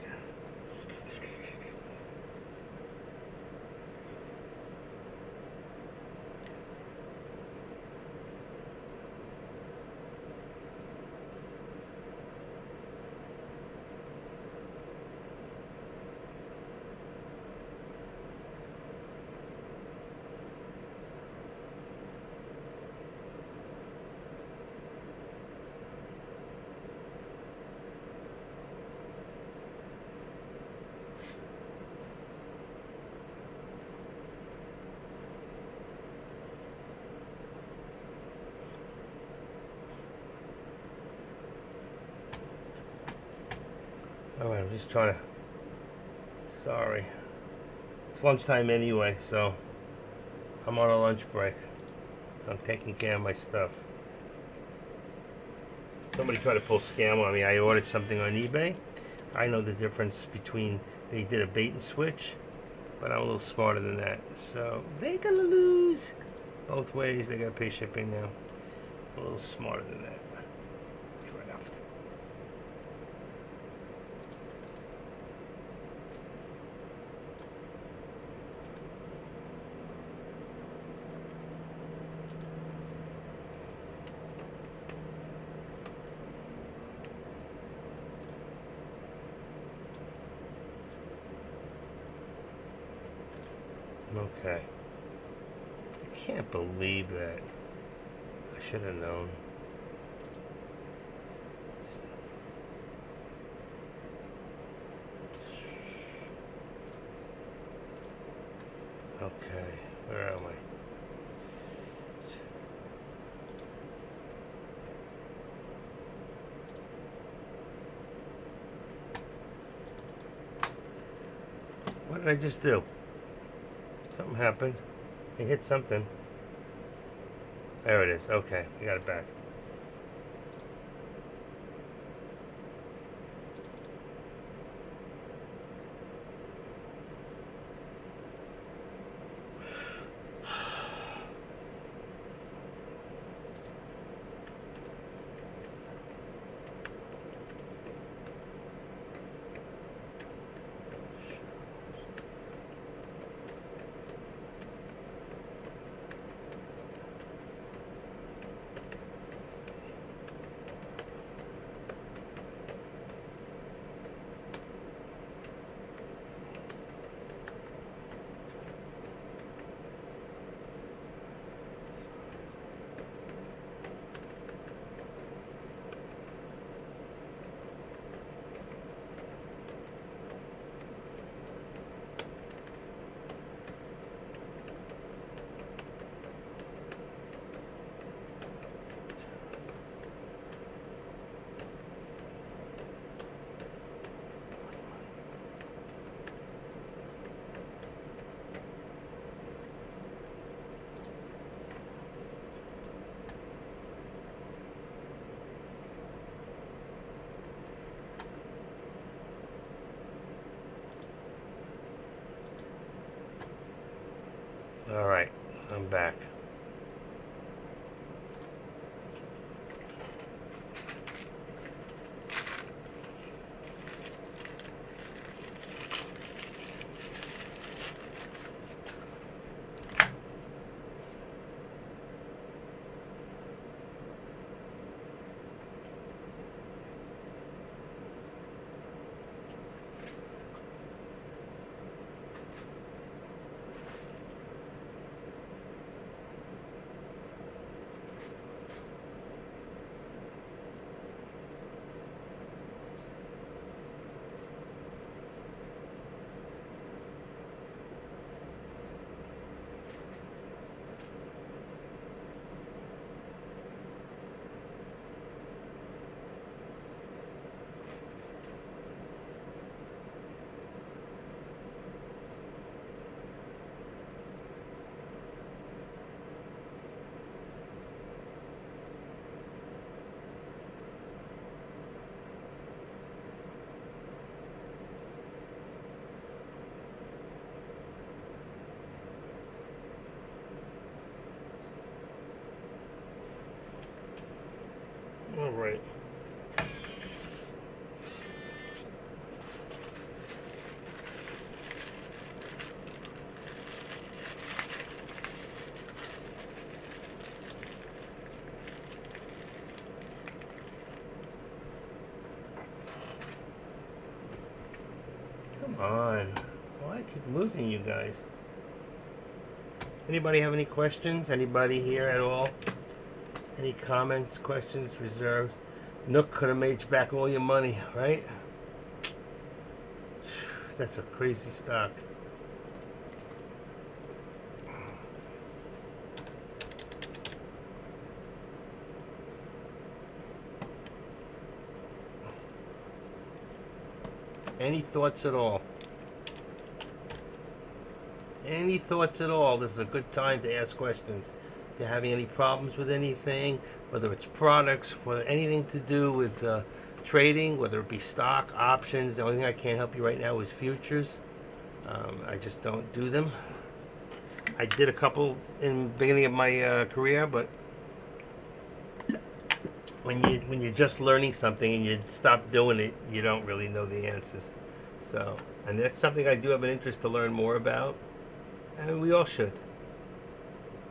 Alright, I'm just trying to. Sorry. It's lunchtime anyway, so I'm on a lunch break. So I'm taking care of my stuff. Somebody tried to pull scam on me. I ordered something on eBay. I know the difference between they did a bait and switch, but I'm a little smarter than that. So they're gonna lose both ways. They gotta pay shipping now. I'm a little smarter than that. Draft. Okay. I can't believe that. I should have known. Okay, where am I? What did I just do? Something happened. I hit something. There it is. Okay, I got it back. All right, I'm back. All right. Come on. Why I keep losing you guys? Anybody have any questions? Anybody here at all? Any comments, questions, reserves? Nook could have made you back all your money, right? That's a crazy stock. Any thoughts at all? Any thoughts at all? This is a good time to ask questions. If you're having any problems with anything, whether it's products, whether anything to do with trading, whether it be stock, options, the only thing I can't help you right now is futures. I just don't do them. I did a couple in the beginning of my career, but when you're just learning something and you stop doing it, you don't really know the answers. So, and that's something I do have an interest to learn more about, and we all should.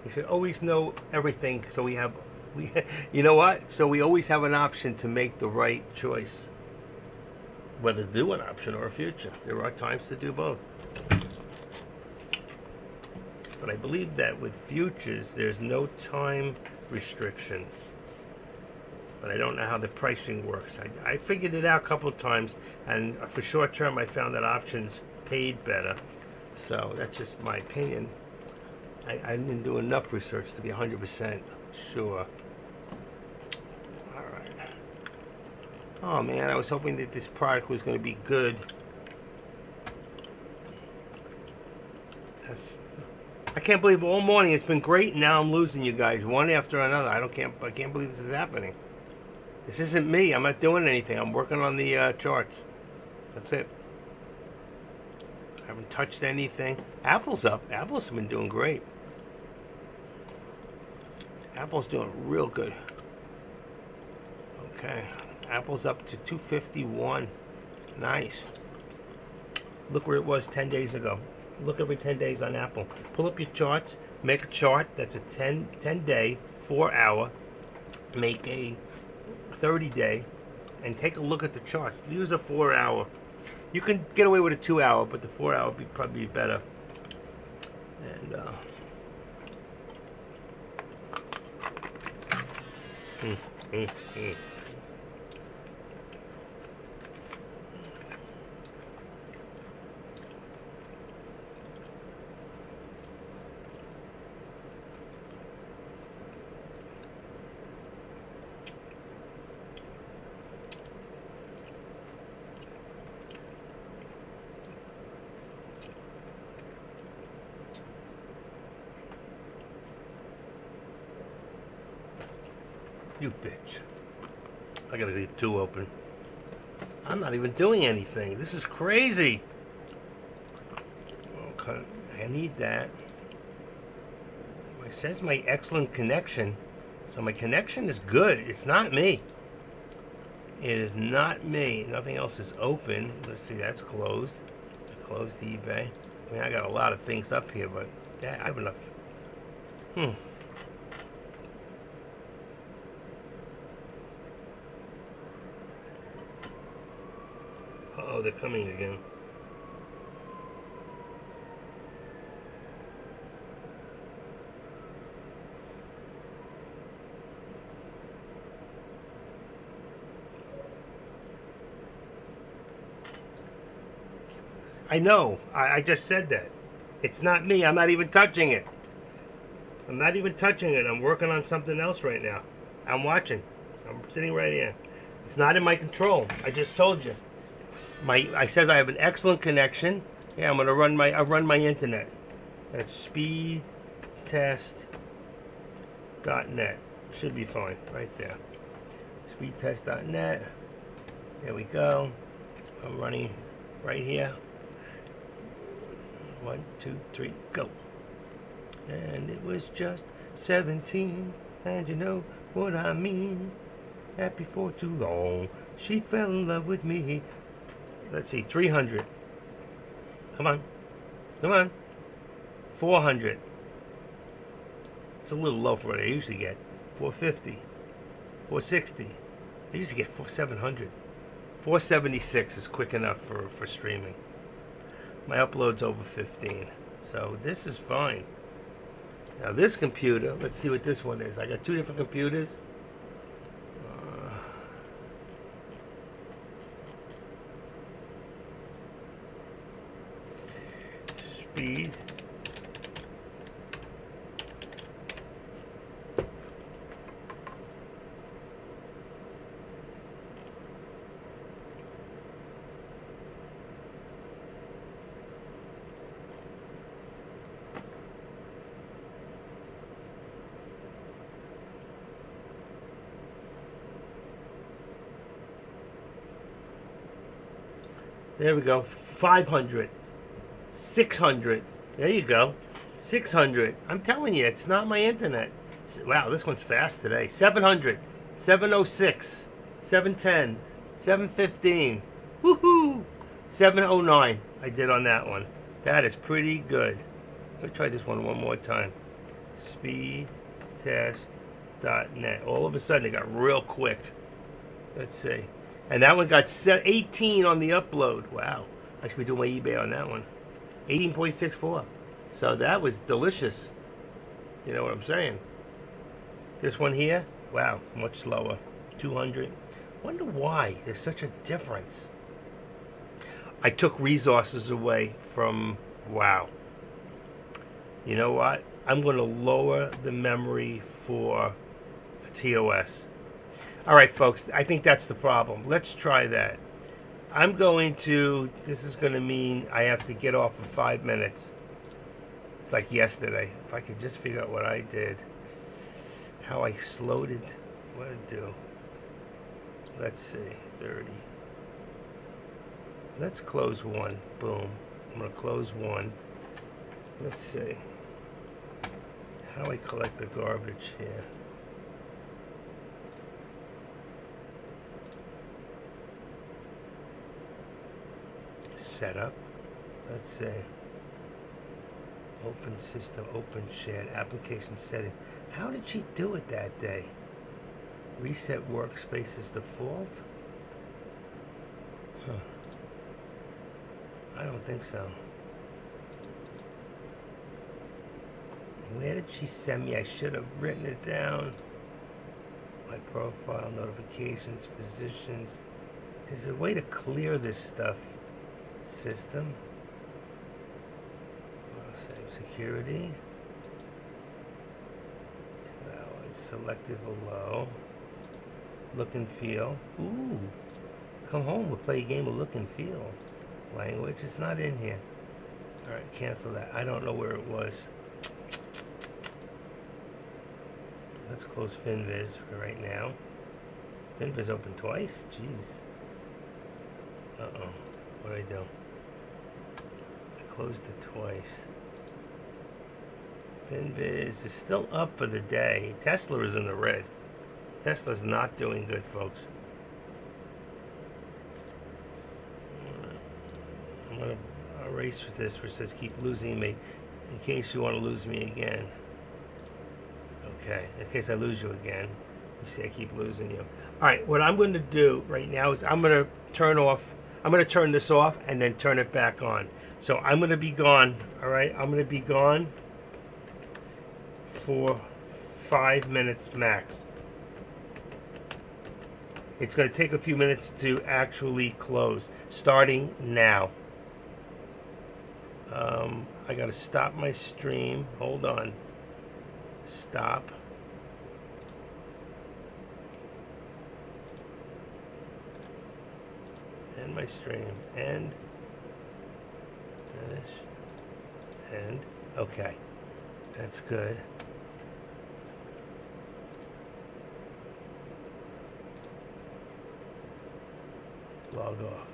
We should always know everything, so we you know what? So we always have an option to make the right choice, whether to do an option or a future. There are times to do both. But I believe that with futures, there's no time restriction. But I don't know how the pricing works. I figured it out a couple of times, and for short term, I found that options paid better. So that's just my opinion. I didn't do enough research to be 100% sure. Alright. Oh man, I was hoping that this product was going to be good. I can't believe all morning it's been great, and now I'm losing you guys one after another. I can't believe this is happening. This isn't me. I'm not doing anything. I'm working on the charts. That's it. I haven't touched anything. Apple's up. Apple's been doing great. Apple's doing real good. Okay. Apple's up to 251. Nice. Look where it was 10 days ago. Look every 10 days on Apple. Pull up your charts. Make a chart that's a 10 day, 4 hour. Make a 30 day. And take a look at the charts. Use a 4 hour. You can get away with a 2 hour, but the 4 hour would probably be better. And you bitch. I gotta leave 2 open. I'm not even doing anything. This is crazy. Okay, I need that. It says my excellent connection. So my connection is good. It's not me. It is not me. Nothing else is open. Let's see, that's closed. I closed eBay. I mean, I got a lot of things up here, but that, I have enough. Uh-oh, they're coming again. I know. I just said that. It's not me. I'm not even touching it. I'm not even touching it. I'm working on something else right now. I'm watching. I'm sitting right here. It's not in my control. I just told you. I says I have an excellent connection. Yeah, I'm gonna run I run my internet. That's speedtest.net. Should be fine right there. Speedtest.net. There we go. I'm running right here. 1, 2, 3, go. And it was just 17, and you know what I mean. That before too long, she fell in love with me. Let's see, 300. Come on. Come on. 400. It's a little low for what I usually get. 450. 460. I usually get 700. 476 is quick enough for streaming. My upload's over 15. So this is fine. Now this computer, let's see what this one is. I got 2 different computers. Speed. There we go. 500. 600. There you go. 600. I'm telling you, it's not my internet. Wow, this one's fast today. 700. 706. 710. 715. Woohoo! 709. I did on that one. That is pretty good. Let me try this one more time. Speedtest.net. All of a sudden, it got real quick. Let's see. And that one got 18 on the upload. Wow. I should be doing my eBay on that one. 18.64. So that was delicious. You know what I'm saying? This one here, wow, much slower. 200. Wonder why there's such a difference. I took resources away from, wow. You know what? I'm going to lower the memory for TOS. All right, folks, I think that's the problem. Let's try that. I'm going to, this is going to mean I have to get off in 5 minutes. It's like yesterday. If I could just figure out what I did, how I slowed it, what did it do? Let's see, 30. Let's close one. Boom. I'm going to close one. Let's see. How do I collect the garbage here? Setup. Let's see. Open system, open shared, application setting. How did she do it that day? Reset workspace as default? Huh. I don't think so. Where did she send me? I should have written it down. My profile, notifications, positions. There's a way to clear this stuff. System. Security. 2 hours. Selected below. Look and feel. Ooh. Come home. We'll play a game of look and feel. Language. It's not in here. Alright, cancel that. I don't know where it was. Let's close FinViz for right now. FinViz open twice? Jeez. Uh-oh. What did I do? I closed it twice. FinViz is still up for the day. Tesla is in the red. Tesla's not doing good, folks. I'm going to erase with this, which says keep losing me in case you want to lose me again. Okay, in case I lose you again. You see I keep losing you. Alright, what I'm going to do right now is I'm going to turn this off and then turn it back on. So I'm going to be gone, alright? I'm going to be gone for 5 minutes max. It's going to take a few minutes to actually close, starting now. I got to stop my stream. Hold on. Stop. End my stream. End. Finish. End. Okay. That's good. Log off.